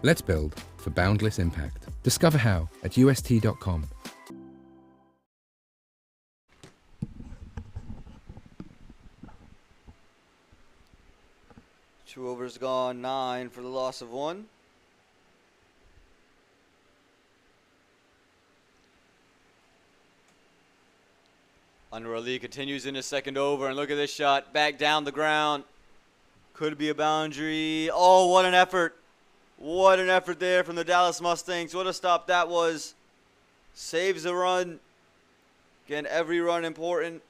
Speaker 5: Let's build for boundless impact. Discover how at UST.com.
Speaker 1: Two overs gone, 9 for the loss of 1. Anwar Ali continues in his second over, and look at this shot. Back down the ground. Could be a boundary. Oh, what an effort. What an effort there from the Dallas Mustangs. What a stop that was. Saves a run. Again, every run important.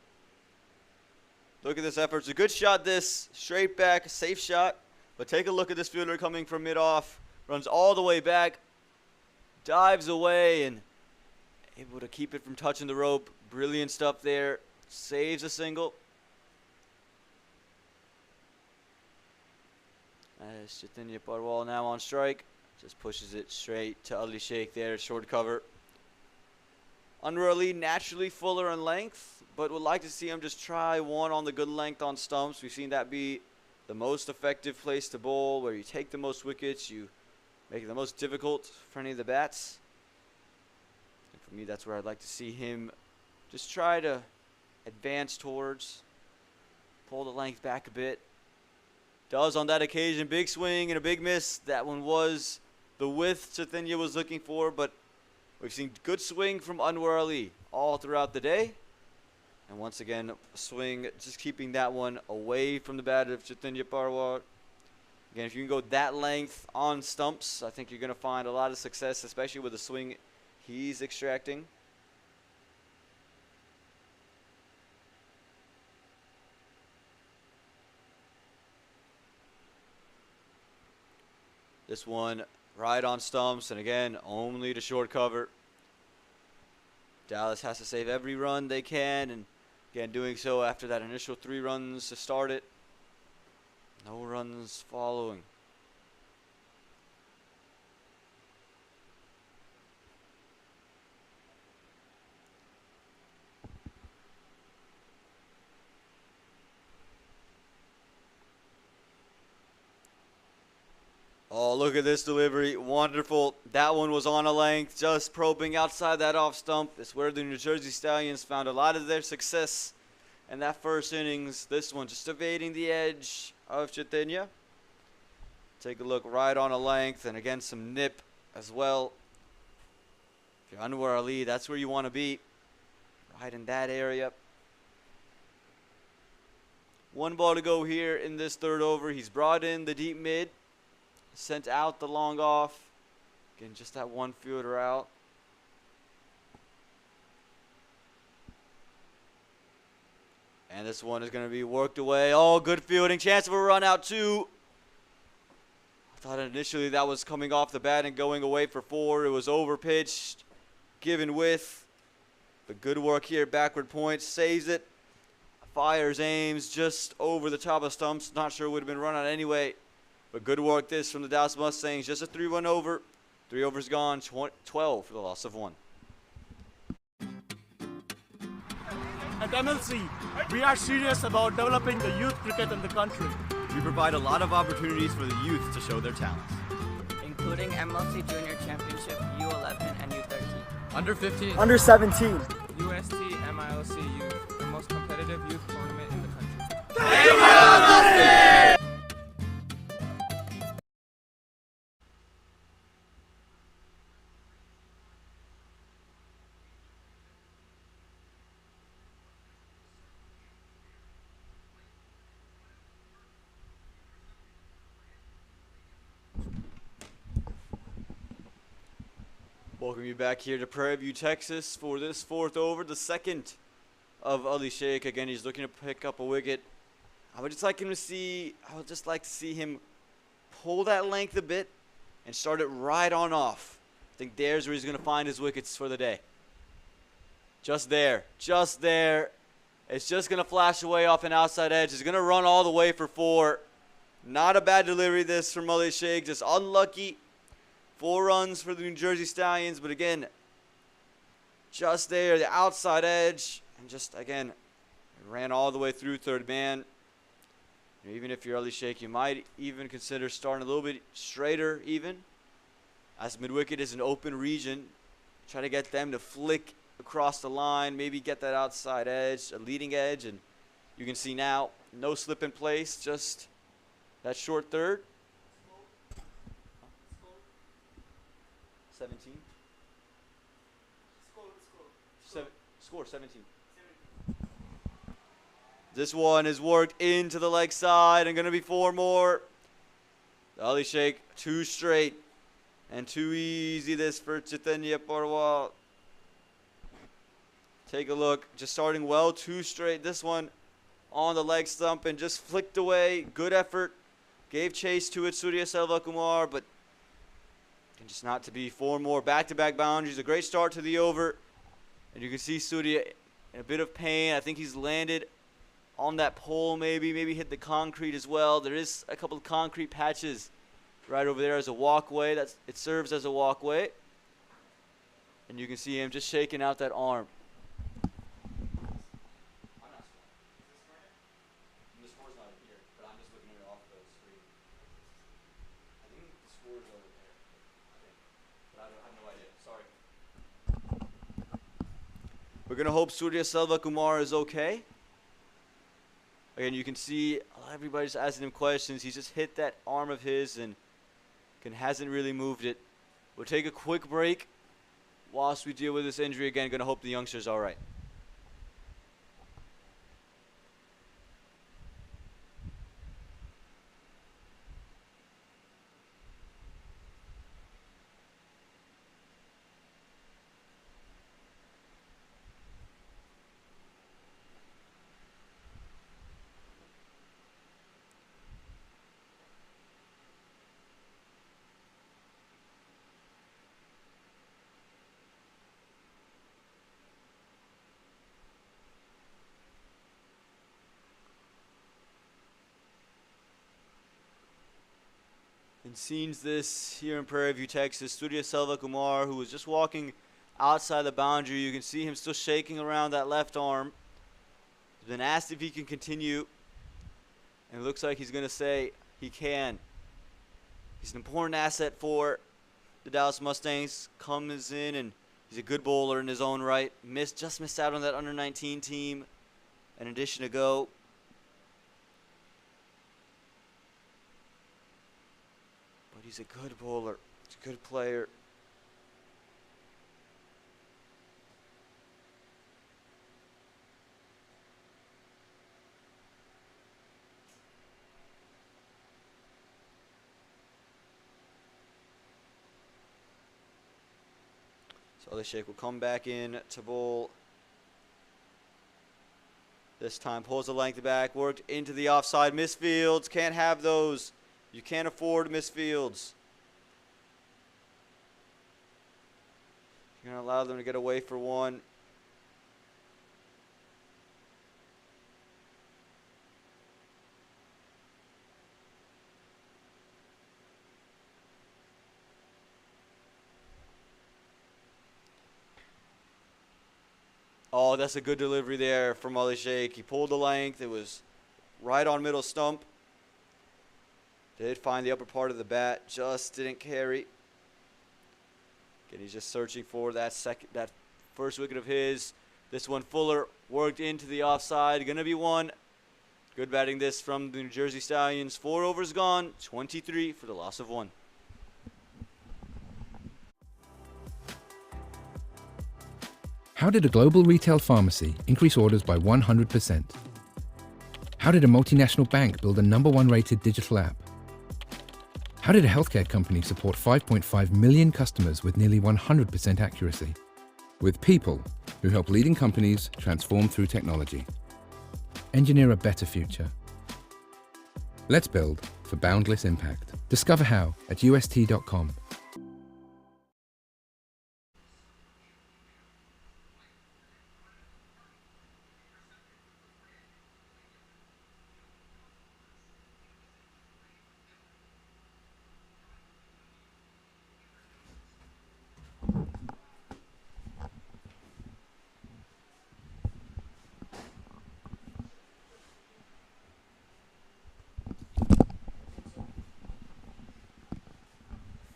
Speaker 1: Look at this effort. It's a good shot this. Straight back, safe shot. But take a look at this fielder coming from mid-off. Runs all the way back. Dives away and able to keep it from touching the rope. Brilliant stuff there. Saves a single. As Chaitanya Parwal now on strike. Just pushes it straight to Ali Sheikh there. Short cover. Anwar Ali naturally fuller in length, but would like to see him just try one on the good length on stumps. We've seen that be the most effective place to bowl, where you take the most wickets, you make it the most difficult for any of the bats. And for me, that's where I'd like to see him just try to advance towards, pull the length back a bit. Does on that occasion, big swing and a big miss. That one was the width Chaitanya was looking for, but we've seen good swing from Anwar Ali all throughout the day. And once again, swing, just keeping that one away from the bat of Chaitanya Parwar. Again, if you can go that length on stumps, I think you're going to find a lot of success, especially with the swing he's extracting. This one right on stumps, and again, only to short cover. Dallas has to save every run they can, and again, doing so after that initial 3 runs to start it. No runs following. Oh, look at this delivery. Wonderful. That one was on a length, just probing outside that off stump. It's where the New Jersey Stallions found a lot of their success in that first innings. This one just evading the edge of Chaitanya. Take a look, right on a length, and again some nip as well. If you're Anwar Ali, that's where you want to be, right in that area. 1 ball to go here in this 3rd over. He's brought in the deep mid, sent out the long off. Again, just that 1 fielder out. And this one is going to be worked away. Oh, good fielding. Chance of a run out, too. I thought initially that was coming off the bat and going away for 4. It was overpitched, given width. But good work here. Backward point. Saves it. Fires, aims just over the top of stumps. Not sure it would have been run out anyway. But good work this from the Dallas Mustangs. Just a 3-1 over. 3 overs gone. 12 for the loss of 1.
Speaker 6: At MLC, we are serious about developing the youth cricket in the country.
Speaker 7: We provide a lot of opportunities for the youth to show their talents,
Speaker 8: including MLC Junior Championship, U11 and U13.
Speaker 3: Under 15.
Speaker 6: Under 17.
Speaker 4: UST MiLC Youth, the most competitive youth tournament in the country.
Speaker 1: Welcome you back here to Prairie View, Texas for this 4th over, the 2nd of Ali Sheikh. Again, he's looking to pick up a wicket. I would just like to see him pull that length a bit and start it right on off. I think there's where he's going to find his wickets for the day. Just there. Just there. It's just going to flash away off an outside edge. He's going to run all the way for 4. Not a bad delivery this from Ali Sheikh. Just unlucky. 4 runs for the New Jersey Stallions, but again, just there, the outside edge, and just, again, ran all the way through 3rd man. Even if you're Ali Sheikh, you might even consider starting a little bit straighter even, as mid-wicket is an open region. Try to get them to flick across the line, maybe get that outside edge, a leading edge, and you can see now, no slip in place, just that short 3rd. 17. Score 17. This one is worked into the leg side and going to be 4 more. Ali Sheikh, 2 straight and too easy this for Chaitanya Parwar. Take a look, just starting well, 2 straight. This one on the leg stump and just flicked away. Good effort. Gave chase to it, Surya Selva Kumar, but just not to be 4 more back-to-back boundaries. A great start to the over. And you can see Surya in a bit of pain. I think he's landed on that pole maybe hit the concrete as well. There is a couple of concrete patches right over there as a walkway. It serves as a walkway. And you can see him just shaking out that arm. We're going to hope Surya Selva Kumar is okay. Again, you can see everybody's asking him questions. He's just hit that arm of his and hasn't really moved it. We'll take a quick break whilst we deal with this injury again. Going to hope the youngster's all right. And scenes this here in Prairie View, Texas. Surya Selva Kumar, who was just walking outside the boundary. You can see him still shaking around that left arm. He's been asked if he can continue. And it looks like he's going to say he can. He's an important asset for the Dallas Mustangs. Comes in and he's a good bowler in his own right. Just missed out on that under-19 team. An addition to go. He's a good bowler. He's a good player. So Ali Sheikh will come back in to bowl. This time pulls the length back, worked into the offside. Misfields, can't have those. You can't afford misfields. You're going to allow them to get away for one. Oh, that's a good delivery there from Ali Sheikh. He pulled the length. It was right on middle stump. Did find the upper part of the bat, just didn't carry. Again, he's just searching for that first wicket of his. This one, Fuller worked into the offside. Gonna be one. Good batting this from the New Jersey Stallions. 4 overs gone, 23 for the loss of 1.
Speaker 5: How did a global retail pharmacy increase orders by 100%? How did a multinational bank build a #1 rated digital app? How did a healthcare company support 5.5 million customers with nearly 100% accuracy? With people who help leading companies transform through technology. Engineer a better future. Let's build for boundless impact. Discover how at UST.com.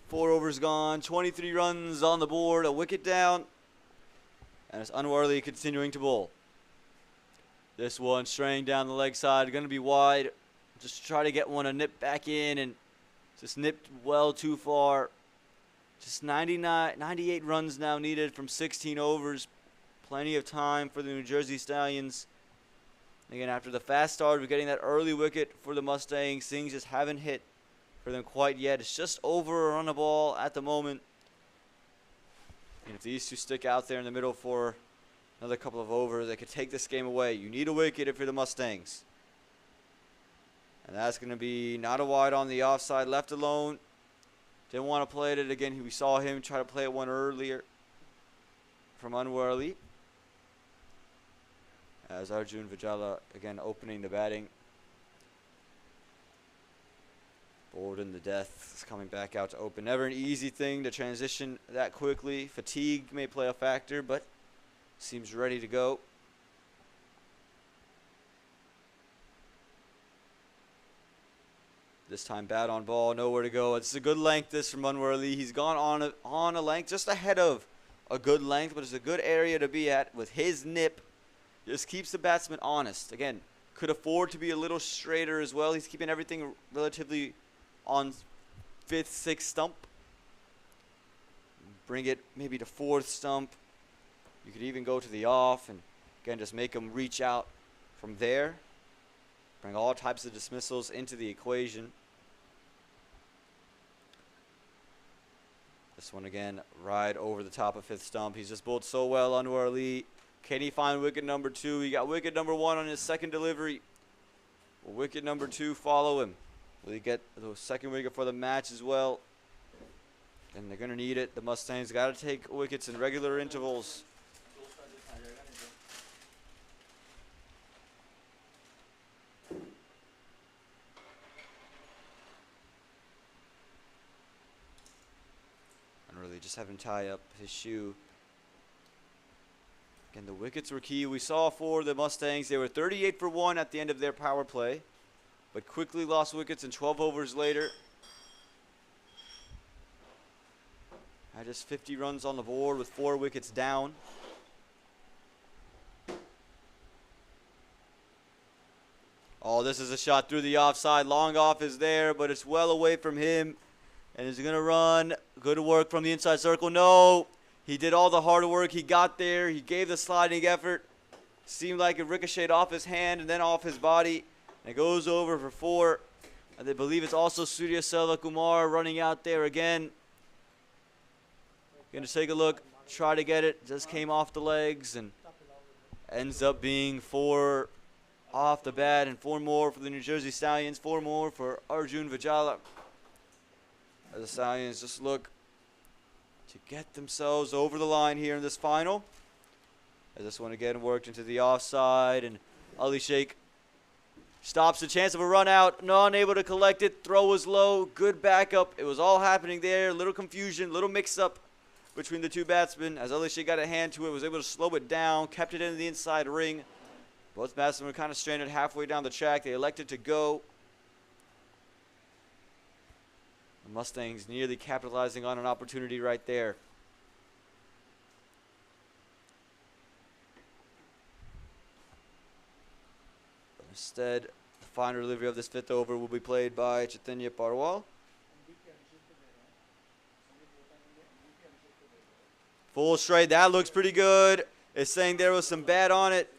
Speaker 1: Four overs gone, 23 runs on the board, a wicket down, and it's Anwarli continuing to bowl. This one straying down the leg side, going to be wide. Just try to get one a nip back in, and just nipped well too far. Just 98 runs now needed from 16 overs. Plenty of time for the New Jersey Stallions. Again, after the fast start of getting that early wicket for the Mustangs, things just haven't hit for them quite yet. It's just over a run of ball at the moment. And if these two stick out there in the middle for another couple of overs, they could take this game away. You need a wicket if you're the Mustangs. And that's going to be not a wide on the offside, left alone. Didn't want to play it again. We saw him try to play it one earlier from Anwar Ali. As Arjun Vijala again opening the batting. Bold in the death is coming back out to open. Never an easy thing to transition that quickly. Fatigue may play a factor, but seems ready to go. This time bat on ball, nowhere to go. It's a good length this from Anwar Ali. He's gone on a length, just ahead of a good length, but it's a good area to be at with his nip. Just keeps the batsman honest. Again, could afford to be a little straighter as well. He's keeping everything relatively on 5th, 6th stump. Bring it maybe to 4th stump. You could even go to the off and again just make him reach out from there. Bring all types of dismissals into the equation. This one again, right over the top of 5th stump. He's just bowled so well, Anwar Ali. Can he find wicket number 2? He got wicket number 1 on his second delivery. Will wicket number 2 follow him? Will he get the second wicket for the match as well? And they're going to need it. The Mustangs got to take wickets in regular intervals. And really just having to tie up his shoe. Again, the wickets were key. We saw for the Mustangs, they were 38 for 1 at the end of their power play, but quickly lost wickets in 12 overs later. Had just 50 runs on the board with 4 wickets down. Oh, this is a shot through the offside. Long off is there, but it's well away from him. And he's going to run. Good work from the inside circle. No. He did all the hard work. He got there. He gave the sliding effort. Seemed like it ricocheted off his hand and then off his body. And it goes over for 4. And they believe it's also Surya Selva Kumar running out there again. Going to take a look. Try to get it. Just came off the legs and ends up being 4 off the bat and 4 more for the New Jersey Stallions. 4 more for Arjun Vijala. As the Stallions just look to get themselves over the line here in this final. As this one again worked into the offside, and Ali Sheikh stops the chance of a run out, not unable to collect it. Throw was low, good backup. It was all happening there. Little confusion, little mix-up between the two batsmen. As Ali Sheikh got a hand to it, was able to slow it down, kept it in the inside ring. Both batsmen were kind of stranded halfway down the track. They elected to go. The Mustangs nearly capitalizing on an opportunity right there. But instead, the final delivery of this 5th over will be played by Chaitanya Parwal. Full straight, that looks pretty good. It's saying there was some bat on it.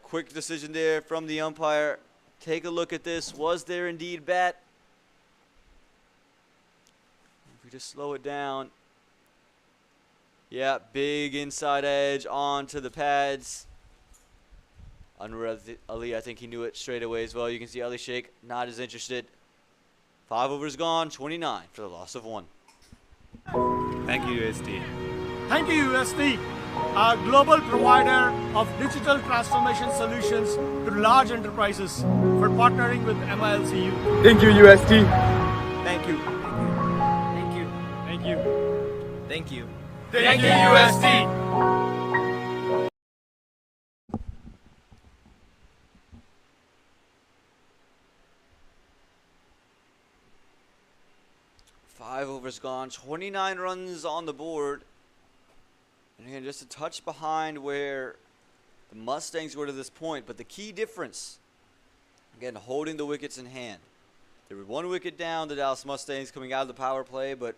Speaker 1: Quick decision there from the umpire. Take a look at this. Was there indeed bat? If we just slow it down. Yeah, big inside edge onto the pads. Anwar Ali, I think he knew it straight away as well. You can see Ali Sheikh not as interested. 5 overs gone, 29 for the loss of 1.
Speaker 3: Thank you, UST.
Speaker 6: Thank you, UST, a global provider of digital transformation solutions to large enterprises, for partnering with MiLC Youth.
Speaker 3: Thank you, UST.
Speaker 7: Thank you.
Speaker 8: Thank you.
Speaker 6: Thank you.
Speaker 7: Thank you.
Speaker 6: Thank you, UST.
Speaker 1: Five overs gone, 29 runs on the board. And again, just a touch behind where the Mustangs were to this point. But the key difference, again, holding the wickets in hand. They were 1 wicket down, the Dallas Mustangs, coming out of the power play. But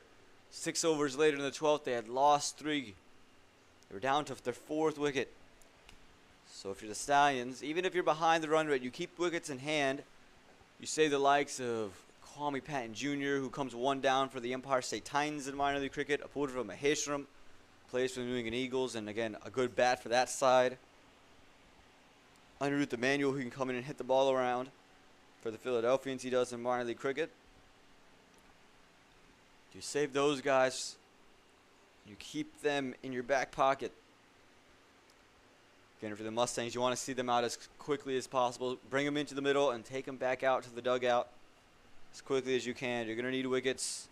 Speaker 1: 6 overs later in the 12th, they had lost 3. They were down to their 4th wicket. So if you're the Stallions, even if you're behind the run rate, you keep wickets in hand. You say the likes of Kwame Patton Jr., who comes 1 down for the Empire State Titans in minor league cricket. Apurva Maheshwaram plays for the New England Eagles, and again, a good bat for that side. Anirudh Emmanuel, who can come in and hit the ball around for the Philadelphians. He does in minor league cricket. You save those guys. You keep them in your back pocket. Again, for the Mustangs, you want to see them out as quickly as possible. Bring them into the middle and take them back out to the dugout. as quickly as you can. You're going to need wickets.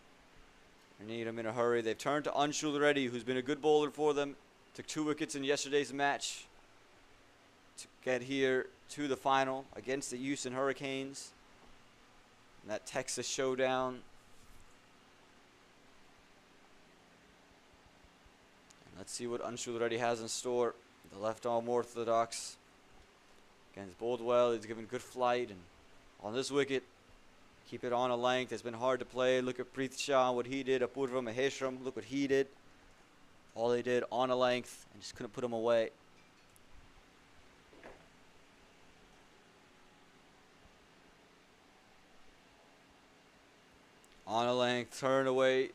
Speaker 1: You need them in a hurry. They've turned to Anshul already, who's been a good bowler for them. Took 2 wickets in yesterday's match to get here to the final against the Houston Hurricanes. And that Texas showdown. And let's see what Anshul already has in store. The left-arm orthodox. Again, he's bowled well. He's given good flight. And on this wicket, keep it on a length. It's been hard to play. Look at Preet Shah, what he did. Apurva Maheshram, look what he did. All they did on a length and just couldn't put him away. On a length, turn away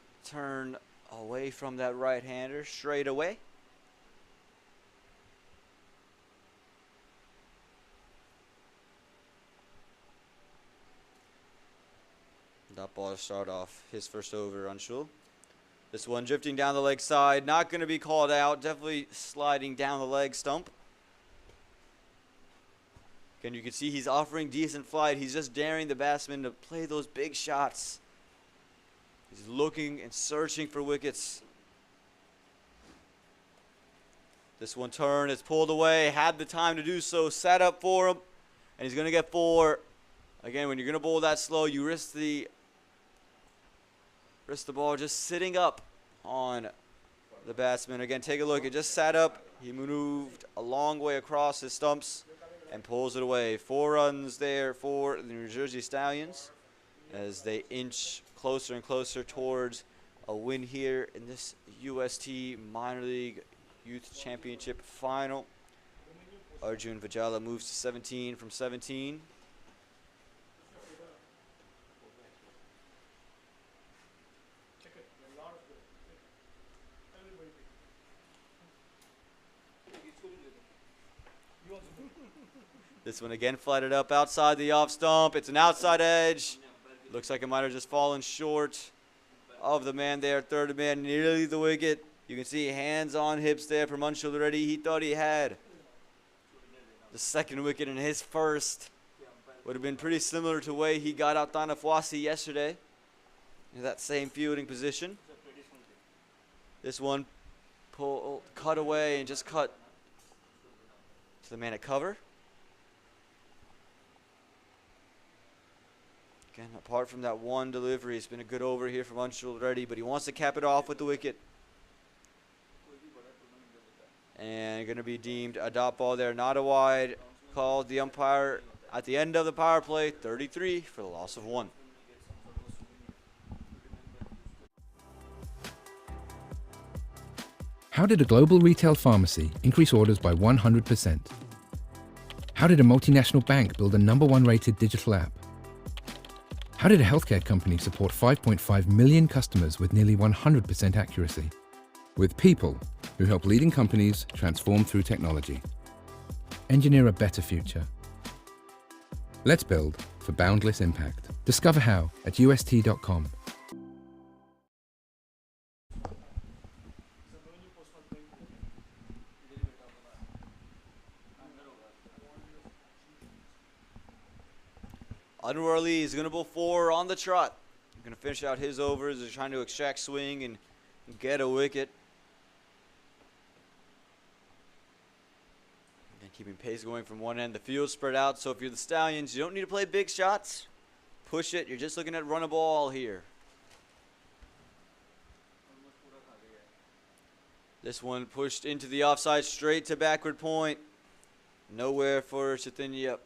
Speaker 1: from that right-hander, straight away. That ball to start off his first over, Anshul. This one drifting down the leg side, not going to be called out, definitely sliding down the leg stump. Again, you can see he's offering decent flight. He's just daring the batsman to play those big shots. He's looking and searching for wickets. This one turned, it's pulled away, had the time to do so, set up for him, and he's going to get 4. Again, when you're going to bowl that slow, you risk the ball just sitting up on the batsman. Again, take a look. It just sat up. He moved a long way across his stumps and pulls it away. 4 runs there for the New Jersey Stallions as they inch closer and closer towards a win here in this UST Minor League Youth Championship final. Arjun Vijala moves to 17 from 17. This one again flighted up outside the off stump. It's an outside edge. Looks like it might have just fallen short of the man there. Third man nearly the wicket. You can see hands on hips there from Anshul already. He thought he had the second wicket in his first. Would have been pretty similar to the way he got out Tanafwasi yesterday in that same fielding position. This one cut away and just cut to the man at cover. Again, apart from that one delivery, it's been a good over here from Anshul already, but he wants to cap it off with the wicket. And going to be deemed a dot ball there, not a wide. Called the umpire at the end of the power play, 33 for the loss of 1.
Speaker 5: How did a global retail pharmacy increase orders by 100%? How did a multinational bank build a #1 rated digital app? How did a healthcare company support 5.5 million customers with nearly 100% accuracy? With people who help leading companies transform through technology. Engineer a better future. Let's build for boundless impact. Discover how at UST.com.
Speaker 1: Anwar Ali is going to bowl 4 on the trot. Going to finish out his overs. He's trying to extract swing and get a wicket. And keeping pace going from one end. The field spread out, so if you're the Stallions, you don't need to play big shots. Push it. You're just looking at run a ball here. This one pushed into the offside, straight to backward point. Nowhere for Chaitanya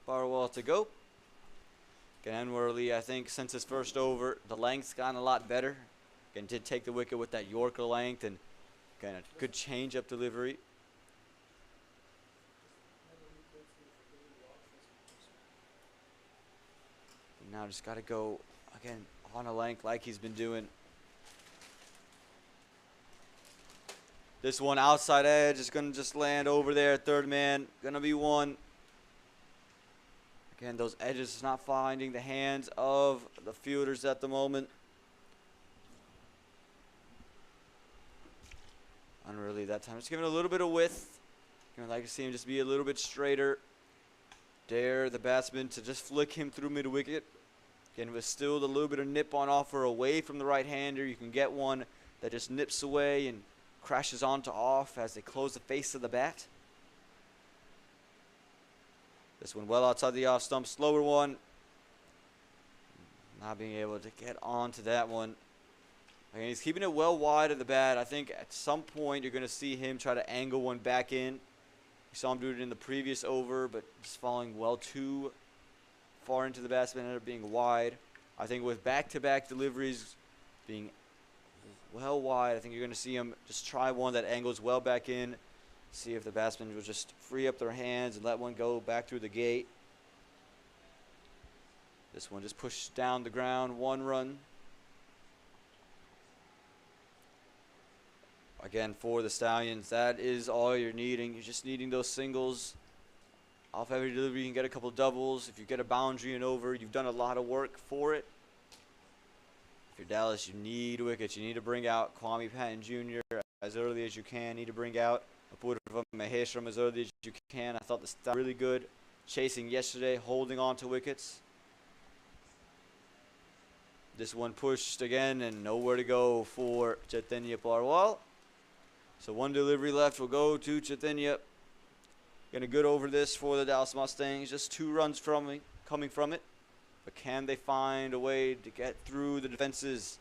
Speaker 1: Barwal to go. Again, Anwar Ali, I think since his first over, the length's gotten a lot better. Again, did take the wicket with that Yorker length and again, a good change-up delivery. And now just got to go, again, on a length like he's been doing. This one outside edge is going to just land over there. Third man, going to be 1. Again, those edges not finding the hands of the fielders at the moment. Unreally that time. Just giving a little bit of width. I'd like to see him just be a little bit straighter. Dare the batsman to just flick him through mid-wicket. Again, with still a little bit of nip on offer away from the right-hander, you can get one that just nips away and crashes onto off as they close the face of the bat. This one well outside the off stump, slower one. Not being able to get onto that one. Again, he's keeping it well wide of the bat. I think at some point you're going to see him try to angle one back in. You saw him do it in the previous over, but just falling well too far into the batsman, ended up being wide. I think with back-to-back deliveries being well wide, I think you're going to see him just try one that angles well back in. See if the batsman will just free up their hands and let one go back through the gate. This one just pushed down the ground, 1 run. Again, for the Stallions, that is all you're needing. You're just needing those singles. Off every delivery, you can get a couple doubles. If you get a boundary and over, you've done a lot of work for it. If you're Dallas, you need wickets. You need to bring out Kwame Patton Jr. as early as you can. Need to bring out Apurva Maheshwaram as early as you can. I thought the style really good. Chasing yesterday, holding on to wickets. This one pushed again and nowhere to go for Chaitanya Parwal. So 1 delivery left will go to Chaitanya. Getting good over this for the Dallas Mustangs. Just 2 runs coming from it. But can they find a way to get through the defenses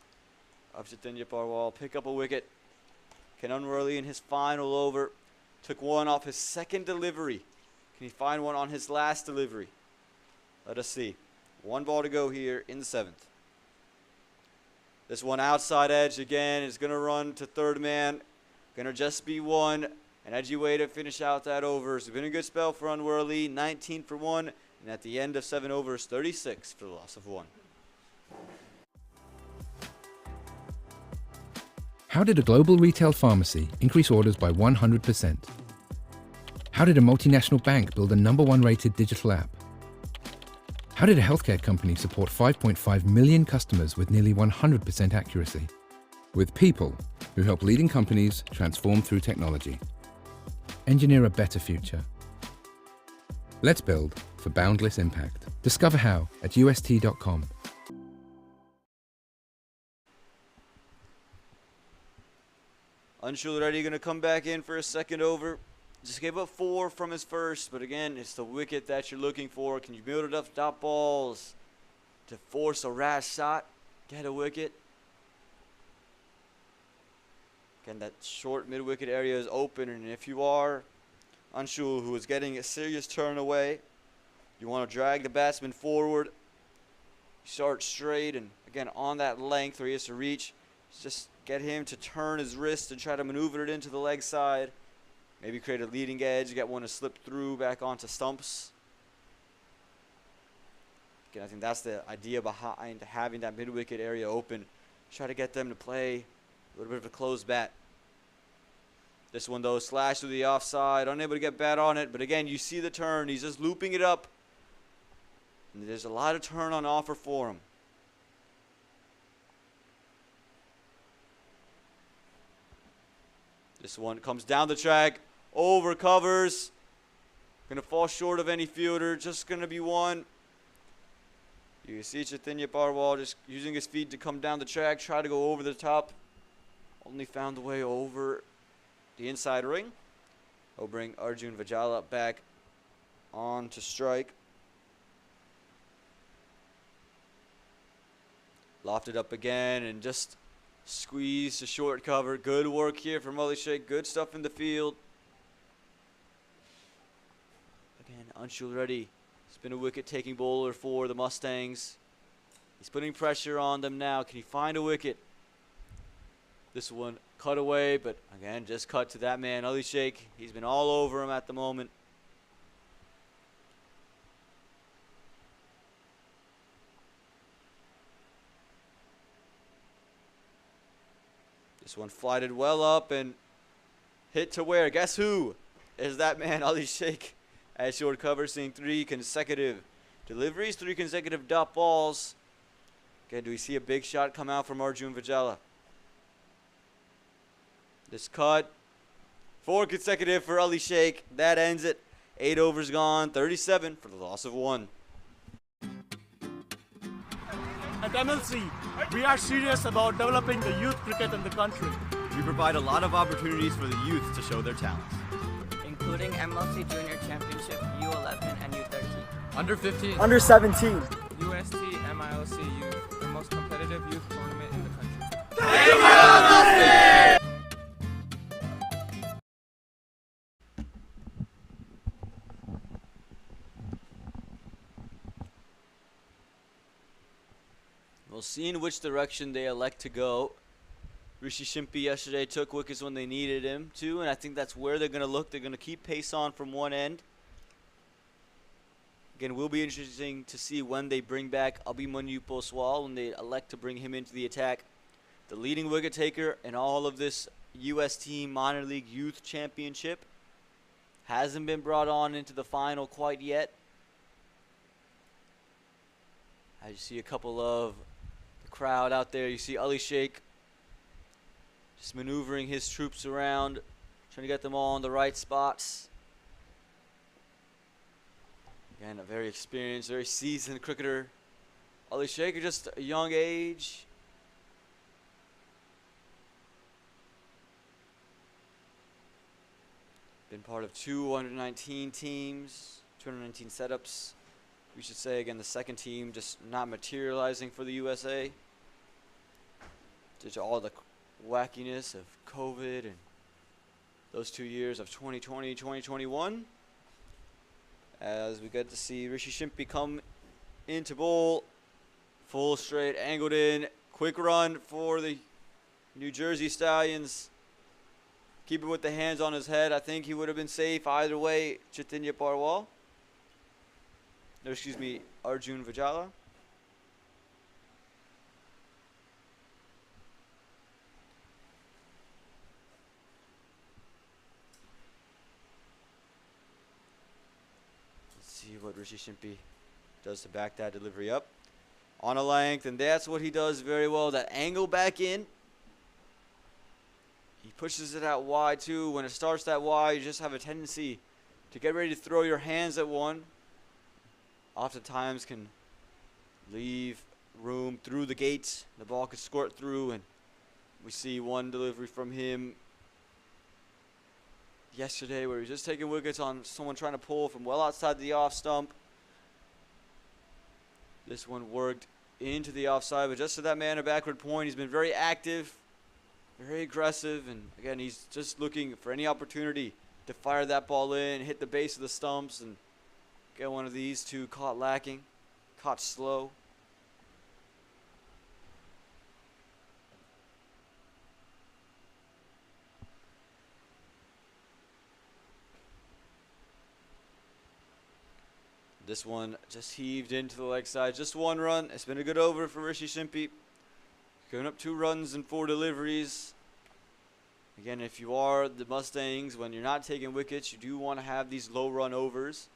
Speaker 1: of Chaitanya Parwal? Pick up a wicket. Can Unworthy in his final over. Took one off his 2nd delivery. Can he find one on his last delivery? Let us see. 1 ball to go here in the 7th. This one outside edge again is going to run to 3rd man. Going to just be 1. An edgy way to finish out that over. It's been a good spell for Unworthy. 19 for 1. And at the end of 7 overs, 36 for the loss of 1.
Speaker 5: How did a global retail pharmacy increase orders by 100%? How did a multinational bank build a #1 rated digital app? How did a healthcare company support 5.5 million customers with nearly 100% accuracy? With people who help leading companies transform through technology. Engineer a better future. Let's build for boundless impact. Discover how at UST.com.
Speaker 1: Anshul Reddy going to come back in for a 2nd over. Just gave up 4 from his first, but again, it's the wicket that you're looking for. Can you build enough dot balls to force a rash shot, get a wicket? Again, that short mid-wicket area is open, and if you are Anshul, who is getting a serious turn away, you want to drag the batsman forward. Start straight, and again, on that length where he has to reach, just get him to turn his wrist and try to maneuver it into the leg side. Maybe create a leading edge, get one to slip through back onto stumps. Again, I think that's the idea behind having that mid-wicket area open. Try to get them to play a little bit of a closed bat. This one, though, slashed through the offside. Unable to get bat on it. But again, you see the turn. He's just looping it up. And there's a lot of turn on offer for him. This one comes down the track. Over covers. Going to fall short of any fielder. Just going to be 1. You see Chaitanya Parwal just using his feet to come down the track. Try to go over the top. Only found the way over the inside ring. He'll bring Arjun Vajala back on to strike. Lofted up again and just squeezed a short cover. Good work here from Ali Sheikh. Good stuff in the field. Again, Anshul Reddy has been a wicket-taking bowler for the Mustangs. He's putting pressure on them now. Can he find a wicket? This one cut away, but again, just cut to that man, Ali Sheikh. He's been all over him at the moment. This one flighted well up and hit to where? Guess who? Is that man, Ali Sheikh, at short cover, seeing 3 consecutive deliveries, 3 consecutive dot balls. Again, do we see a big shot come out from Arjun Vajala? This cut, 4 consecutive for Ali Sheikh. That ends it. 8 overs gone, 37 for the loss of 1.
Speaker 6: MiLC, we are serious about developing the youth cricket in the country.
Speaker 7: We provide a lot of opportunities for the youth to show their talents,
Speaker 8: including MLC Junior Championship, U11 and U13.
Speaker 11: Under 15.
Speaker 12: Under 17.
Speaker 4: UST MiLC Youth, the most competitive youth tournament in the country.
Speaker 1: We'll see in which direction they elect to go. Rishi Shimpi yesterday took wickets when they needed him to, and I think that's where they're going to look. They're going to keep pace on from one end. Again, will be interesting to see when they bring back Abhimanyu Poswal, when they elect to bring him into the attack. The leading wicket taker in all of this UST Minor League Youth Championship hasn't been brought on into the final quite yet. As you see a couple of the crowd out there, you see Ali Sheikh just maneuvering his troops around, trying to get them all in the right spots. Again, a very experienced, very seasoned cricketer. Ali Sheikh, just a young age. Been part of 219 teams, 219 setups. We should say, again, the second team just not materializing for the USA due to all the wackiness of COVID and those 2 years of 2020, 2021. As we get to see Rishi Shimpi come into bowl, full straight, angled in, quick run for the New Jersey Stallions. Keeper with the hands on his head. I think he would have been safe either way. Chaitanya Parwal. No, excuse me, Arjun Vijala. Let's see what Rishi Shimpi does to back that delivery up. On a length, and that's what he does very well. That angle back in. He pushes it out wide too. When it starts that wide, you just have a tendency to get ready to throw your hands at one. Oftentimes can leave room through the gates. The ball could squirt through, and we see one delivery from him yesterday where he was just taking wickets on someone trying to pull from well outside the off stump. This one worked into the offside, but just to that man a backward point. He's been very active, very aggressive, and again, he's just looking for any opportunity to fire that ball in, hit the base of the stumps, and get one of these two caught lacking, caught slow. This one just heaved into the leg side. Just one run. It's been a good over for Rishi Shimpi. Going up 2 runs and 4 deliveries. Again, if you are the Mustangs, when you're not taking wickets, you do want to have these low run overs.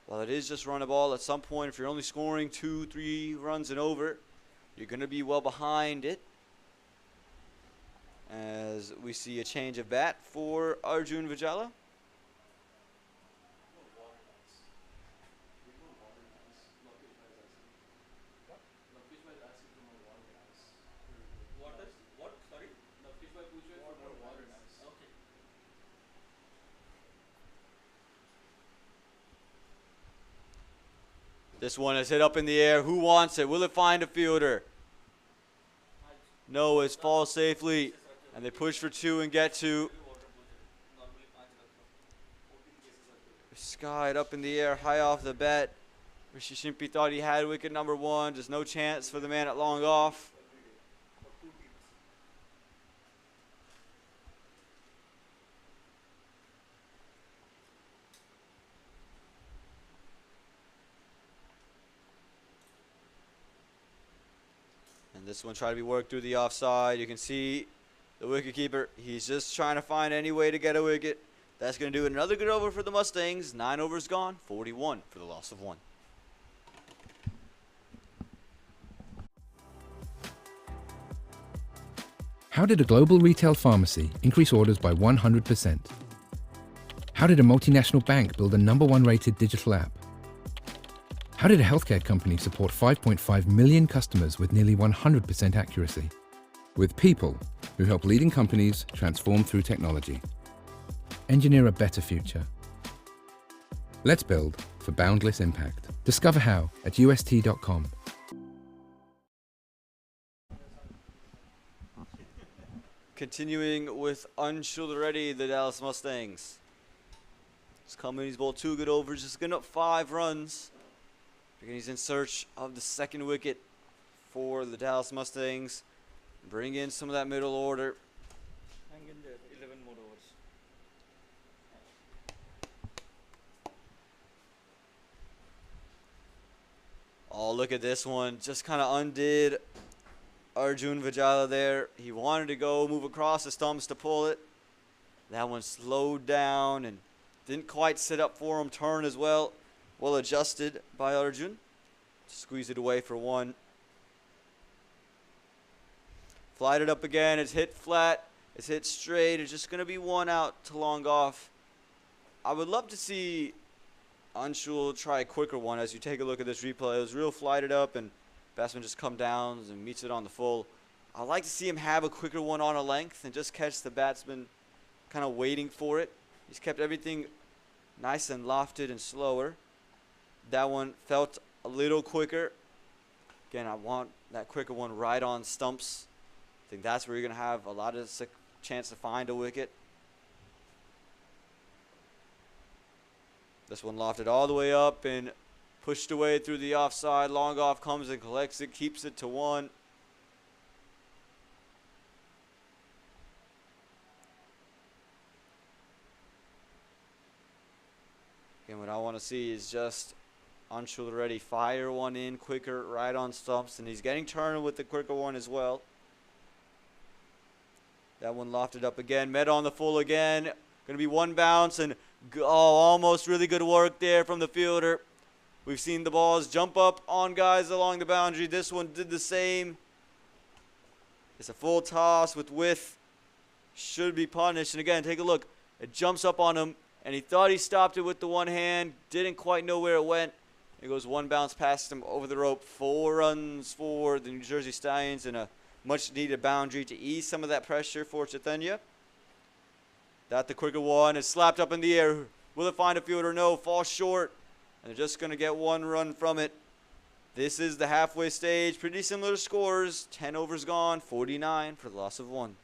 Speaker 1: While it is just run a ball, at some point, if you're only scoring 2-3 runs and over, you're going to be well behind it. As we see a change of bat for Arjun Vijala. This one is hit up in the air. Who wants it? Will it find a fielder? No, it falls safely. And they push for 2 and get 2. Skied up in the air, high off the bat. Rishi Shimpi thought he had wicket number 1. There's no chance for the man at long off. This one tried to be worked through the offside. You can see the wicketkeeper. He's just trying to find any way to get a wicket. That's going to do it. Another good over for the Mustangs. 9 overs gone. 41 for the loss of 1.
Speaker 5: How did a global retail pharmacy increase orders by 100%? How did a multinational bank build a #1 rated digital app? How did a healthcare company support 5.5 million customers with nearly 100% accuracy? With people who help leading companies transform through technology. Engineer a better future. Let's build for boundless impact. Discover how at UST.com.
Speaker 1: Continuing with unshoulder ready, the Dallas Mustangs. This company's bowled 2 good overs, just getting up 5 runs. Again, he's in search of the second wicket for the Dallas Mustangs. Bring in some of that middle order.
Speaker 8: Hang in there, 11 more overs.
Speaker 1: Oh, look at this one. Just kind of undid Arjun Vijala there. He wanted to go move across the stumps to pull it. That one slowed down and didn't quite sit up for him. Turn as well. Well adjusted by Arjun. Squeeze it away for 1. Flied it up again. It's hit flat. It's hit straight. It's just going to be 1 out to long off. I would love to see Anshul try a quicker one. As you take a look at this replay, it was real flighted up and batsman just come down and meets it on the full. I'd like to see him have a quicker one on a length and just catch the batsman kind of waiting for it. He's kept everything nice and lofted and slower. That one felt a little quicker. Again, I want that quicker one right on stumps. I think that's where you're going to have a lot of chance to find a wicket. This one lofted all the way up and pushed away through the offside. Long off comes and collects it, keeps it to 1. Again, what I want to see is just Anshul ready. Fire one in quicker, right on stumps, and he's getting turned with the quicker one as well. That one lofted up again, met on the full again. Going to be 1 bounce, and almost really good work there from the fielder. We've seen the balls jump up on guys along the boundary. This one did the same. It's a full toss with width. Should be punished. And again, take a look. It jumps up on him, and he thought he stopped it with the one hand. Didn't quite know where it went. It goes 1 bounce past him over the rope. 4 runs for the New Jersey Stallions and a much-needed boundary to ease some of that pressure for Chaitanya. That the quicker one is slapped up in the air. Will it find a fielder? No. Falls short. And they're just going to get 1 run from it. This is the halfway stage. Pretty similar scores. 10 overs gone. 49 for the loss of 1.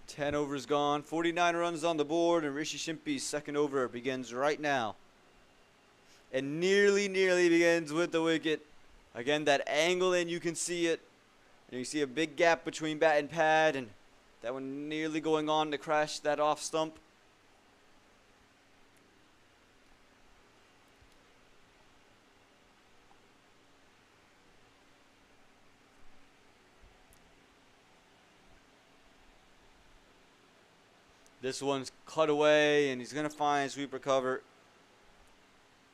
Speaker 1: Ten overs gone, 49 runs on the board, and Rishi Shimpi's second over begins right now. And nearly begins with the wicket. Again, that angle, and you can see it. And you see a big gap between bat and pad, and that one nearly going on to crash that off stump. This one's cut away, and he's going to find sweeper cover.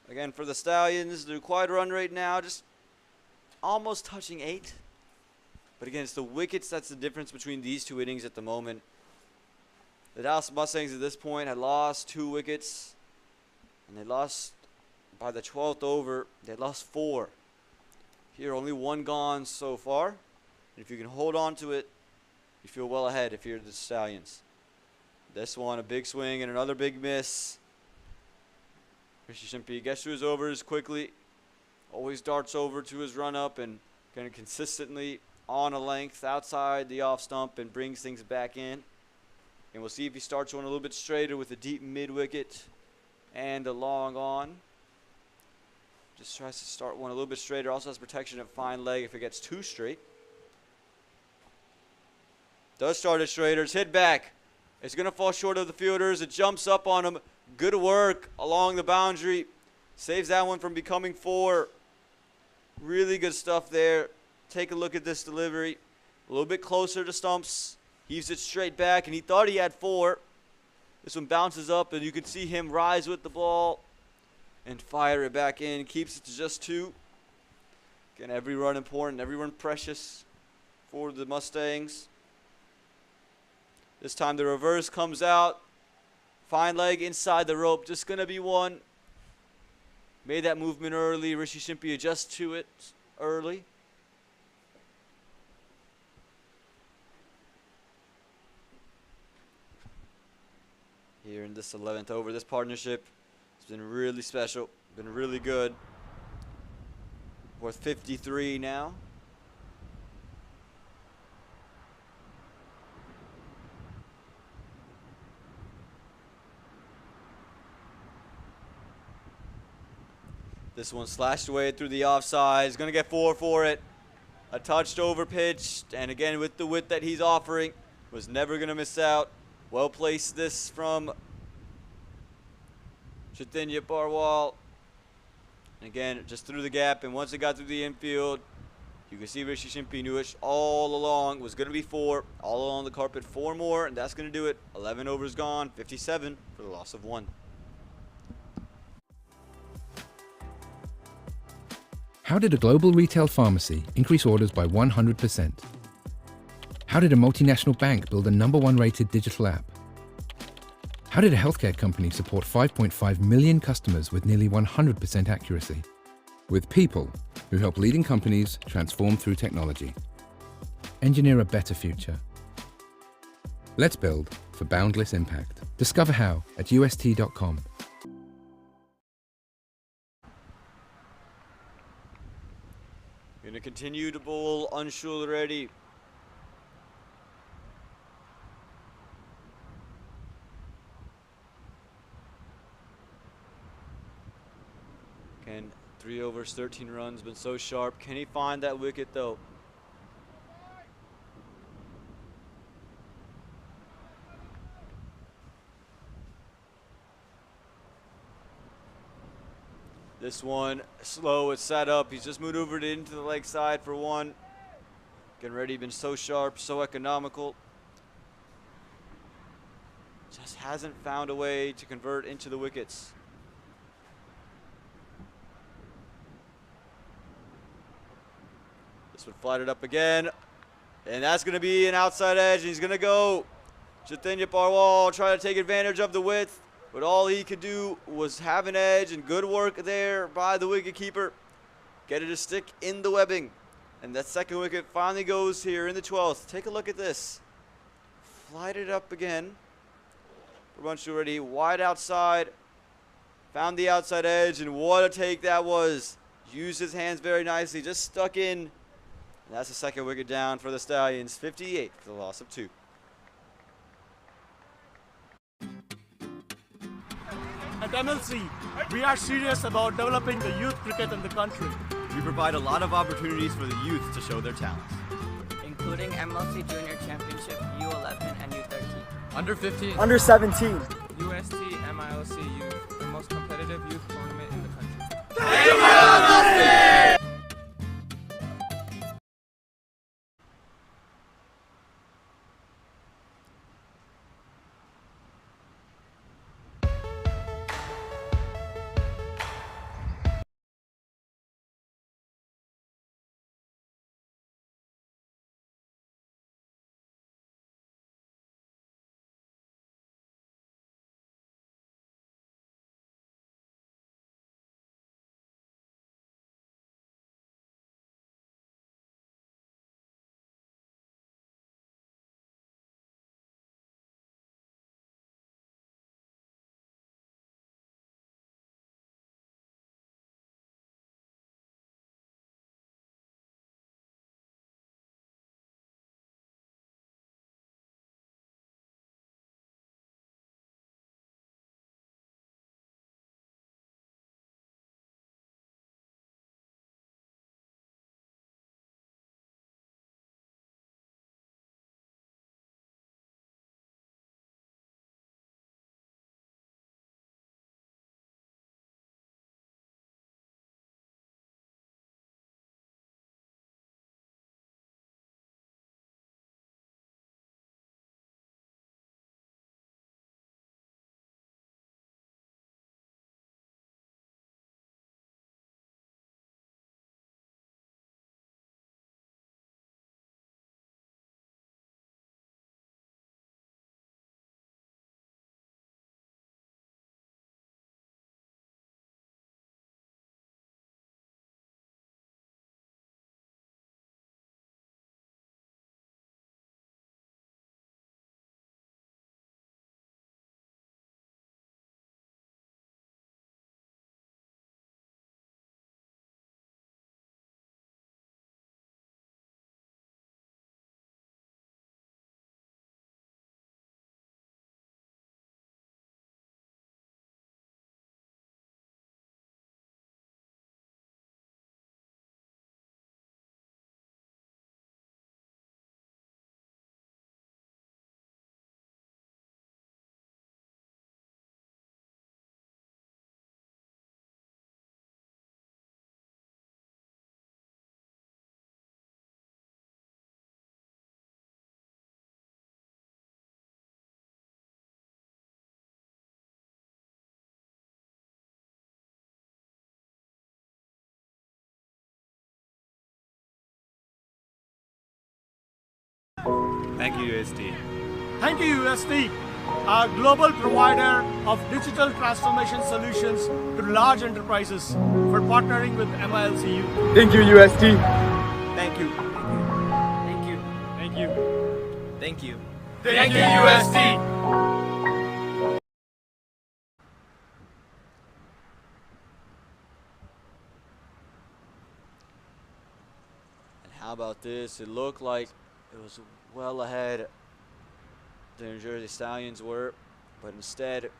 Speaker 1: Again, for the Stallions, the required run rate now just almost touching 8. But again, it's the wickets that's the difference between these 2 innings at the moment. The Dallas Mustangs at this point had lost 2 wickets, and they lost by the 12th over. They lost 4. Here, only 1 gone so far. And if you can hold on to it, you feel well ahead if you're the Stallions. This one, a big swing and another big miss. Rishi Shimpi gets to his overs quickly. Always darts over to his run-up and kind of consistently on a length outside the off stump and brings things back in. And we'll see if he starts one a little bit straighter with a deep mid-wicket and a long on. Just tries to start one a little bit straighter. Also has protection at fine leg if it gets too straight. Does start it straighter. It's hit back. It's going to fall short of the fielders. It jumps up on him. Good work along the boundary. Saves that one from becoming 4. Really good stuff there. Take a look at this delivery. A little bit closer to stumps. Heaves it straight back, and he thought he had 4. This one bounces up, and you can see him rise with the ball and fire it back in. Keeps it to just 2. Again, every run important, every run precious for the Mustangs. This time the reverse comes out. Fine leg inside the rope. Just going to be 1. Made that movement early. Rishi Shimpi adjusts to it early. Here in this 11th over, this partnership has been really special. Been really good. Worth 53 now. This one slashed away through the offside. He's going to get 4 for it. A touched over pitch. And again, with the width that he's offering, was never going to miss out. Well placed this from Chaitanya Barwal. And again, just through the gap. And once it got through the infield, you can see Rishi Shimpi knew it all along. Was going to be 4. All along the carpet, 4 more. And that's going to do it. 11 overs gone. 57 for the loss of 1.
Speaker 5: How did a global retail pharmacy increase orders by 100%? How did a multinational bank build a #1 rated digital app? How did a healthcare company support 5.5 million customers with nearly 100% accuracy? With people who help leading companies transform through technology. Engineer a better future. Let's build for boundless impact. Discover how at UST.com.
Speaker 1: Going to continue to bowl Anshul Reddy. Again, 3 overs, 13 runs, been so sharp. Can he find that wicket though? This one slow, it's set up. He's just maneuvered it into the leg side for 1. Getting ready, been so sharp, so economical. Just hasn't found a way to convert into the wickets. This one flighted up again. And that's going to be an outside edge. And he's going to go. Chaitanya Parwal trying to take advantage of the width. But all he could do was have an edge, and good work there by the wicketkeeper. Get it to stick in the webbing. And that second wicket finally goes here in the 12th. Take a look at this. Flight it up again. Anshul Reddy wide outside. Found the outside edge, and what a take that was. Used his hands very nicely, just stuck in. And that's the second wicket down for the Stallions. 58 for the loss of 2.
Speaker 6: At MLC, we are serious about developing the youth cricket in the country.
Speaker 7: We provide a lot of opportunities for the youth to show their talents,
Speaker 8: including MLC Junior Championship, U11 and U13.
Speaker 11: Under 15.
Speaker 6: Under 17.
Speaker 4: UST MiLC Youth, the most competitive youth tournament in the country.
Speaker 6: Thank you, MLC!
Speaker 3: Thank you, UST.
Speaker 6: Thank you, UST, a global provider of digital transformation solutions to large enterprises, for partnering with MiLC Youth.
Speaker 7: Thank you, UST.
Speaker 8: Thank you. Thank you.
Speaker 7: Thank you.
Speaker 8: Thank you.
Speaker 6: Thank you, UST.
Speaker 1: And how about this? It looked like it was well ahead. The New Jersey Stallions were, but instead,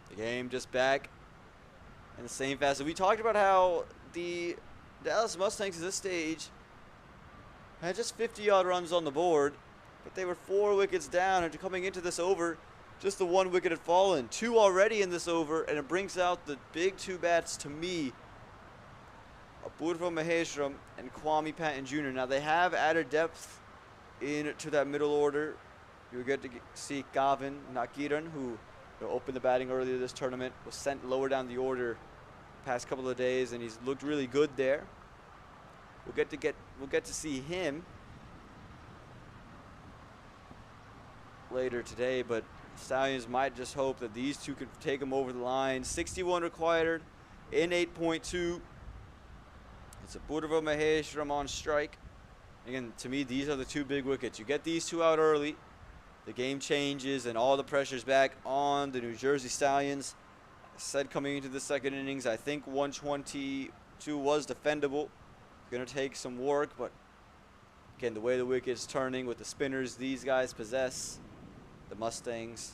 Speaker 1: the game just back in the same facet. We talked about how the Dallas Mustangs at this stage had just 50-odd runs on the board, but they were 4 wickets down, and coming into this over, just the 1 wicket had fallen. 2 already in this over, and it brings out the big 2 bats to me, Apurva Maheshwaram and Kwame Patton Jr. Now, they have added depth into that middle order. You'll get to see Gavin Nakiran, who opened the batting earlier this tournament, was sent lower down the order past couple of days, and he's looked really good there. We'll get to see him later today, but Stallions might just hope that these two can take them over the line. 61 required in 8.2. It's Apurva Maheshwaram on strike. Again, to me, these are the 2 big wickets. You get these 2 out early, the game changes, and all the pressure's back on the New Jersey Stallions. I said coming into the second innings, I think 122 was defendable. Going to take some work, but again, the way the wicket's turning with the spinners these guys possess, the Mustangs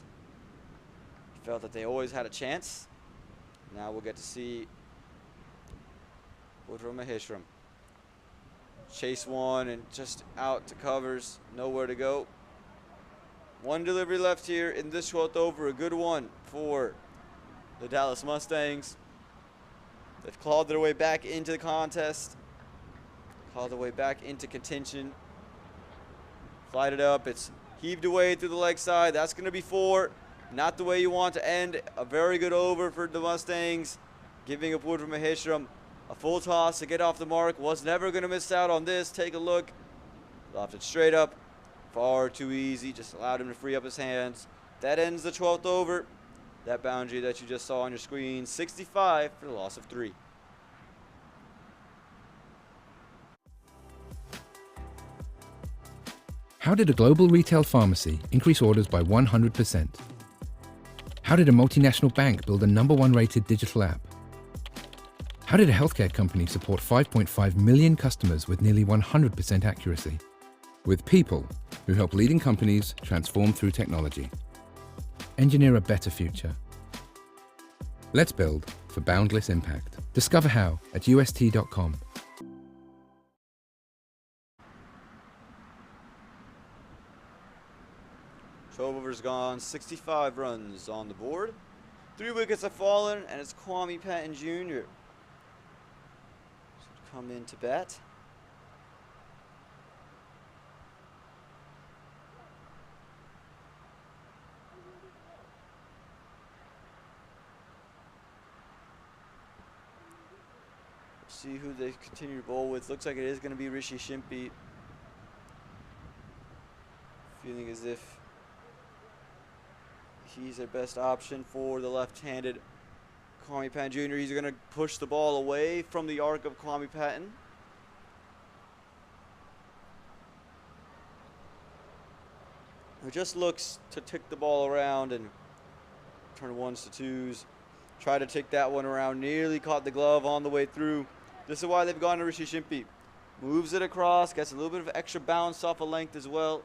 Speaker 1: felt that they always had a chance. Now we'll get to see Apurva Maheshwaram chase one and just out to covers, nowhere to go. 1 delivery left here in this 12th over, a good one for the Dallas Mustangs. They've clawed their way back into the contest, clawed their way back into contention. Flight it up, it's heaved away through the leg side. That's going to be 4. Not the way you want to end a very good over for the Mustangs, giving Apurva Maheshwaram a full toss to get off the mark. Was never going to miss out on this. Take a look. Lofted straight up. Far too easy. Just allowed him to free up his hands. That ends the 12th over. That boundary that you just saw on your screen. 65 for the loss of 3.
Speaker 5: How did a global retail pharmacy increase orders by 100%? How did a multinational bank build a #1 rated digital app? How did a healthcare company support 5.5 million customers with nearly 100% accuracy? With people who help leading companies transform through technology. Engineer a better future. Let's build for boundless impact. Discover how at UST.com.
Speaker 1: Overs gone, 65 runs on the board. 3 wickets have fallen, and it's Kwame Patton Jr. come in to bat. See who they continue to bowl with. Looks like it is going to be Rishi Shimpi. Feeling as if he's their best option for the left-handed Kwame Patton Jr. He's going to push the ball away from the arc of Kwame Patton. Who just looks to tick the ball around and turn 1s to 2s. Try to tick that one around. Nearly caught the glove on the way through. This is why they've gone to Rishi Shimpi. Moves it across. Gets a little bit of extra bounce off a length as well.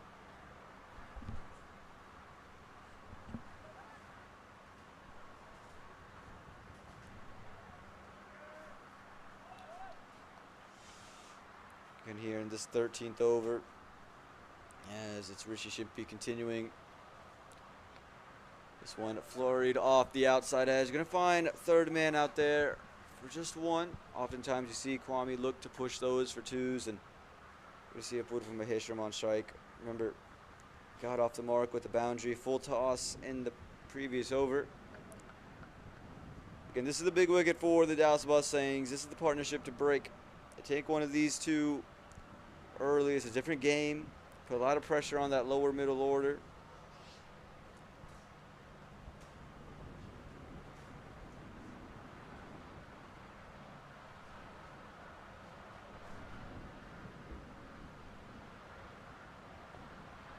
Speaker 1: And here in this 13th over, as it's Rishi Shimpi continuing. This one flurried off the outside edge. Going to find third man out there for just 1. Oftentimes you see Kwame look to push those for 2s, and we see a put from Maheshwaram on strike. Remember, got off the mark with the boundary. Full toss in the previous over. Again, this is the big wicket for the Dallas Mustangs. This is the partnership to break. They take one of these 2 early. It's a different game Put a lot of pressure on that lower middle order.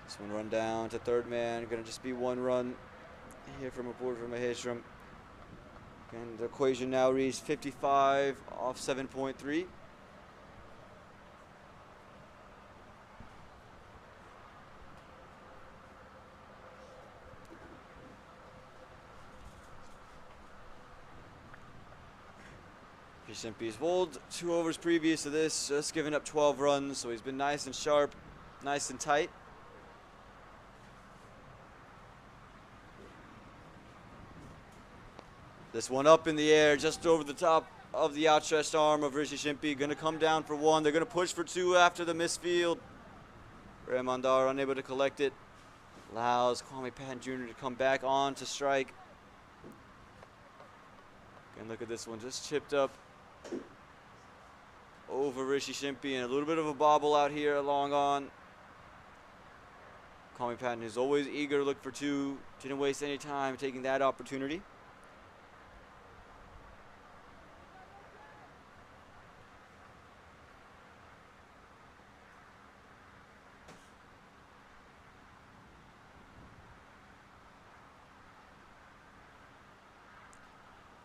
Speaker 1: This one run down to third man. Gonna just be one run here from aboard from Maheshram. And the equation now reads 55 off 7.3. Shimpe's bowled 2 overs previous to this, just giving up 12 runs, so he's been nice and sharp, nice and tight. This one up in the air, just over the top of the outstretched arm of Rishi Shimpe. Going to come down for 1. They're going to push for 2 after the misfield. Ramandar unable to collect it. Allows Kwame Patton Jr. to come back on to strike. And look at this one, just chipped up over Rishi Shimpe, and a little bit of a bobble out here long on. Kwame Patton is always eager to look for 2. Didn't waste any time taking that opportunity.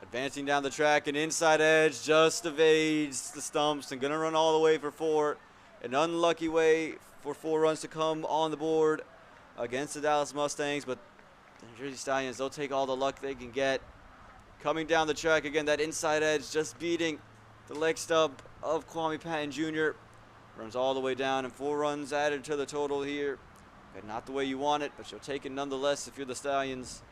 Speaker 1: Advancing down the track, an inside edge just evades the stumps and going to run all the way for 4. An unlucky way for 4 runs to come on the board against the Dallas Mustangs, but the New Jersey Stallions, they'll take all the luck they can get. Coming down the track again, that inside edge just beating the leg stump of Kwame Patton Jr. Runs all the way down, and 4 runs added to the total here. Not the way you want it, but you'll take it nonetheless if you're the Stallions.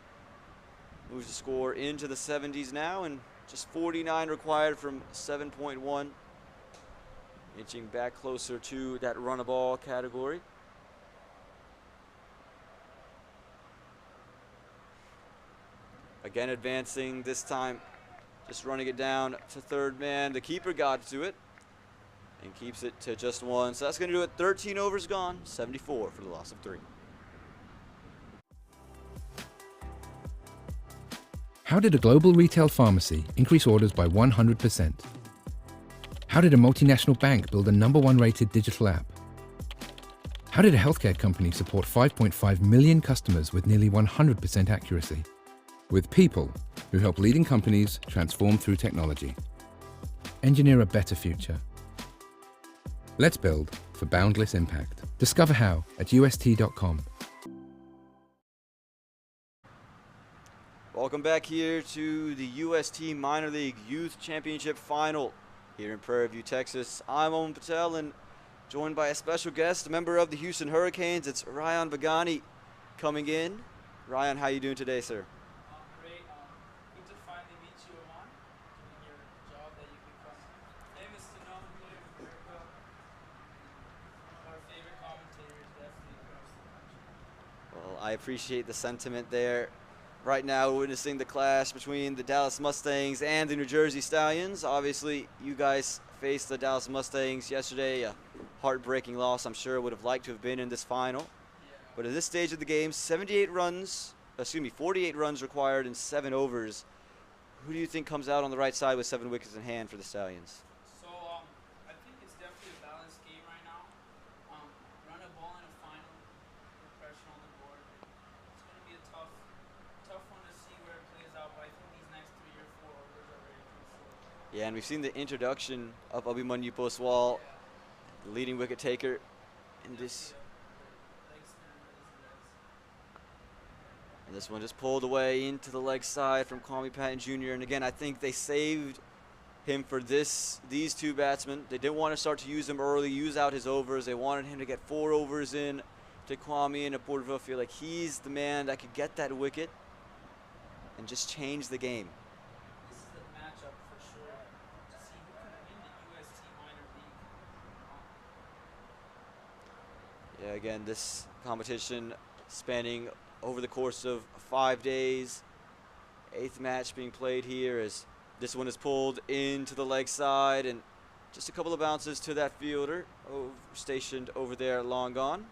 Speaker 1: Moves the score into the 70s now, and just 49 required from 7.1. Inching back closer to that run a ball category. Again advancing, this time just running it down to third man. The keeper got to it and keeps it to just 1. So that's going to do it. 13 overs gone, 74 for the loss of 3.
Speaker 5: How did a global retail pharmacy increase orders by 100%? How did a multinational bank build a #1 rated digital app? How did a healthcare company support 5.5 million customers with nearly 100% accuracy? With people who help leading companies transform through technology. Engineer a better future. Let's build for boundless impact. Discover how at UST.com.
Speaker 1: Welcome back here to the UST Minor League Youth Championship Final here in Prairie View, Texas. I'm Owen Patel, and joined by a special guest, a member of the Houston Hurricanes. It's Ryan Bagani coming in. Ryan, how you doing today, sir?
Speaker 4: Great. Good to finally meet you, Oman, doing your job that you've become famous to know here in America. One of our favorite commentators, definitely across the country.
Speaker 1: Well, I appreciate the sentiment there. Right now, we're witnessing the clash between the Dallas Mustangs and the New Jersey Stallions. Obviously, you guys faced the Dallas Mustangs yesterday. A heartbreaking loss. I'm sure would have liked to have been in this final.
Speaker 4: Yeah.
Speaker 1: But at this stage of the game, 48 runs required in 7 overs. Who do you think comes out on the right side with 7 wickets in hand for the Stallions?
Speaker 4: So, I think it's definitely a balanced game right now. Run a ball in a final, put pressure on the board. It's going to be a tough one to see where it plays out, but I think these next 3 or 4 overs are very crucial.
Speaker 1: Yeah, and we've seen the introduction of Abhimanyu Poswal, the leading wicket taker in this. And this one just pulled away into the leg side from Kwame Patton Jr. And again, I think they saved him for these 2 batsmen. They didn't want to start to use him early, use out his overs. They wanted him to get 4 overs in to Kwame, and a Porterville feel like he's the man that could get that wicket and just change the game.
Speaker 4: This is a matchup for sure to see who can win the UST Minor League.
Speaker 1: Yeah, again, this competition spanning over the course of 5 days. 8th match being played here as this one is pulled into the leg side, and just a couple of bounces to that fielder stationed over there long gone.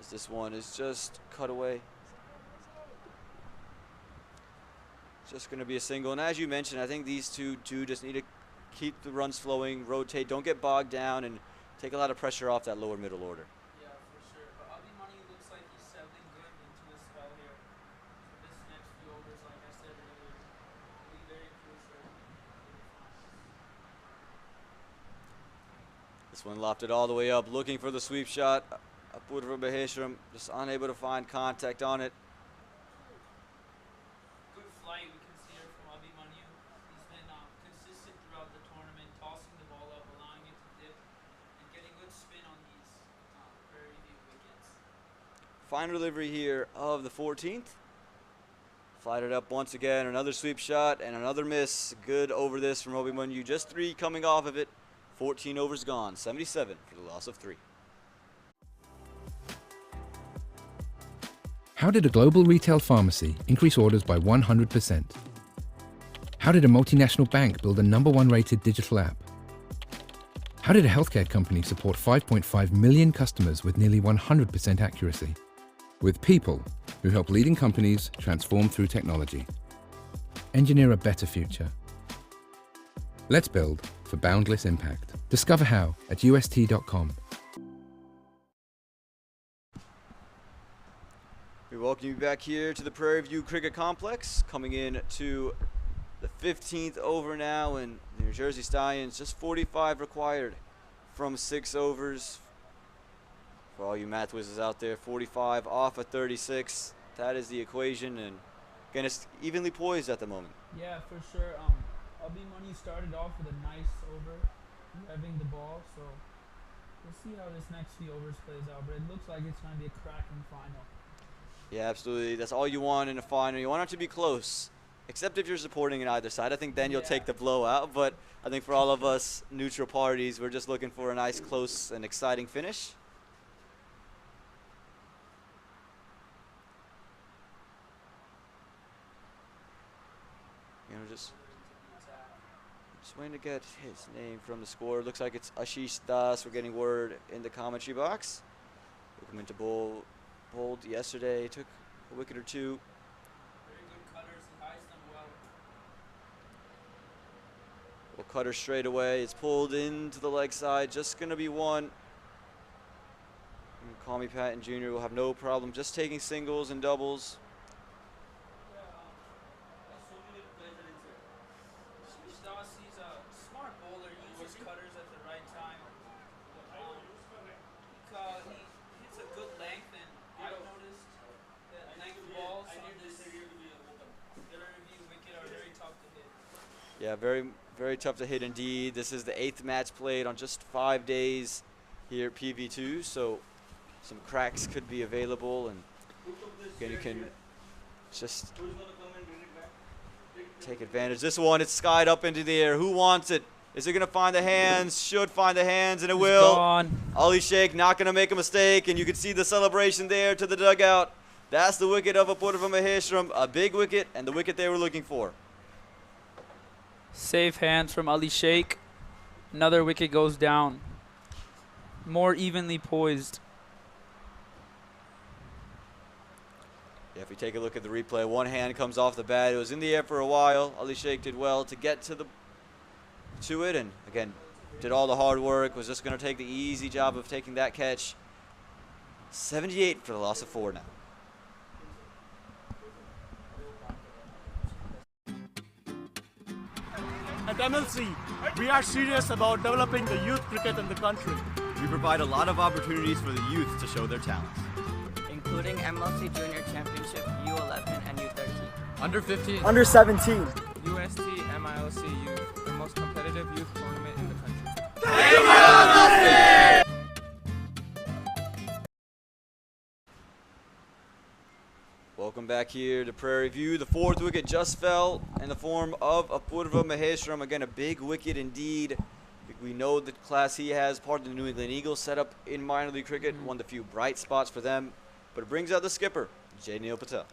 Speaker 1: This one is just cut away. Just going to be a single. And as you mentioned, I think these two do just need to keep the runs flowing, rotate, don't get bogged down, and take a lot of pressure off that lower middle order.
Speaker 11: Yeah, for sure. But Abi Money looks like he's settling good into his spell here. So this next few overs, like I said earlier, will be very crucial.
Speaker 1: This one lofted all the way up, looking for the sweep shot. Upward from Maheshwaram, just unable to find contact on it.
Speaker 11: Good flight we can see here from Abi Manu. He's been consistent throughout the tournament, tossing the ball up, allowing it to dip, and getting good spin on these very few wickets.
Speaker 1: Final delivery here of the 14th. Flied it up once again, another sweep shot and another miss. Good over this from Abhimanyu. Just 3 coming off of it. 14 overs gone, 77 for the loss of 3.
Speaker 5: How did a global retail pharmacy increase orders by 100%? How did a multinational bank build a #1 rated digital app? How did a healthcare company support 5.5 million customers with nearly 100% accuracy? With people who help leading companies transform through technology. Engineer a better future. Let's build for boundless impact. Discover how at UST.com.
Speaker 1: We welcome you back here to the Prairie View Cricket Complex, coming in to the 15th over now, and the New Jersey Stallions just 45 required from 6 overs. For all you math whizzes out there, 45 off of 36. That is the equation, and again, it's evenly poised at the moment.
Speaker 11: Yeah, for sure. Abi Money started off with a nice over, revving the ball, so we'll see how this next few overs plays out, but it looks like it's going to be a cracking final.
Speaker 1: Yeah, absolutely. That's all you want in a final. You want it to be close, except if you're supporting on either side. I think then you'll take the blowout, but I think for all of us neutral parties, we're just looking for a nice, close, and exciting finish. You know, just waiting to get his name from the score. Looks like it's Ashish Das. We're getting word in the commentary box. Took him into bowled yesterday. Took a wicket or 2.
Speaker 11: Very good cutters. He hides them well.
Speaker 1: We'll cutter straight away. It's pulled into the leg side. Just going to be 1. And Call Me Patton Jr. will have no problem just taking singles and doubles. Yeah, very, very tough to hit indeed. This is the 8th match played on just 5 days here at PV2, so some cracks could be available, and again, you can just take advantage. This one, it's skied up into the air. Who wants it? Is it going to find the hands? Should find the hands, and it will.
Speaker 11: Gone.
Speaker 1: Ali Sheikh not going to make a mistake, and you can see the celebration there to the dugout. That's the wicket of Apurva Maheshwaram, a big wicket, and the wicket they were looking for.
Speaker 11: Safe hands from Ali Sheikh. Another wicket goes down. More evenly poised.
Speaker 1: Yeah, if we take a look at the replay, one hand comes off the bat. It was in the air for a while. Ali Sheikh did well to get to it, and again, did all the hard work. Was just going to take the easy job of taking that catch. 78 for the loss of 4 now.
Speaker 6: At MLC, we are serious about developing the youth cricket in the country.
Speaker 7: We provide a lot of opportunities for the youth to show their talents,
Speaker 8: including MLC Junior Championship, U11 and U13.
Speaker 4: Under 15.
Speaker 6: Under 17.
Speaker 4: UST MiLC Youth, the most competitive youth tournament in the country.
Speaker 1: Welcome back here to Prairie View. The 4th wicket just fell in the form of Apurva Maheshwaram. Again, a big wicket indeed. We know the class he has, part of the New England Eagles set up in minor league cricket, one of the few bright spots for them. But it brings out the skipper, J. Neil Patel.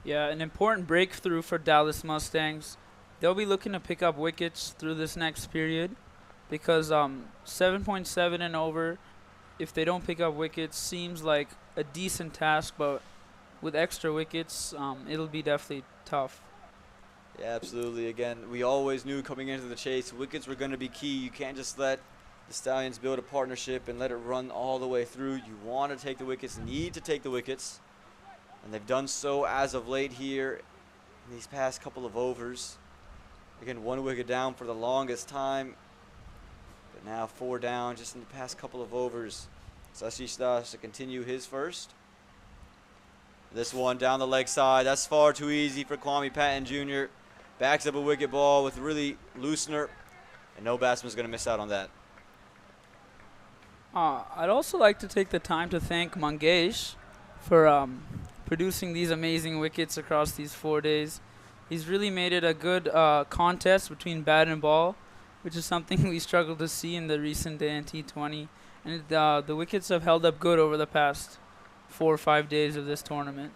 Speaker 11: Yeah, an important breakthrough for Dallas Mustangs. They'll be looking to pick up wickets through this next period. because 7.7 and over, if they don't pick up wickets, seems like a decent task, but with extra wickets, it'll be definitely tough.
Speaker 1: Yeah, absolutely. Again, we always knew coming into the chase, wickets were going to be key. You can't just let the Stallions build a partnership and let it run all the way through. You want to take the wickets, need to take the wickets. And they've done so as of late here in these past couple of overs. Again, 1 wicket down for the longest time. But now 4 down just in the past couple of overs. Ashish Das to continue his first. This one down the leg side. That's far too easy for Kwame Patton Jr. Backs up a wicket ball with really loosener. And no batsman's going to miss out on that.
Speaker 11: I'd also like to take the time to thank Mangesh for producing these amazing wickets across these 4 days. He's really made it a good contest between bat and ball, which is something we struggled to see in the recent day in T20. And the wickets have held up good over the past 4 or 5 days of this tournament.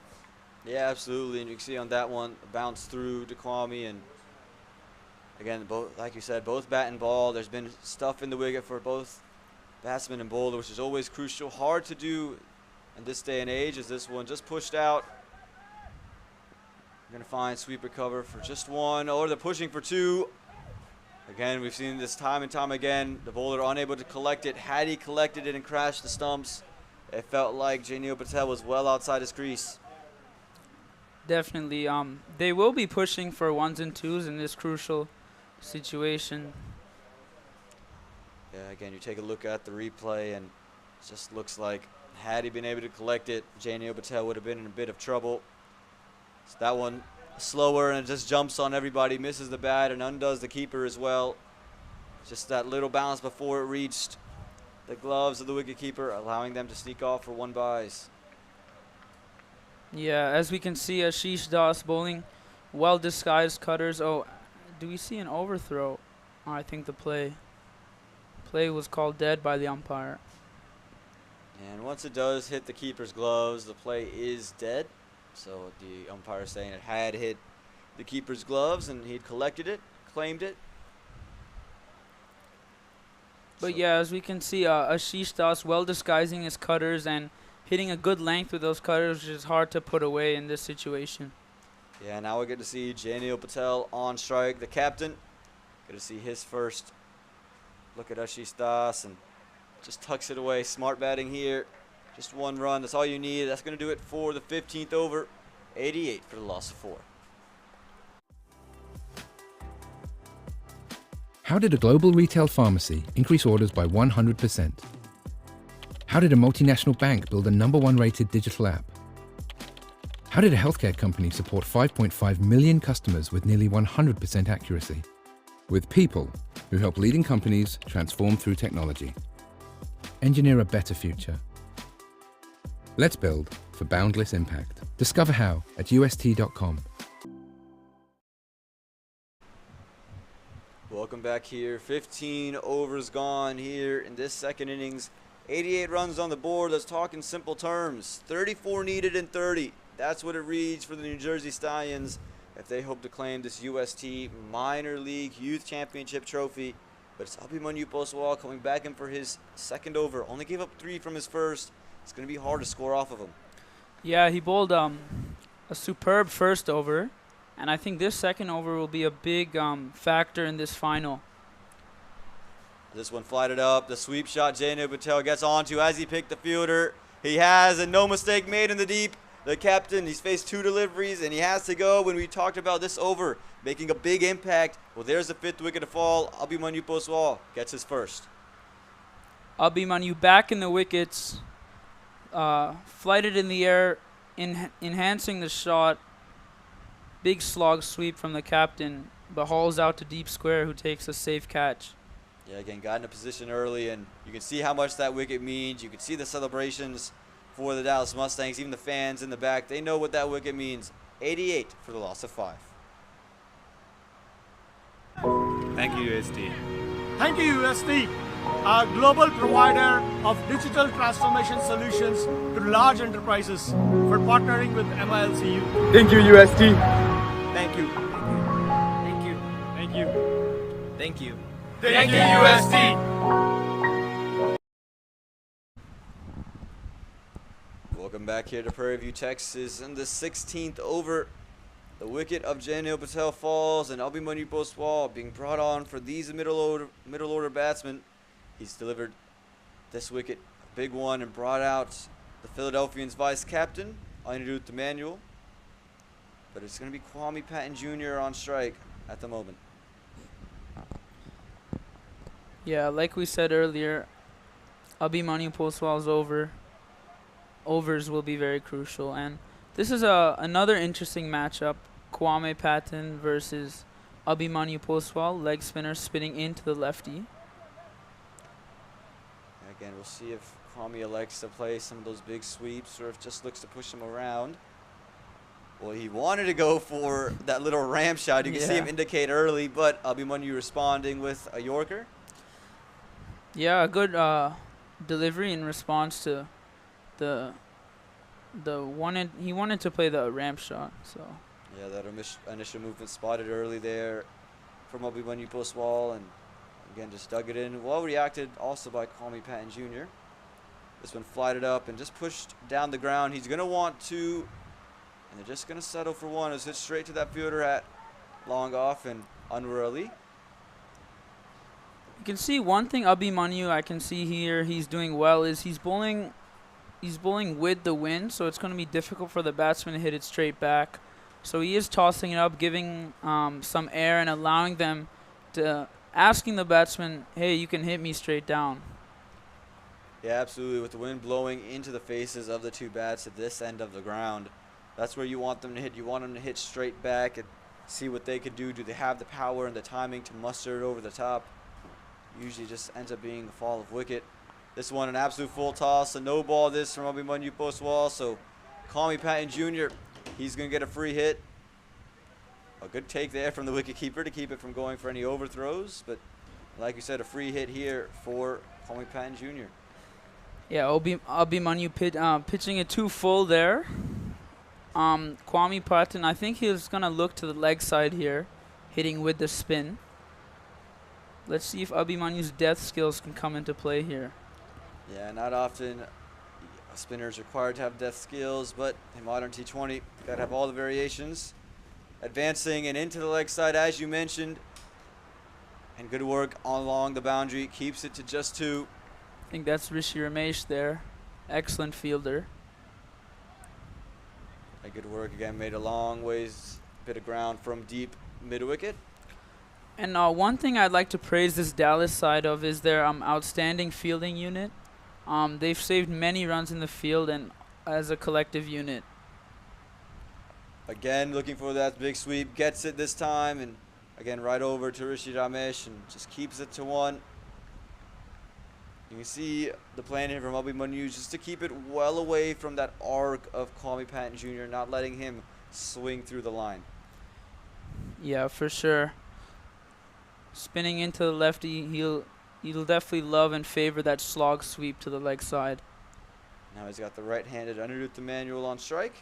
Speaker 1: Yeah, absolutely. And you can see on that one, bounce through to Kwame. And again, both, like you said, both bat and ball. There's been stuff in the wicket for both batsman and bowler, which is always crucial. Hard to do in this day and age, as this one just pushed out. We're going to find sweeper cover for just 1, or they're pushing for 2. Again, we've seen this time and time again. The bowler unable to collect it. Had he collected it and crashed the stumps, it felt like Janil Patel was well outside his crease.
Speaker 11: Definitely. They will be pushing for 1s and 2s in this crucial situation.
Speaker 1: Yeah, again, you take a look at the replay, and it just looks like had he been able to collect it, Janil Patel would have been in a bit of trouble. So that one slower, and it just jumps on everybody, misses the bat, and undoes the keeper as well. Just that little bounce before it reached the gloves of the wicketkeeper, allowing them to sneak off for 1 byes.
Speaker 11: Yeah, as we can see, Ashish Das bowling well-disguised cutters. Oh, do we see an overthrow? Oh, I think the play was called dead by the umpire.
Speaker 1: And once it does hit the keeper's gloves, the play is dead. So the umpire is saying it had hit the keeper's gloves and he'd collected it, claimed it.
Speaker 11: But yeah, as we can see, Ashish Das well disguising his cutters and hitting a good length with those cutters, which is hard to put away in this situation.
Speaker 1: Yeah, now we get to see Janil Patel on strike, the captain. Get to see his first look at Ashish Das and just tucks it away. Smart batting here. Just 1 run. That's all you need. That's going to do it for the 15th over. 88 for the loss of 4.
Speaker 5: How did a global retail pharmacy increase orders by 100%? How did a multinational bank build a #1 rated digital app? How did a healthcare company support 5.5 million customers with nearly 100% accuracy? With people who help leading companies transform through technology. Engineer a better future. Let's build for boundless impact. Discover how at UST.com.
Speaker 1: Welcome back here. 15 overs gone here in this second innings. 88 runs on the board. Let's talk in simple terms. 34 needed in 30. That's what it reads for the New Jersey Stallions if they hope to claim this UST Minor League Youth Championship trophy. But it's Abhimanyu Poswal coming back in for his second over. Only gave up 3 from his first. It's going to be hard to score off of him.
Speaker 11: Yeah, he bowled a superb first over, and I think this second over will be a big factor in this final.
Speaker 1: This one flighted up. The sweep shot Janil Patel gets onto as he picked the fielder. He has, and no mistake made in the deep. The captain, he's faced 2 deliveries, and he has to go. When we talked about this over making a big impact, well, there's the 5th wicket to fall. Abhimanyu Poswal gets his first.
Speaker 11: Abhimanyu back in the wickets. Flighted in the air, enhancing the shot. Big slog sweep from the captain, but hauls out to deep square, who takes a safe catch.
Speaker 1: Yeah, again, got in a position early, and you can see how much that wicket means. You can see the celebrations for the Dallas Mustangs, even the fans in the back. They know what that wicket means. 88 for the loss of 5.
Speaker 3: Thank you, UST.
Speaker 6: Thank you, UST, a global provider of digital transformation solutions to large enterprises, for partnering with MiLC.
Speaker 4: Thank you, UST.
Speaker 7: Thank you.
Speaker 6: Thank you.
Speaker 7: Thank you.
Speaker 6: Thank you, UST.
Speaker 1: Welcome back here to Prairie View, Texas. In the 16th over, the wicket of Janil Patel falls, and Abhimanyu Postwal being brought on for these middle order batsmen. He's delivered this wicket, a big one, and brought out the Philadelphians vice captain, Anirudh Emmanuel. But it's going to be Kwame Patton Jr. on strike at the moment.
Speaker 11: Yeah, like we said earlier, Abhimanyu Postwal's overs will be very crucial, and this is another interesting matchup. Kwame Patton versus Abhimanyu Postwal, leg spinner spinning into the lefty.
Speaker 1: Again, we'll see if Kwame elects to play some of those big sweeps or if just looks to push him around. Well, he wanted to go for that little ramp shot. You can see him indicate early, but Abhimanyu responding with a Yorker.
Speaker 11: Yeah, a good delivery in response to he wanted to play the ramp shot. So
Speaker 1: yeah, that initial movement spotted early there from Abhimanyu Postwal, and again just dug it in. Well reacted also by Kwame Patton Jr. This one flighted up and just pushed down the ground. He's going to want two, and they're just going to settle for one. It's hit straight to that fielder at long off and Anwar Ali.
Speaker 11: You can see one thing Abhimanyu I can see here he's doing well is he's bowling with the wind, so it's going to be difficult for the batsman to hit it straight back. So he is tossing it up, giving some air and allowing them to, asking the batsman, hey, you can hit me straight down.
Speaker 1: Yeah, absolutely. With the wind blowing into the faces of the two bats at this end of the ground, that's where you want them to hit. You want them to hit straight back and see what they could do. Do they have the power and the timing to muster it over the top? Usually just ends up being a fall of wicket. This one an absolute full toss, a no ball this from Abhimanyu Postwal. So Kwame Patton Jr., he's going to get a free hit. A good take there from the wicketkeeper to keep it from going for any overthrows. But like you said, a free hit here for Kwame Patton Jr.
Speaker 11: Yeah, Abhimanyu pitching it too full there. Kwame Patton, I think he's going to look to the leg side here, hitting with the spin. Let's see if Abhimanyu's death skills can come into play here.
Speaker 1: Yeah, not often a spinner is required to have death skills, but in modern T20, got to have all the variations. Advancing and into the leg side, as you mentioned. And good work along the boundary. Keeps it to just two.
Speaker 11: I think that's Rishi Ramesh there. Excellent fielder.
Speaker 1: And good work again. Made a long ways, bit of ground from deep mid-wicket.
Speaker 11: And one thing I'd like to praise this Dallas side of is their outstanding fielding unit. They've saved many runs in the field and as a collective unit.
Speaker 1: Again, looking for that big sweep. Gets it this time. And again, right over to Rishi Ramesh and just keeps it to one. You can see the plan here from Abhimanyu just to keep it well away from that arc of Kwame Patton Jr., not letting him swing through the line.
Speaker 11: Yeah, for sure. Spinning into the lefty, he'll definitely love and favor that slog sweep to the leg side.
Speaker 1: Now he's got the right-handed Anirudh Emmanuel on strike.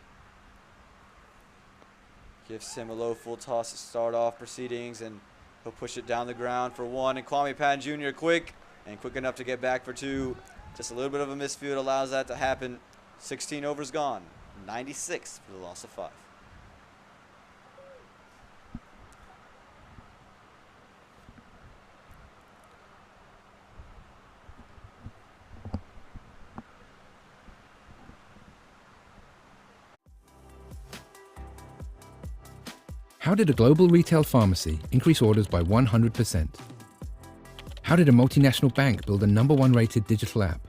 Speaker 1: Gives him a low full toss to start off proceedings, and he'll push it down the ground for one. And Kwame Patton Jr. quick enough to get back for two. Just a little bit of a misfield allows that to happen. 16 overs gone. 96 for the loss of 5.
Speaker 5: How did a global retail pharmacy increase orders by 100%? How did a multinational bank build a #1 rated digital app?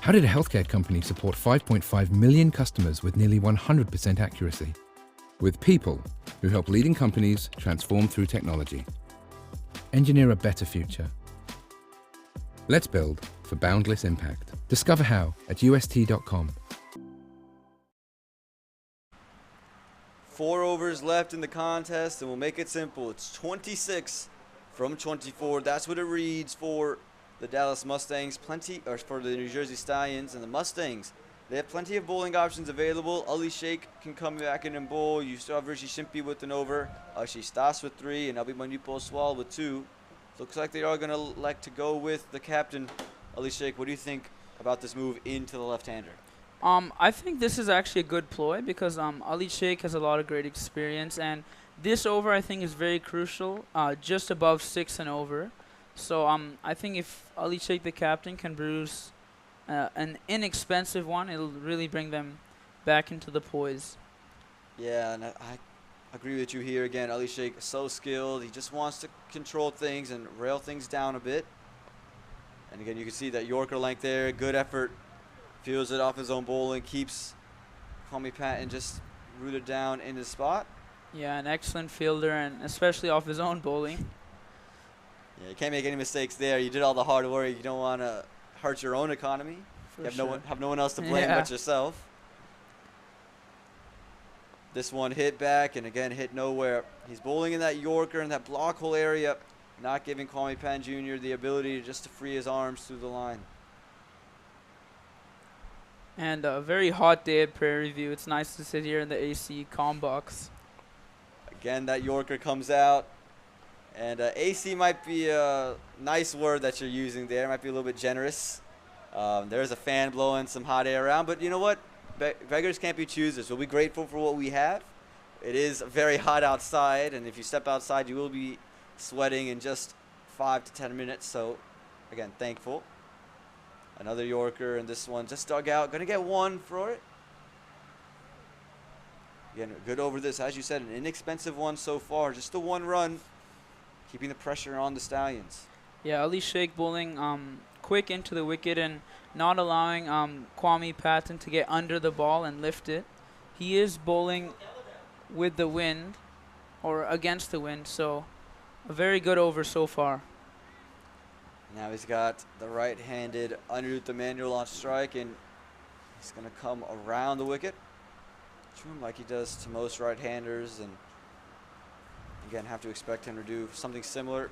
Speaker 5: How did a healthcare company support 5.5 million customers with nearly 100% accuracy? With people who help leading companies transform through technology. Engineer a better future. Let's build for boundless impact. Discover how at UST.com.
Speaker 1: 4 overs left in the contest, and we'll make it simple. It's 26 from 24. That's what it reads for the Dallas Mustangs. For the New Jersey Stallions and the Mustangs. They have plenty of bowling options available. Ali Sheikh can come back in and bowl. You still have Rishi Shimpi with an over. Ashish Das with 3, and Abhimanyu Postwal with 2. Looks like they are going to elect to go with the captain, Ali Sheikh. What do you think about this move into the left-hander?
Speaker 11: I think this is actually a good ploy because Ali Sheikh has a lot of great experience, and this over I think is very crucial, just above 6 and over. So I think if Ali Sheikh, the captain, can produce an inexpensive one, it'll really bring them back into the poise.
Speaker 1: Yeah, and I agree with you here again. Ali Sheikh is so skilled. He just wants to control things and rail things down a bit. And again, you can see that Yorker length there. Good effort. Feels it off his own bowling. Keeps Kwame Patton just rooted down in his spot.
Speaker 11: Yeah, an excellent fielder, and especially off his own bowling.
Speaker 1: Yeah, you can't make any mistakes there. You did all the hard work. You don't want to hurt your own economy.
Speaker 11: For
Speaker 1: You have
Speaker 11: sure.
Speaker 1: no one else to blame but yourself. This one hit back and again hit nowhere. He's bowling in that Yorker in that block hole area, not giving Kwame Patton Jr. the ability just to free his arms through the line.
Speaker 11: And a very hot day at Prairie View. It's nice to sit here in the AC comm box.
Speaker 1: Again, that Yorker comes out. And AC might be a nice word that you're using there. Might be a little bit generous. There's a fan blowing some hot air around. But you know what? Beggars can't be choosers. We'll be grateful for what we have. It is very hot outside. And if you step outside, you will be sweating in just 5 to 10 minutes. So, again, thankful. Another Yorker, and this one just dug out. Going to get one for it. Again, good over this. As you said, an inexpensive one so far. Just the one run, keeping the pressure on the Stallions.
Speaker 11: Yeah, Ali Sheikh bowling quick into the wicket and not allowing Kwame Patton to get under the ball and lift it. He is bowling with the wind, or against the wind, so a very good over so far.
Speaker 1: Now he's got the right-handed Anirudh Manual on strike, and he's going to come around the wicket. Treat him like he does to most right-handers, and again, have to expect him to do something similar.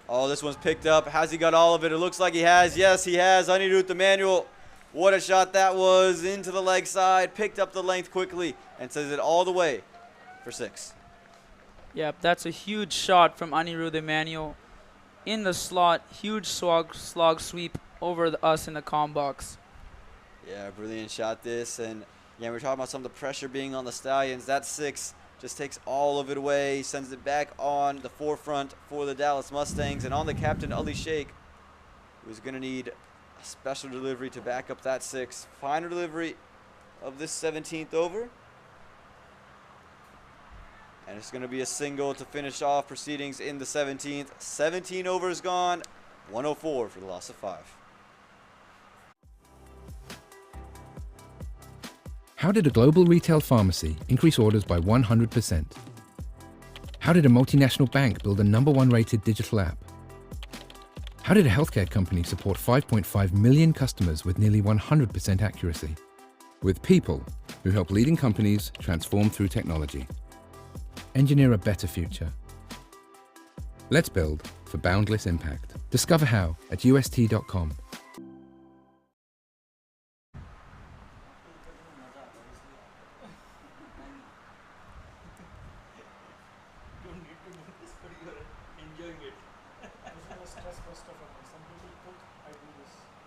Speaker 1: Oh, this one's picked up. Has he got all of it? It looks like he has. Yes, he has. Anirudh Manual. What a shot that was. Into the leg side. Picked up the length quickly and sends it all the way for 6.
Speaker 11: Yep, that's a huge shot from Anirudh Emanuel. In the slot, huge slog sweep over us in the comm box.
Speaker 1: Yeah, brilliant shot this. And yeah, we're talking about some of the pressure being on the Stallions. That 6 just takes all of it away. Sends it back on the forefront for the Dallas Mustangs. And on the captain, Ali Sheikh, who's going to need a special delivery to back up that 6. Final delivery of this 17th over. And it's going to be a single to finish off proceedings in the 17th. 17 overs gone, 104 for the loss of 5.
Speaker 5: How did a global retail pharmacy increase orders by 100%? How did a multinational bank build a #1 rated digital app? How did a healthcare company support 5.5 million customers with nearly 100% accuracy? With people who help leading companies transform through technology. Engineer a better future. Let's build for boundless impact. Discover how at UST.com.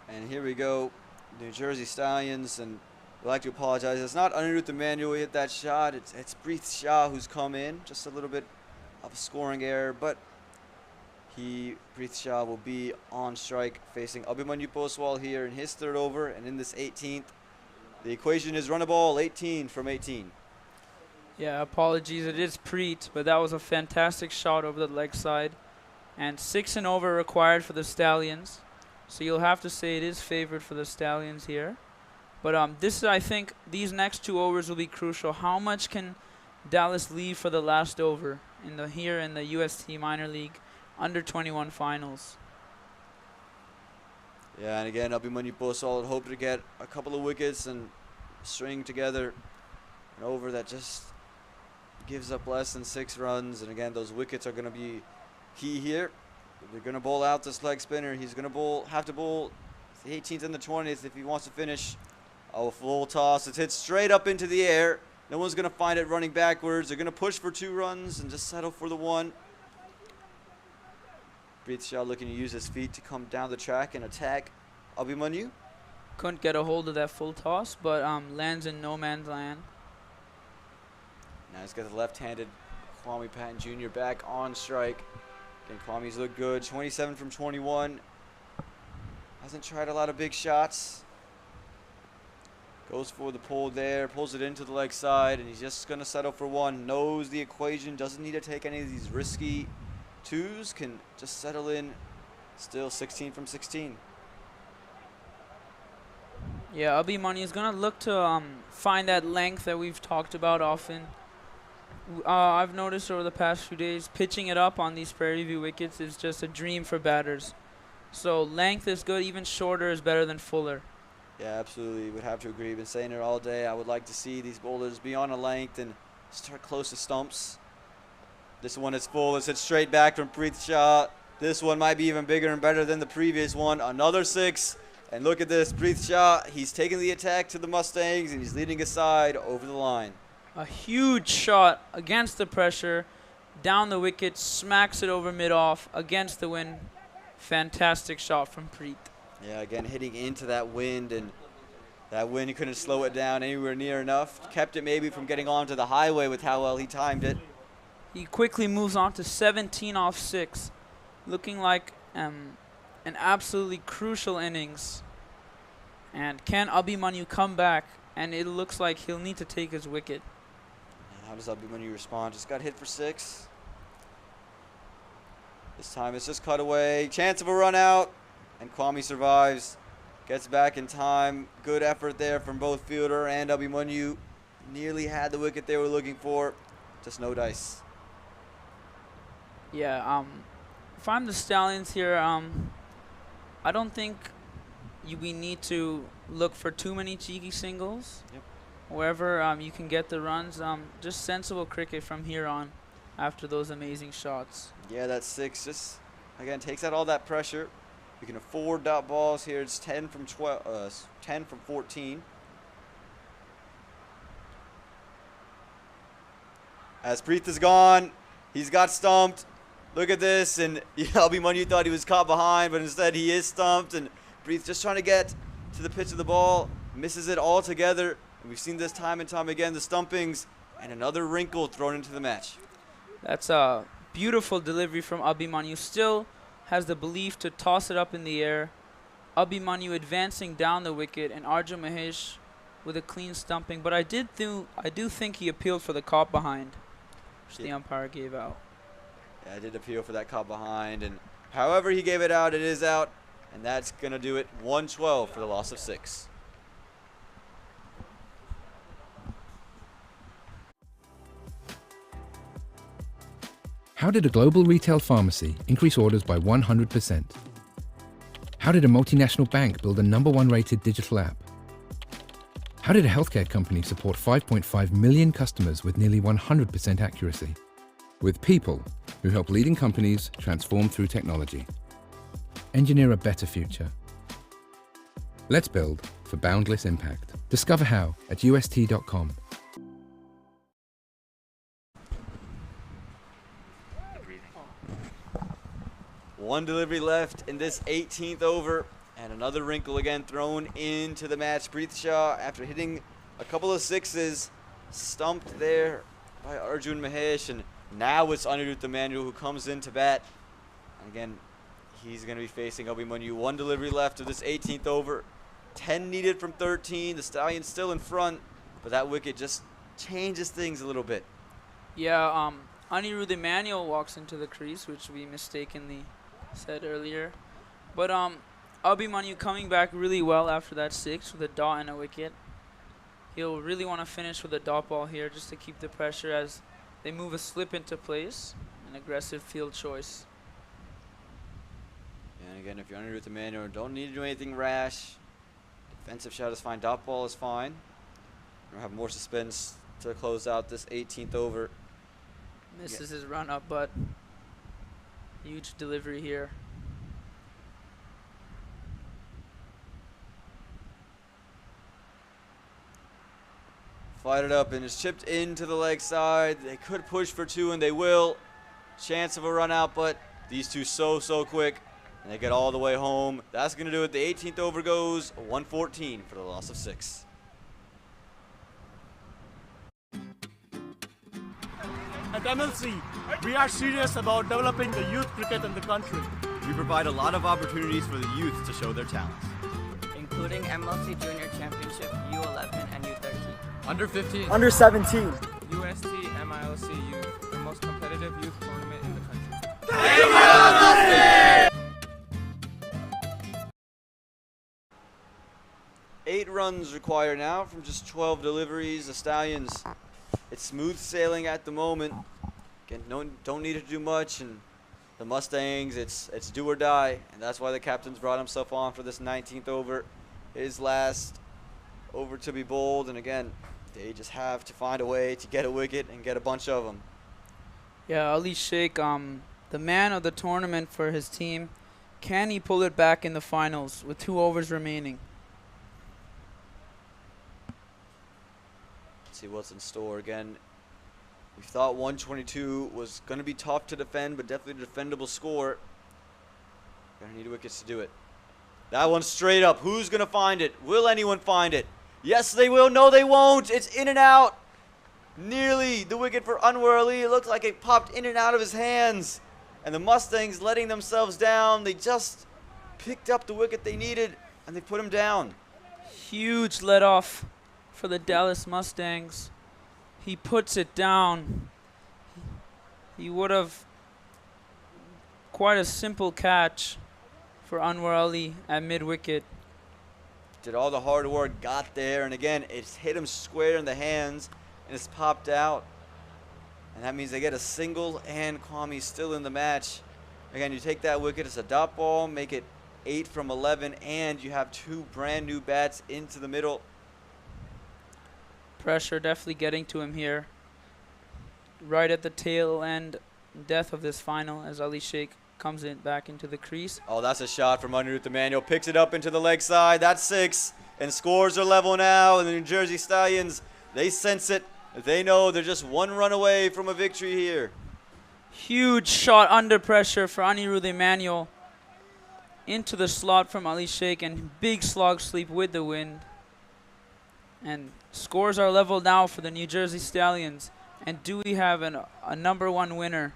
Speaker 1: And here we go, New Jersey Stallions, and we'd like to apologize. It's not Anirudh Emanuel who hit that shot. It's Preet Shah who's come in. Just a little bit of a scoring error, but Preet Shah will be on strike facing Abhimanyu Poswal here in his 3rd over, and in this 18th, the equation is run a ball 18 from 18.
Speaker 11: Yeah, apologies. It is Preet, but that was a fantastic shot over the leg side. And 6 and over required for the Stallions. So you'll have to say it is favored for the Stallions here. But I think these next 2 overs will be crucial. How much can Dallas leave for the last over here in the UST Minor League Under-21 Finals?
Speaker 1: Yeah, and again, Abhimanyu Poswal hoped to get a couple of wickets and string together an over that just gives up less than 6 runs. And again, those wickets are going to be key here. They're going to bowl out this leg spinner. He's going to have to bowl the 18th and the 20th if he wants to finish. Oh, full toss. It's hit straight up into the air. No one's going to find it running backwards. They're going to push for 2 runs and just settle for the 1. Preet Shah looking to use his feet to come down the track and attack Abhimanyu.
Speaker 11: Couldn't get a hold of that full toss, but lands in no man's land.
Speaker 1: Now he's got the left-handed Kwame Patton Jr. back on strike. Again, Kwame's looked good. 27 from 21. Hasn't tried a lot of big shots. Goes for the pull there, pulls it into the leg side, and he's just going to settle for one. Knows the equation, doesn't need to take any of these risky twos, can just settle in. Still 16 from 16.
Speaker 11: Yeah, Abhimanyu is going to look to find that length that we've talked about often. I've noticed over the past few days, pitching it up on these Prairie View wickets is just a dream for batters. So length is good, even shorter is better than fuller.
Speaker 1: Yeah, absolutely. Would have to agree. Been saying it all day. I would like to see these bowlers be on a length and start close to stumps. This one is full. It's hit straight back from Preet Shah. This one might be even bigger and better than the previous one. Another 6. And look at this. Preet Shah, he's taking the attack to the Mustangs, and he's leading his side over the line.
Speaker 11: A huge shot against the pressure. Down the wicket, smacks it over mid-off against the wind. Fantastic shot from Preet.
Speaker 1: Yeah, again, hitting into that wind, and that wind couldn't slow it down anywhere near enough. Kept it maybe from getting onto the highway with how well he timed it.
Speaker 11: He quickly moves on to 17 off 6, looking like an absolutely crucial innings. And can Abhimanyu come back? And it looks like he'll need to take his wicket.
Speaker 1: And how does Abhimanyu respond? Just got hit for 6. This time it's just cut away. Chance of a run out. And Kwame survives. Gets back in time. Good effort there from both fielder and Abhimanyu. Nearly had the wicket they were looking for. Just no dice.
Speaker 11: Yeah, if I'm the Stallions here, I don't think we need to look for too many cheeky singles.
Speaker 1: Yep.
Speaker 11: Wherever you can get the runs, just sensible cricket from here on after those amazing shots.
Speaker 1: Yeah, that 6 just, again, takes out all that pressure. You can afford dot balls here. It's 10 from 10 from 14. As Preet is gone, he's got stumped. Look at this, and Abhimanyu thought he was caught behind, but instead he is stumped, and Preet's just trying to get to the pitch of the ball, misses it altogether. And we've seen this time and time again, the stumpings, and another wrinkle thrown into the match.
Speaker 11: That's a beautiful delivery from Abhimanyu. Still has the belief to toss it up in the air. Abhimanyu advancing down the wicket, and Arjun Mahesh with a clean stumping. But I do think he appealed for the caught behind, which the umpire gave out.
Speaker 1: Yeah, I did appeal for that caught behind, and however he gave it out, it is out, and that's going to do it. 112 for the loss of 6.
Speaker 5: How did a global retail pharmacy increase orders by 100%? How did a multinational bank build a #1 rated digital app? How did a healthcare company support 5.5 million customers with nearly 100% accuracy? With people who help leading companies transform through technology. Engineer a better future. Let's build for boundless impact. Discover how at UST.com.
Speaker 1: One delivery left in this 18th over, and another wrinkle again thrown into the match. Preet Shah, after hitting a couple of 6s, stumped there by Arjun Mahesh, and now it's Anirudh Emmanuel who comes in to bat. And again, he's going to be facing Abhimanyu. One delivery left of this 18th over. 10 needed from 13. The Stallions still in front, but that wicket just changes things a little bit.
Speaker 11: Yeah, Anirudh Emmanuel walks into the crease, which we mistakenly said earlier. But Abhimanyu coming back really well after that 6 with a dot and a wicket. He'll really want to finish with a dot ball here just to keep the pressure as they move a slip into place. An aggressive field choice.
Speaker 1: And again, if you're Anirudh Emmanuel, don't need to do anything rash. Defensive shot is fine. Dot ball is fine. We'll have more suspense to close out this 18th over.
Speaker 11: Misses his run up, but huge delivery here.
Speaker 1: Fired it up and it's chipped into the leg side. They could push for 2 and they will. Chance of a run out, but These two so quick, and they get all the way home. That's going to do it. The 18th over goes 114 for the loss of 6.
Speaker 6: At MLC, we are serious about developing the youth cricket in the country.
Speaker 7: We provide a lot of opportunities for the youth to show their talents,
Speaker 8: including MLC Junior Championship U11 and U13.
Speaker 3: Under 15.
Speaker 12: Under 17.
Speaker 4: UST MiLC Youth, the most competitive youth tournament in the country.
Speaker 1: Eight runs required now from just 12 deliveries. The Stallions, it's smooth sailing at the moment. Again, don't need to do much, and the Mustangs, it's do or die, and that's why the captain's brought himself on for this 19th over, his last over to be bowled. And again, they just have to find a way to get a wicket and get a bunch of them.
Speaker 11: Yeah, Ali Sheikh, the man of the tournament for his team. Can he pull it back in the finals with 2 overs remaining?
Speaker 1: Let's see what's in store. Again, we thought 122 was going to be tough to defend, but definitely a defendable score. Gonna need wickets to do it. That one's straight up. Who's going to find it? Will anyone find it? Yes, they will. No, they won't. It's in and out. Nearly the wicket for Anwar Ali. It looked like it popped in and out of his hands. And the Mustangs letting themselves down. They just picked up the wicket they needed, and they put him down.
Speaker 11: Huge let off for the Dallas Mustangs. He puts it down. He would have quite a simple catch for Anwar Ali at mid-wicket.
Speaker 1: Did all the hard work, got there, and again, it's hit him square in the hands, and it's popped out. And that means they get a single, and Kwami's still in the match. Again, you take that wicket, it's a dot ball, make it 8 from 11, and you have 2 brand new bats into the middle.
Speaker 11: Pressure definitely getting to him here. Right at the tail end, death of this final as Ali Sheikh comes in back into the crease.
Speaker 1: Oh, that's a shot from underneath Emmanuel. Picks it up into the leg side. That's 6. And scores are level now. And the New Jersey Stallions, they sense it. They know they're just 1 run away from a victory here.
Speaker 11: Huge shot under pressure for Anirudh Emmanuel. Into the slot from Ali Sheikh, and big slog sleep with the wind. And scores are level now for the New Jersey Stallions. And do we have a #1 winner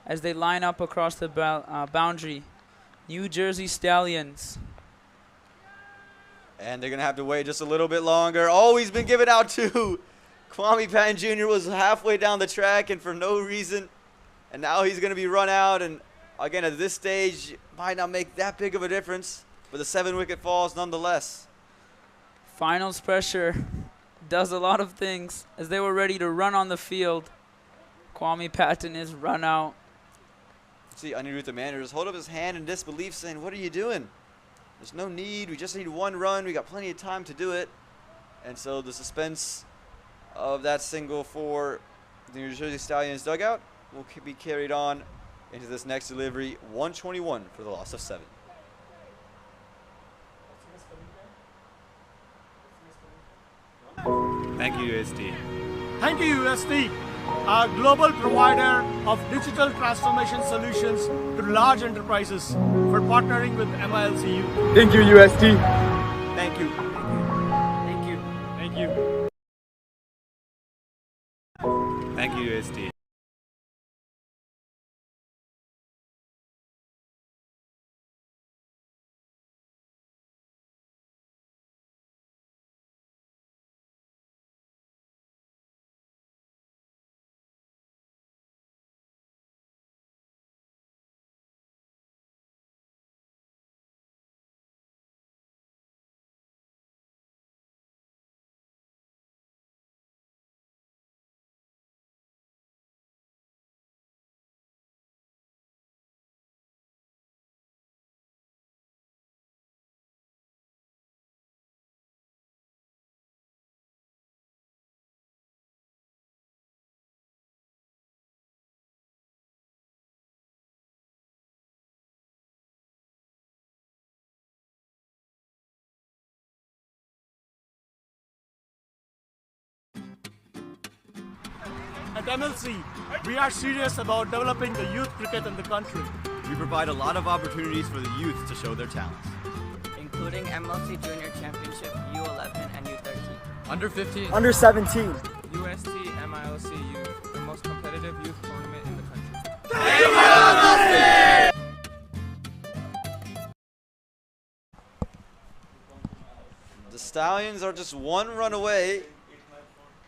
Speaker 11: as they line up across the boundary? New Jersey Stallions.
Speaker 1: And they're going to have to wait just a little bit longer. Oh, he's been given out too. Kwame Patton Jr. was halfway down the track and for no reason. And now he's going to be run out. And again, at this stage, might not make that big of a difference. But the 7 wicket falls nonetheless.
Speaker 11: Finals pressure does a lot of things as they were ready to run on the field. Kwame Patton is run out.
Speaker 1: See, Anirudh Emmanuel just hold up his hand in disbelief saying, what are you doing? There's no need. We just need 1 run. We got plenty of time to do it. And so the suspense of that single for the New Jersey Stallions dugout will be carried on into this next delivery. 121 for the loss of 7.
Speaker 3: Thank you, UST.
Speaker 6: Thank you, UST, a global provider of digital transformation solutions to large enterprises, for partnering with MiLC Youth.
Speaker 12: Thank you, UST.
Speaker 6: Thank you.
Speaker 11: Thank you.
Speaker 6: Thank you.
Speaker 3: Thank you, UST.
Speaker 6: At MLC, we are serious about developing the youth cricket in the country.
Speaker 7: We provide a lot of opportunities for the youth to show their talents,
Speaker 8: including MLC Junior Championship U11 and U13.
Speaker 3: Under 15.
Speaker 12: Under 17.
Speaker 4: UST MiLC Youth, the most competitive youth tournament in the country.
Speaker 1: The Stallions are just one run away.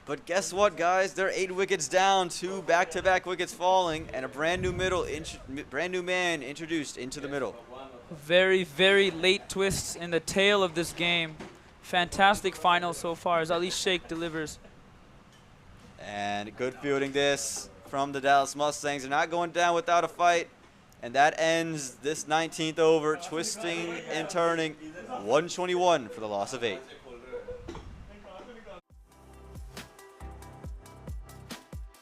Speaker 1: But guess what, guys? They're 8 wickets down, 2 back-to-back wickets falling, and a brand new man introduced into the middle.
Speaker 11: Very, very late twists in the tail of this game. Fantastic final so far as Ali Sheikh delivers.
Speaker 1: And good fielding this from the Dallas Mustangs. They're not going down without a fight. And that ends this 19th over, twisting and turning. 121 for the loss of 8.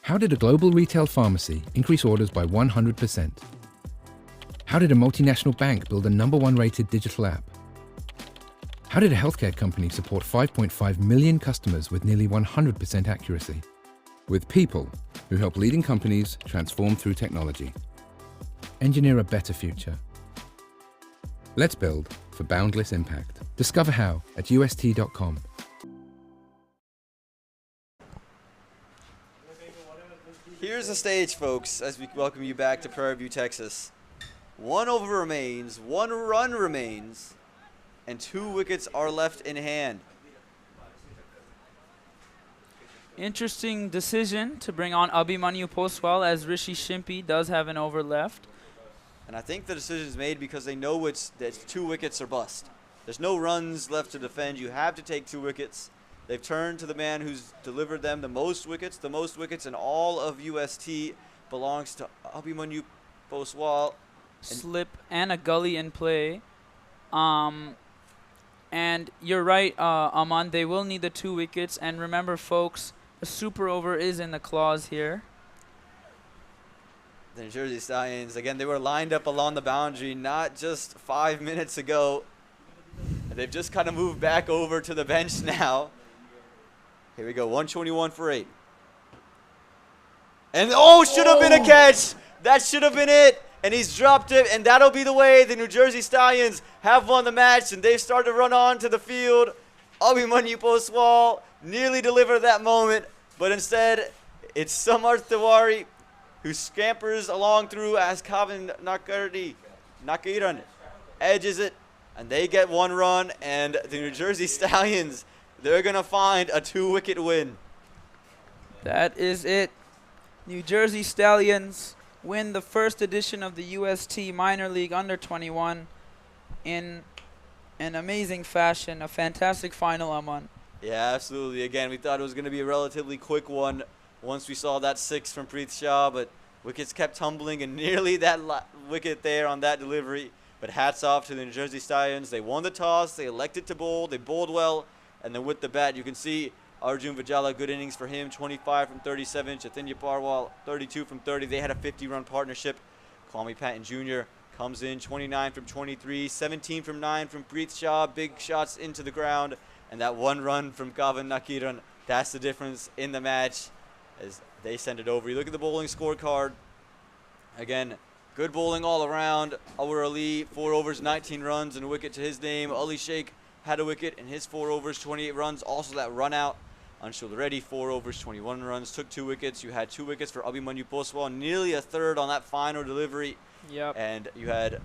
Speaker 5: How did a global retail pharmacy increase orders by 100%? How did a multinational bank build a #1 rated digital app? How did a healthcare company support 5.5 million customers with nearly 100% accuracy? With people who help leading companies transform through technology. Engineer a better future. Let's build for boundless impact. Discover how at UST.com.
Speaker 1: Here's the stage, folks, as we welcome you back to Prairie View, Texas. 1 over remains, 1 run remains, and 2 wickets are left in hand.
Speaker 11: Interesting decision to bring on Abhimanyu Poswal as Rishi Shimpi does have an over left.
Speaker 1: And I think the decision is made because they know that 2 wickets are bust. There's no runs left to defend. You have to take 2 wickets. They've turned to the man who's delivered them the most wickets. The most wickets in all of UST belongs to Abhimanyu Poswal.
Speaker 11: Slip and a gully in play. And you're right, Aman, they will need the 2 wickets. And remember, folks, a super over is in the clause here.
Speaker 1: The New Jersey Stallions, again, they were lined up along the boundary not just 5 minutes ago. They've just kind of moved back over to the bench now. Here we go, 121 for 8. And should have been a catch. That should have been it. And he's dropped it, and that'll be the way the New Jersey Stallions have won the match, and they've started to run on to the field. Abhimanyu Poswal nearly delivered that moment, but instead, it's Samarth Tiwari who scampers along through as Kavan Nakiran edges it, and they get 1 run, and the New Jersey Stallions, they're going to find a 2-wicket win.
Speaker 11: That is it. New Jersey Stallions win the first edition of the UST Minor League Under 21 in an amazing fashion. A fantastic final, Aman.
Speaker 1: Yeah, absolutely. Again, we thought it was going to be a relatively quick one once we saw that 6 from Preet Shah, but wickets kept tumbling and nearly that wicket there on that delivery. But hats off to the New Jersey Stallions. They won the toss. They elected to bowl. They bowled well. And then with the bat, you can see Arjun Vijala, good innings for him, 25 from 37. Chaitanya Parwal, 32 from 30. They had a 50-run partnership. Kwame Patton Jr. comes in, 29 from 23, 17 from 9 from Preet Shah. Big shots into the ground. And that 1 run from Kavan Nakiran, that's the difference in the match as they send it over. You look at the bowling scorecard. Again, good bowling all around. Awar Ali, 4 overs, 19 runs, and a wicket to his name. Ali Sheikh had a wicket in his 4 overs, 28 runs. Also that run out. Anshul Reddy, 4 overs, 21 runs, took 2 wickets. You had 2 wickets for Abhimanyu Poswal, nearly a third on that final delivery.
Speaker 11: Yep.
Speaker 1: And you had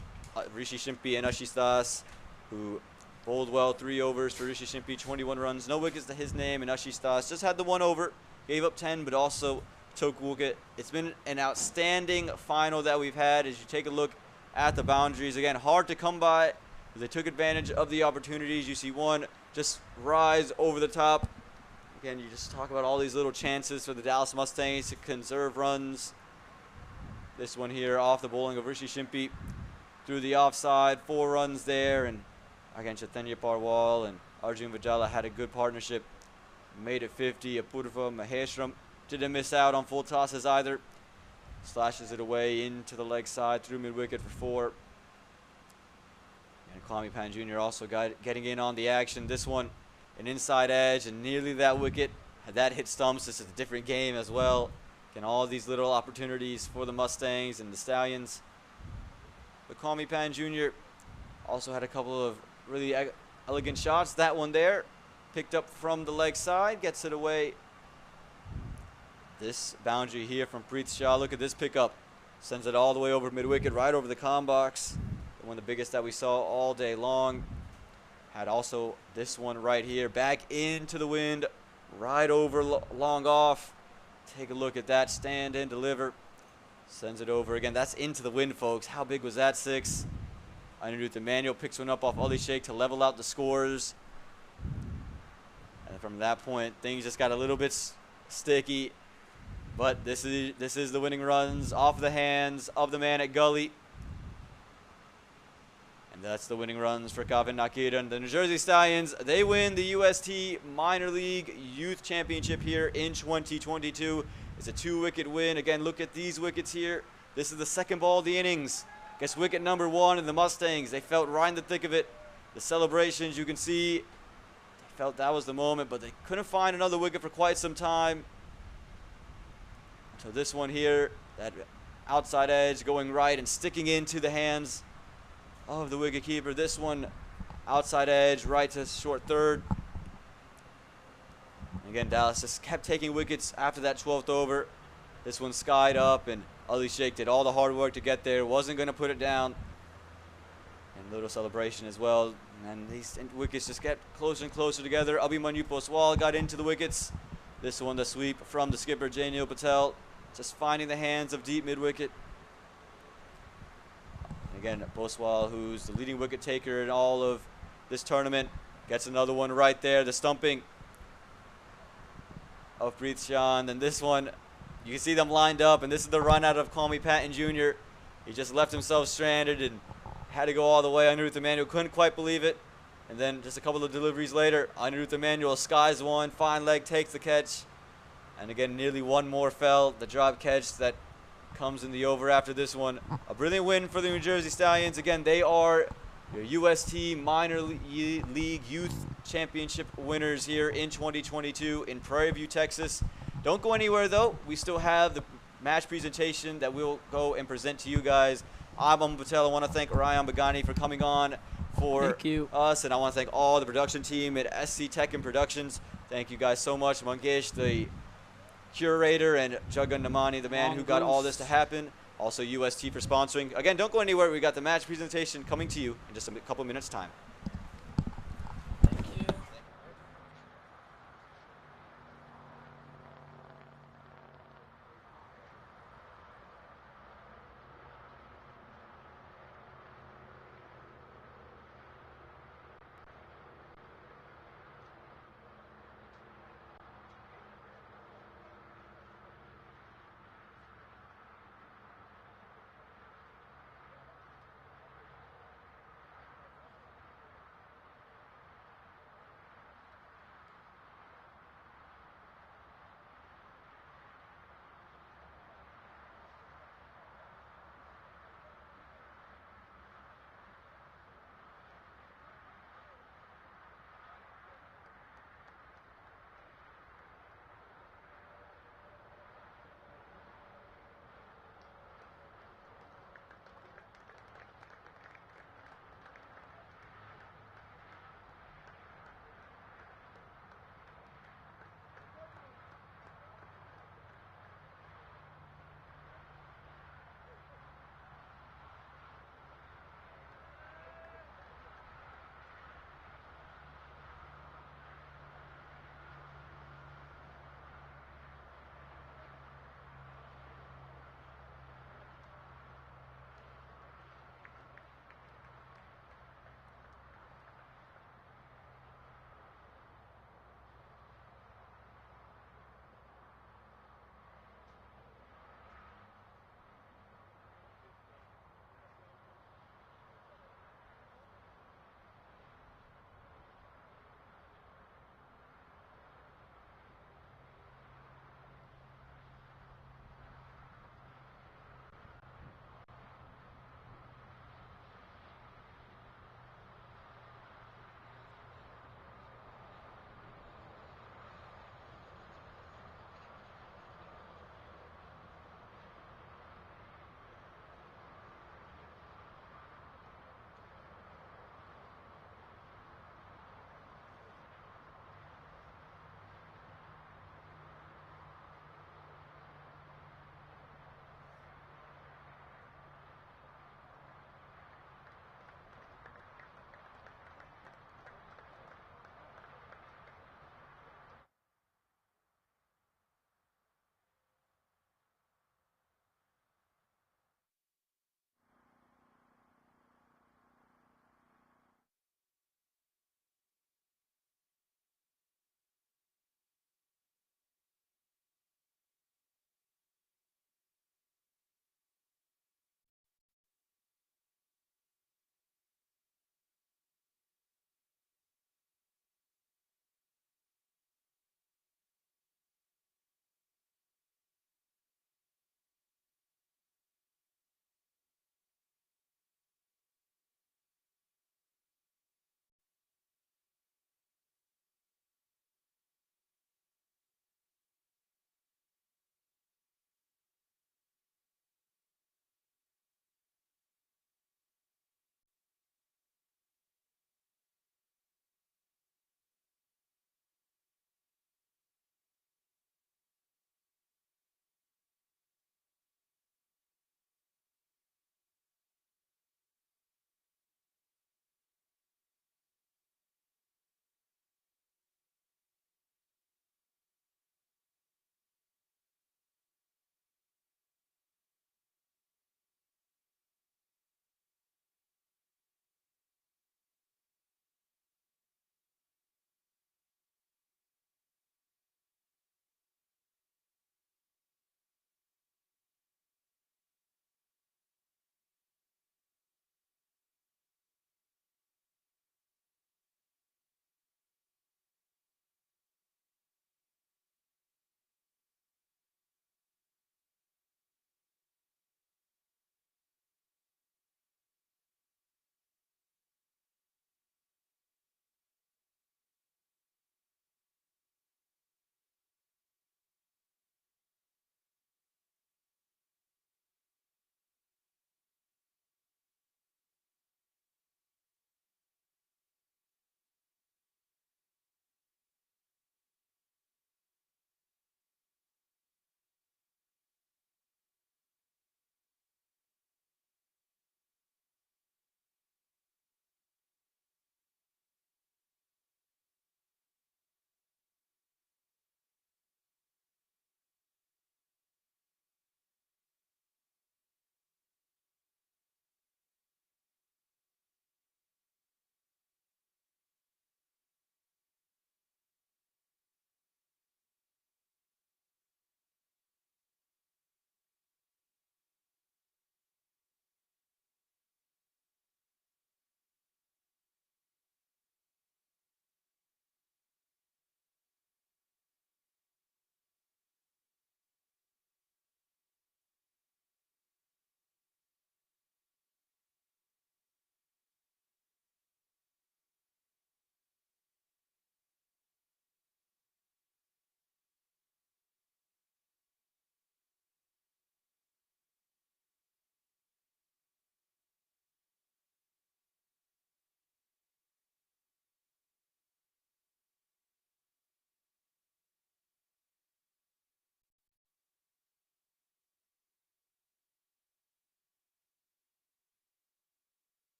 Speaker 1: Rishi Shimpi and Ashish Das, who bowled well, 3 overs for Rishi Shimpi, 21 runs. No wickets to his name, and Ashish Das just had the 1 over, gave up 10, but also took wicket. It's been an outstanding final that we've had as you take a look at the boundaries. Again, hard to come by. They took advantage of the opportunities. You see one just rise over the top. Again, you just talk about all these little chances for the Dallas Mustangs to conserve runs. This one here off the bowling of Rishi Shimpi through the offside, 4 runs there. And again, Chaitanya Parwal and Arjun Vijala had a good partnership. Made it 50. Apurva Maheshram didn't miss out on full tosses either. Slashes it away into the leg side through mid-wicket for 4. And Kwame Patton Jr. also getting in on the action. This one, an inside edge and nearly that wicket. Had that hit stumps, this is a different game as well. Again, all these little opportunities for the Mustangs and the Stallions. The Kwame Pan Jr. also had a couple of really elegant shots. That one there, picked up from the leg side, gets it away. This boundary here from Preet Shah. Look at this pickup. Sends it all the way over mid-wicket, right over the comm box. One of the biggest that we saw all day long. Had also this one right here, back into the wind, right over long off. Take a look at that, stand and deliver. Sends it over again. That's into the wind, folks. How big was that 6? Anirudh Emmanuel picks one up off Ali Sheikh to level out the scores. And from that point, things just got a little bit sticky. But this is the winning runs off the hands of the man at Gully. And that's the winning runs for Kavin Nakiran. The New Jersey Stallions, they win the UST Minor League Youth Championship here in 2022. It's a 2-wicket win. Again, look at these wickets here. This is the second ball of the innings. Gets wicket number 1 in the Mustangs. They felt right in the thick of it. The celebrations, you can see, they felt that was the moment, but they couldn't find another wicket for quite some time. So this one here, that outside edge going right and sticking into the hands of the wicketkeeper. This one, outside edge, right to short third. Again, Dallas just kept taking wickets after that 12th over. This one skied up, and Ali Sheikh did all the hard work to get there. Wasn't going to put it down. And little celebration as well. And these wickets just get closer and closer together. Abhimanyu Poswal got into the wickets. This one, the sweep from the skipper, Jainil Patel. Just finding the hands of deep mid-wicket. Again, Poswal, who's the leading wicket taker in all of this tournament, gets another one right there. The stumping of Preet Shah. And then this one, you can see them lined up, and this is the run out of Kwame Patton Jr. He just left himself stranded and had to go all the way. Anirudh Emmanuel couldn't quite believe it. And then just a couple of deliveries later, Anirudh Emmanuel skies one, fine leg, takes the catch. And again, nearly one more fell. The drop catch that comes in the over after this one. A brilliant win for the New Jersey Stallions. Again, they are your UST Minor League Youth Championship winners here in 2022 in Prairie View, Texas. Don't go anywhere, though. We still have the match presentation that we'll go and present to you guys. I'm Aman Patel. I want to thank Ryan Bagani for coming on for us, and I want to thank all the production team at SC Tech and Productions. Thank you guys so much. Mangesh, the curator, and Jagan Namani, the man who got all this to happen. Also UST for sponsoring. Again, don't go anywhere. We got the match presentation coming to you in just a couple minutes' time.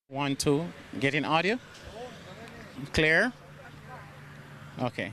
Speaker 12: 1, 2. Getting audio? Clear? Okay.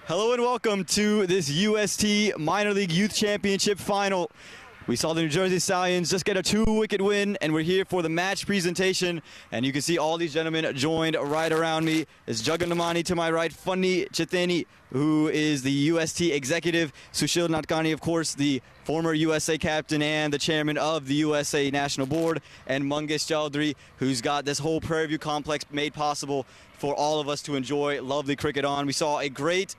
Speaker 1: Hello and welcome to this UST Minor League Youth Championship Final. We saw the New Jersey Stallions just get a 2-wicket win, and we're here for the match presentation. And you can see all these gentlemen joined right around me. It's Jagan Namani to my right, Funny Chitani, who is the UST executive, Sushil Natkani, of course, the former USA captain and the chairman of the USA National Board, and Mangesh Chaudhary, who's got this whole Prairie View complex made possible for all of us to enjoy lovely cricket on. We saw a great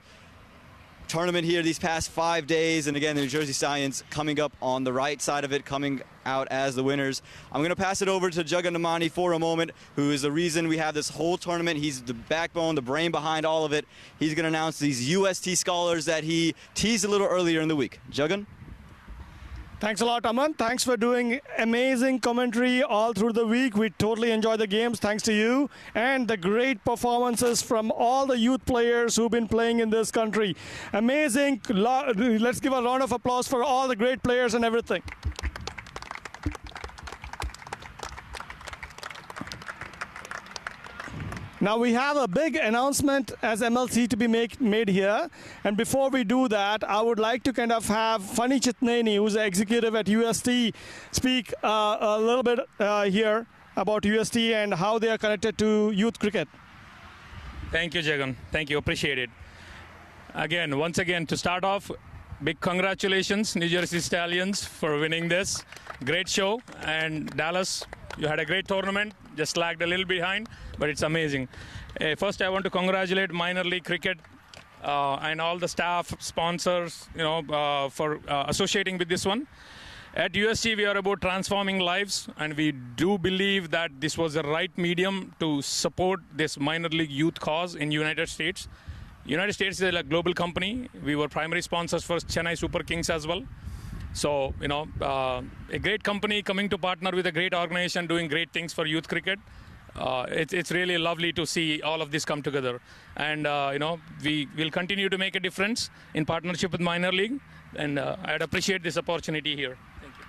Speaker 1: tournament here these past 5 days, and again the New Jersey Stallions coming up on the right side of it, coming out as the winners. I'm going to pass it over to Jagan Namani for a moment, who is the reason we have this whole tournament. He's the backbone, the brain behind all of it. He's going to announce these UST scholars that he teased a little earlier in the week. Jagan?
Speaker 6: Thanks a lot, Aman. Thanks for doing amazing commentary all through the week. We totally enjoy the games, thanks to you, and the great performances from all the youth players who've been playing in this country. Amazing. Let's give a round of applause for all the great players and everything. Now we have a big announcement as MLC to be made here, and before we do that, I would like to kind of have Funny Chitnani, who's the executive at UST, speak a little bit here about UST and how they are connected to youth cricket.
Speaker 13: Thank you, Jagan. Thank you. Appreciate it. Once again, to start off, big congratulations, New Jersey Stallions, for winning this. Great show, and Dallas, you had a great tournament, just lagged a little behind, but it's amazing. First, I want to congratulate minor league cricket and all the staff, sponsors, for associating with this one. At UST, we are about transforming lives, and we do believe that this was the right medium to support this minor league youth cause in United States. United States is a global company. We were primary sponsors for Chennai Super Kings as well. So, a great company coming to partner with a great organization doing great things for youth cricket. It's really lovely to see all of this come together. And, we will continue to make a difference in partnership with Minor League. And I'd appreciate this opportunity here. Thank you.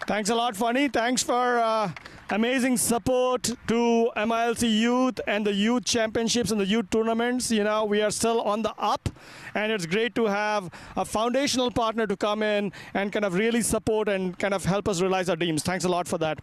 Speaker 6: Thanks a lot, Funny. Thanks for amazing support to MiLC Youth and the youth championships and the youth tournaments. We are still on the up, and it's great to have a foundational partner to come in and kind of really support and kind of help us realize our dreams. Thanks a lot for that.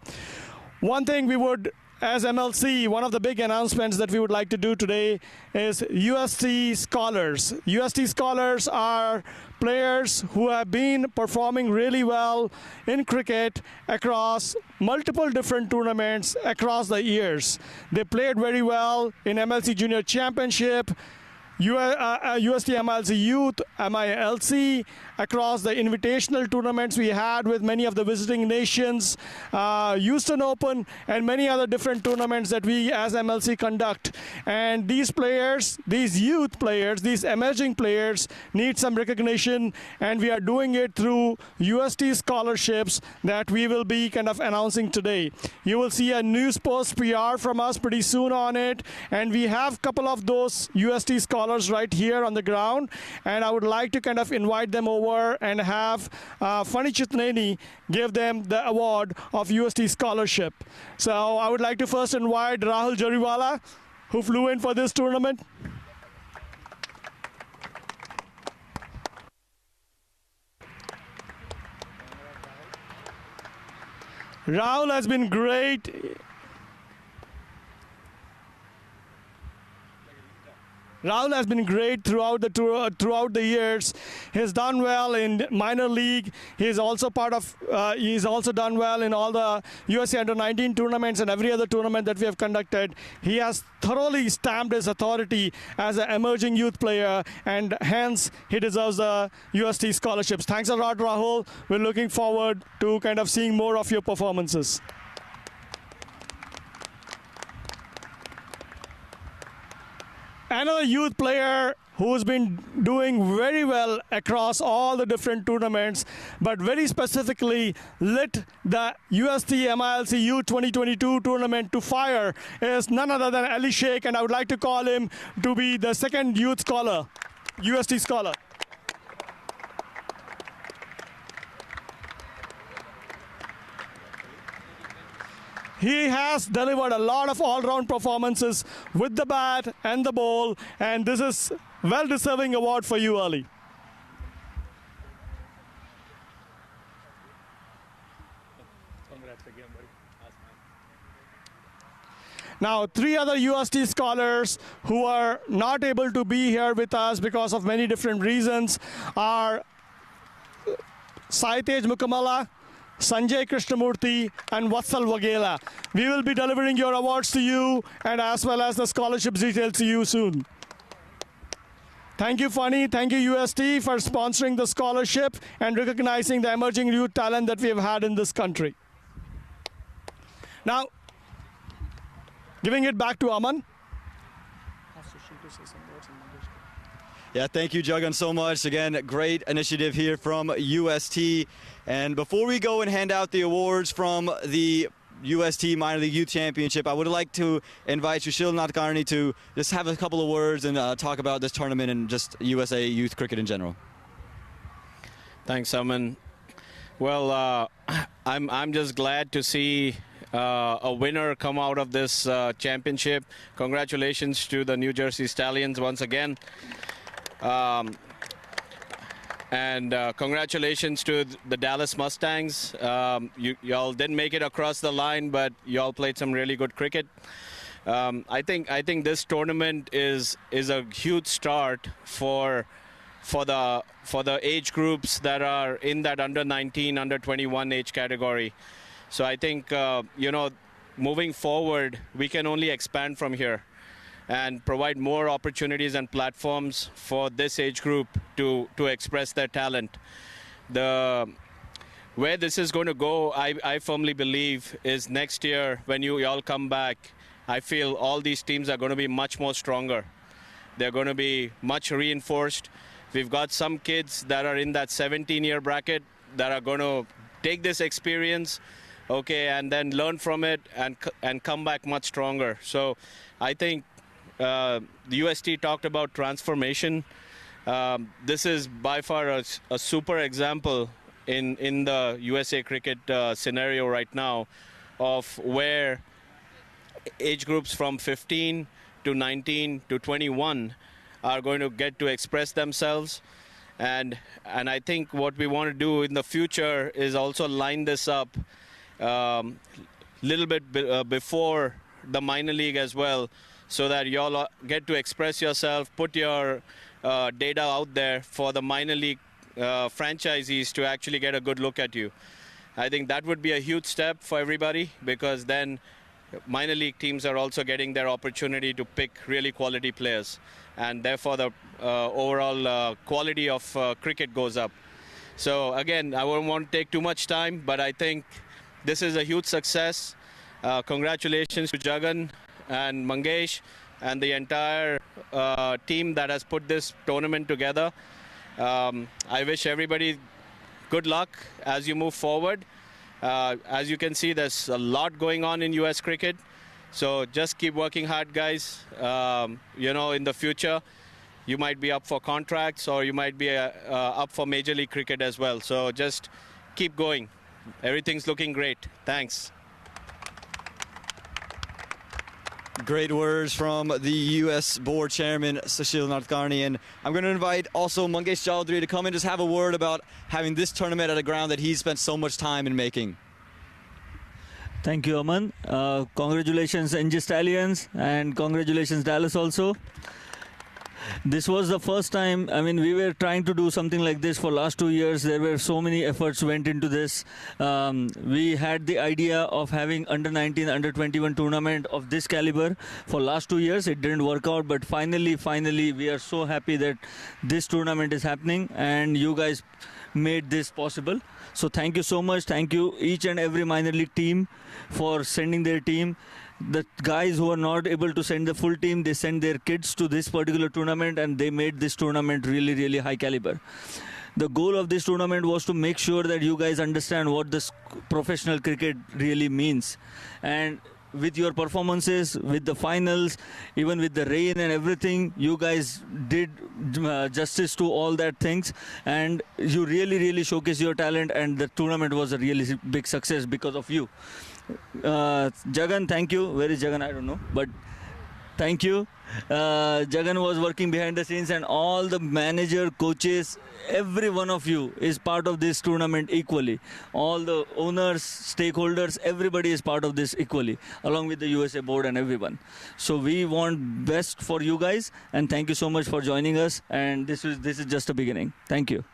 Speaker 6: One thing we would, as MLC, one of the big announcements that we would like to do today is UST Scholars. UST Scholars are players who have been performing really well in cricket across multiple different tournaments across the years. They played very well in MLC Junior Championship, UST MiLC Youth, MiLC, across the invitational tournaments we had with many of the visiting nations, Houston Open, and many other different tournaments that we as MLC conduct. And these players, these youth players, these emerging players need some recognition, and we are doing it through UST scholarships that we will be kind of announcing today. You will see a news post PR from us pretty soon on it, and we have a couple of those UST scholars right here on the ground, and I would like to kind of invite them over and have Funny Chitnani give them the award of UST Scholarship. So I would like to first invite Rahul Jariwala, who flew in for this tournament. Rahul has been great. Rahul has been great throughout the tour, throughout the years. He's done well in minor league. He's also he's also done well in all the USA Under-19 tournaments and every other tournament that we have conducted. He has thoroughly stamped his authority as an emerging youth player, and hence he deserves the UST scholarships. Thanks a lot, Rahul. We're looking forward to kind of seeing more of your performances. Another youth player who's been doing very well across all the different tournaments, but very specifically lit the UST MiLC U 2022 tournament to fire, is none other than Ali Sheikh, and I would like to call him to be the second youth scholar, UST scholar. He has delivered a lot of all-round performances with the bat and the ball, and this is well-deserving award for you, Ali.
Speaker 13: Congrats again, buddy.
Speaker 6: Now, 3 other UST scholars who are not able to be here with us because of many different reasons are Saitej Mukamala, Sanjay Krishnamurthy, and Vatsal Wagela. We will be delivering your awards to you and as well as the scholarship details to you soon. Thank you, Funny. Thank you, UST, for sponsoring the scholarship and recognizing the emerging youth talent that we have had in this country. Now, giving it back to Aman.
Speaker 1: Yeah, thank you, Jagan, so much. Again, great initiative here from UST. And before we go and hand out the awards from the UST Minor League Youth Championship, I would like to invite Sushil Nadkarni to just have a couple of words and talk about this tournament and just USA youth cricket in general.
Speaker 14: Thanks, Aman. Well, I'm just glad to see a winner come out of this championship. Congratulations to the New Jersey Stallions once again. And congratulations to the Dallas Mustangs. Y'all didn't make it across the line, but y'all played some really good cricket. I think this tournament is a huge start for the age groups that are in that under 19, under 21 age category. So I think moving forward, we can only expand from here and provide more opportunities and platforms for this age group to express their talent. Where this is going to go, I firmly believe, is next year when you all come back. I feel all these teams are going to be much more stronger. They're going to be much reinforced. We've got some kids that are in that 17-year bracket that are going to take this experience, okay, and then learn from it and come back much stronger. So I think the UST talked about transformation. This is by far a super example in the USA cricket scenario right now of where age groups from 15 to 19 to 21 are going to get to express themselves. And I think what we want to do in the future is also line this up little bit before the minor league as well, so that you all get to express yourself, put your data out there for the minor league franchisees to actually get a good look at you. I think that would be a huge step for everybody, because then minor league teams are also getting their opportunity to pick really quality players, and therefore the overall quality of cricket goes up. So again, I won't want to take too much time, but I think this is a huge success. Congratulations to Jagan and Mangesh and the entire team that has put this tournament together. I wish everybody good luck as you move forward. As you can see, there's a lot going on in US cricket. So just keep working hard, guys. In the future, you might be up for contracts or you might be up for Major League Cricket as well. So just keep going. Everything's looking great. Thanks.
Speaker 1: Great words from the U.S. Board Chairman, Sushil Nadkarni. And I'm going to invite also Mangesh Chaudhary to come and just have a word about having this tournament at a ground that he's spent so much time in making.
Speaker 15: Thank you, Aman. Congratulations, NJ Stallions, and congratulations, Dallas also. This was the first time, we were trying to do something like this for last 2 years. There were so many efforts went into this. We had the idea of having under 19, under 21 tournament of this caliber for last 2 years. It didn't work out, but finally, we are so happy that this tournament is happening and you guys made this possible. So thank you so much. Thank you each and every minor league team for sending their team. The guys who are not able to send the full team, they send their kids to this particular tournament and they made this tournament really, really high caliber. The goal of this tournament was to make sure that you guys understand what this professional cricket really means. And with your performances, with the finals, even with the rain and everything, you guys did justice to all that things. And you really, really showcased your talent, and the tournament was a really big success because of you. Jagan, thank you. Where is Jagan? I don't know. But Thank you. Jagan was working behind the scenes, and all the manager, coaches, every one of you is part of this tournament equally. All the owners, stakeholders, everybody is part of this equally, along with the USA board and everyone. So we want best for you guys, and thank you so much for joining us. And this is just a beginning. Thank you.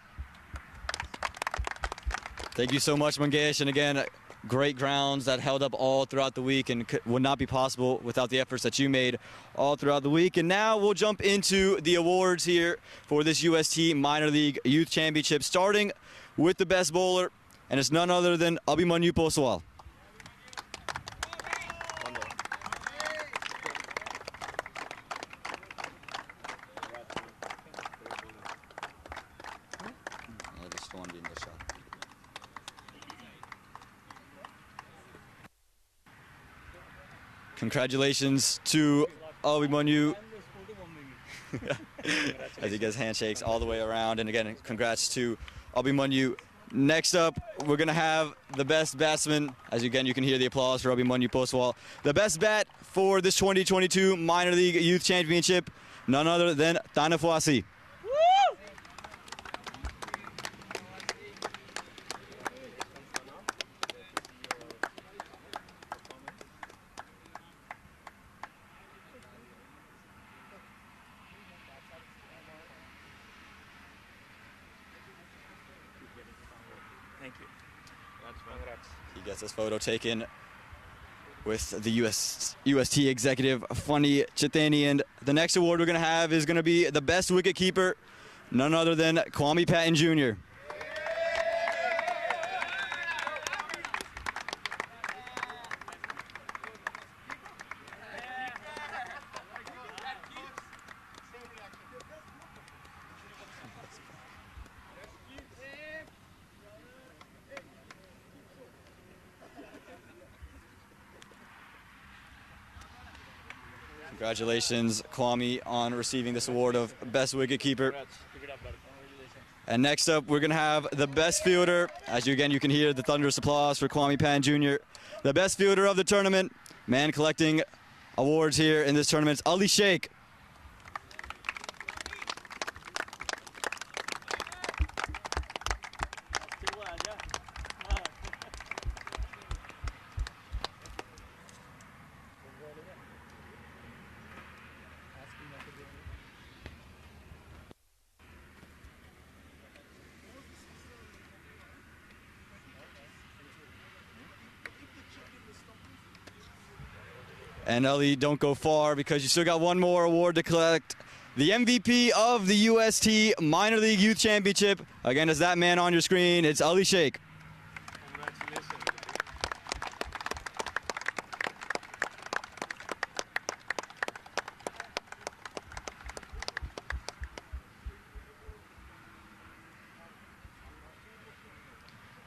Speaker 1: Thank you so much, Mangesh. And again, great grounds that held up all throughout the week and would not be possible without the efforts that you made all throughout the week. And now we'll jump into the awards here for this UST Minor League Youth Championship, starting with the best bowler, and it's none other than Abhimanyu Poswal. Congratulations to Abhimanyu as he gets handshakes all the way around. And again, congrats to Abhimanyu. Next up, we're going to have the best batsman. As again, you can hear the applause for Abhimanyu Poswal. The best bat for this 2022 Minor League Youth Championship, none other than Tanafwasi.
Speaker 13: Thank you.
Speaker 1: He gets his photo taken with the UST executive, Funny Chitani. And the next award we're going to have is going to be the best wicket keeper, none other than Kwame Patton Jr. Congratulations, Kwame, on receiving this award of Best Wicketkeeper. And next up, we're going to have the best fielder. As you can hear the thunderous applause for Kwame Patton Jr. The best fielder of the tournament, man collecting awards here in this tournament, is Ali Sheikh. And Ali, don't go far because you still got one more award to collect. The MVP of the UST Minor League Youth Championship. Again, it's that man on your screen. It's Ali Sheikh.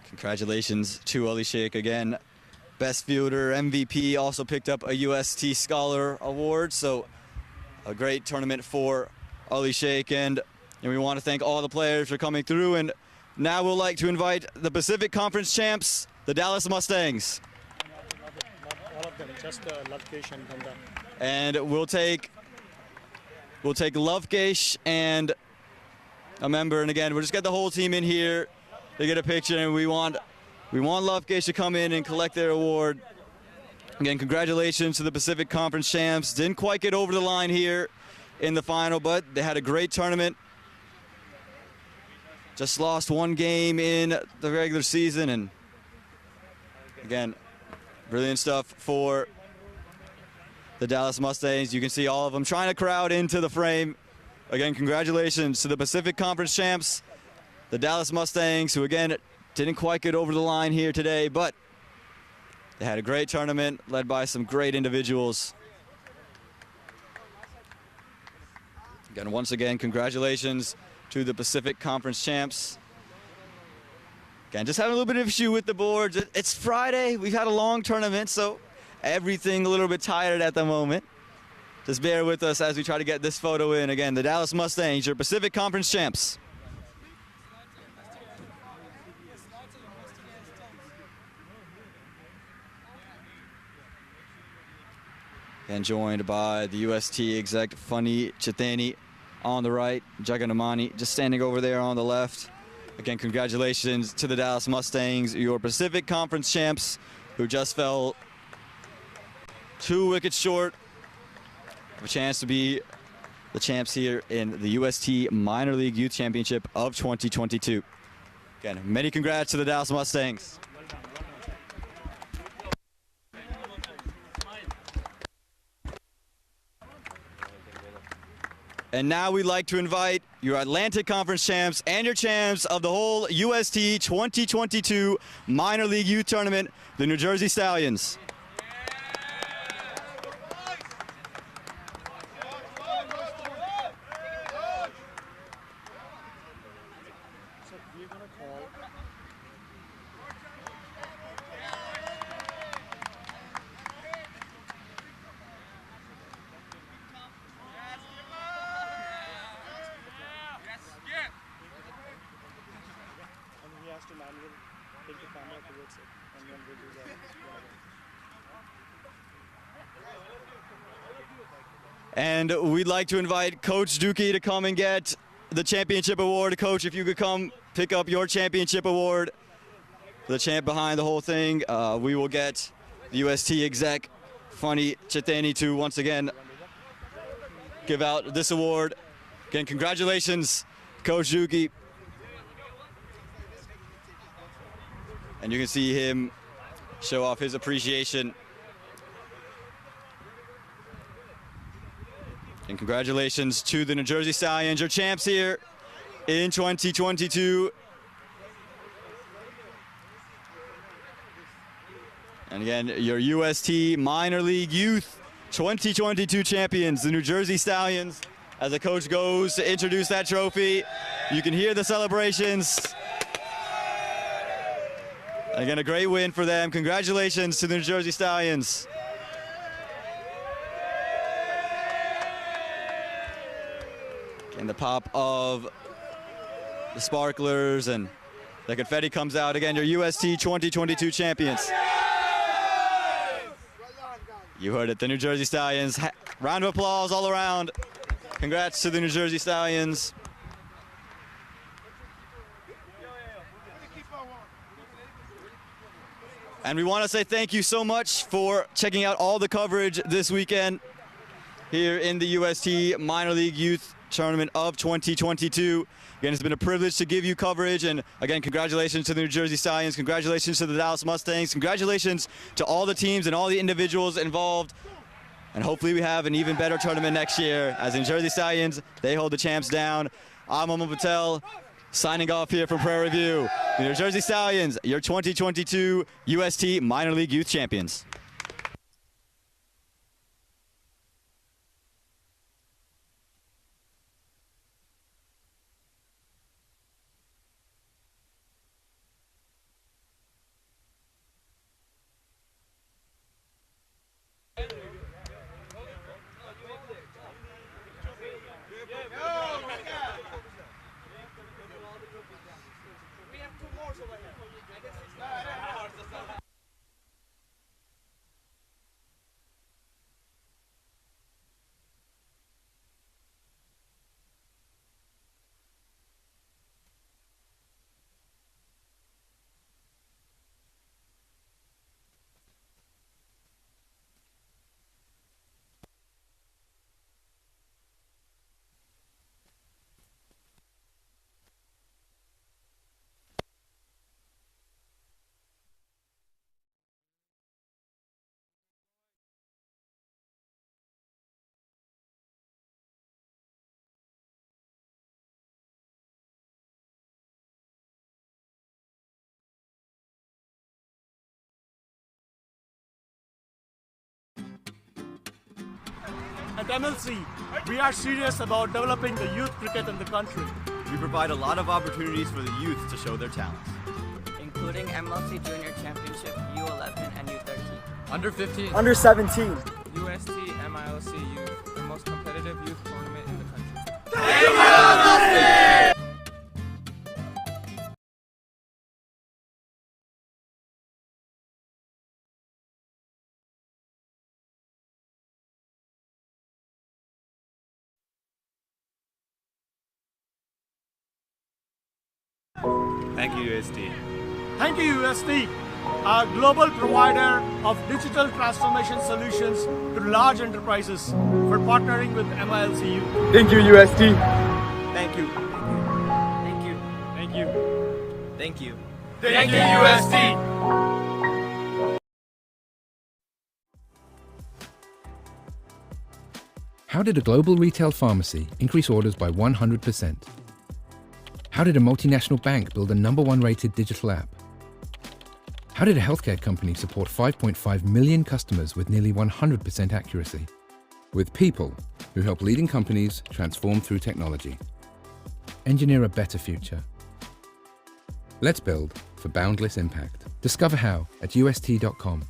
Speaker 1: Congratulations to Ali Sheikh again. Best fielder, MVP, also picked up a UST Scholar Award. So a great tournament for Ali Sheikh. And we want to thank all the players for coming through. And now we'll like to invite the Pacific Conference champs, the Dallas Mustangs.
Speaker 6: Not all of them, just Lavkesh and Banda.
Speaker 1: And we'll take Lovekesh and a member. And again, we'll just get the whole team in here to get a picture. And we want Lovekesh to come in and collect their award. Again, congratulations to the Pacific Conference champs. Didn't quite get over the line here in the final, but they had a great tournament. Just lost one game in the regular season, and again, brilliant stuff for the Dallas Mustangs. You can see all of them trying to crowd into the frame. Again, congratulations to the Pacific Conference champs, the Dallas Mustangs, who again didn't quite get over the line here today, but they had a great tournament led by some great individuals. Again, once again, congratulations to the Pacific Conference champs. Again, just having a little bit of issue with the boards. It's Friday. We've had a long tournament, so everything a little bit tired at the moment. Just bear with us as we try to get this photo in. Again, the Dallas Mustangs, your Pacific Conference champs. and joined by the UST exec Funny Chitani on the right, Jaganamani just standing over there on the left. Again, congratulations to the Dallas Mustangs, your Pacific Conference champs, who just fell 2 wickets short of a chance to be the champs here in the UST Minor League Youth Championship of 2022. Again, many congrats to the Dallas Mustangs. And now we'd like to invite your Atlantic Conference champs and your champs of the whole UST 2022 Minor League Youth Tournament, the New Jersey Stallions. And we'd like to invite Coach Dookie to come and get the championship award. Coach, if you could come pick up your championship award, the champ behind the whole thing. We will get the UST exec, Funny Chitani, to once again give out this award. Again, congratulations, Coach Dookie. And you can see him show off his appreciation. And congratulations to the New Jersey Stallions, your champs here in 2022. And again, your UST Minor League Youth 2022 champions, the New Jersey Stallions. As the coach goes to introduce that trophy, you can hear the celebrations. Again, a great win for them. Congratulations to the New Jersey Stallions. And the pop of the sparklers and the confetti comes out. Again, your UST 2022 champions. You heard it, the New Jersey Stallions. Round of applause all around. Congrats to the New Jersey Stallions. And we want to say thank you so much for checking out all the coverage this weekend here in the UST Minor League Youth Tournament of 2022. Again, it's been a privilege to give you coverage, and again, congratulations to the New Jersey Stallions, congratulations to the Dallas Mustangs, congratulations to all the teams and all the individuals involved, and hopefully we have an even better tournament next year. As the New Jersey Stallions, they hold the champs down. I'm Aman Patel, signing off here from Prairie View. The New Jersey Stallions, your 2022 UST Minor League Youth Champions.
Speaker 16: At MLC, we are serious about developing the youth cricket in the country.
Speaker 7: We provide a lot of opportunities for the youth to show their talents,
Speaker 8: including MLC Junior Championship, U11 and U13.
Speaker 3: Under 15.
Speaker 16: Under 17.
Speaker 4: UST MiLC Youth, the most competitive youth tournament in the country.
Speaker 16: Thank you, MLC!
Speaker 3: Thank you, UST.
Speaker 16: Thank you, UST, a global provider of digital transformation solutions to large enterprises, for partnering with MiLC Youth.
Speaker 17: Thank you, UST.
Speaker 7: Thank you.
Speaker 16: Thank you.
Speaker 17: Thank you.
Speaker 7: Thank you.
Speaker 17: Thank you, UST.
Speaker 5: How did a global retail pharmacy increase orders by 100%? How did a multinational bank build a #1 rated digital app? How did a healthcare company support 5.5 million customers with nearly 100% accuracy? With people who help leading companies transform through technology. Engineer a better future. Let's build for boundless impact. Discover how at UST.com.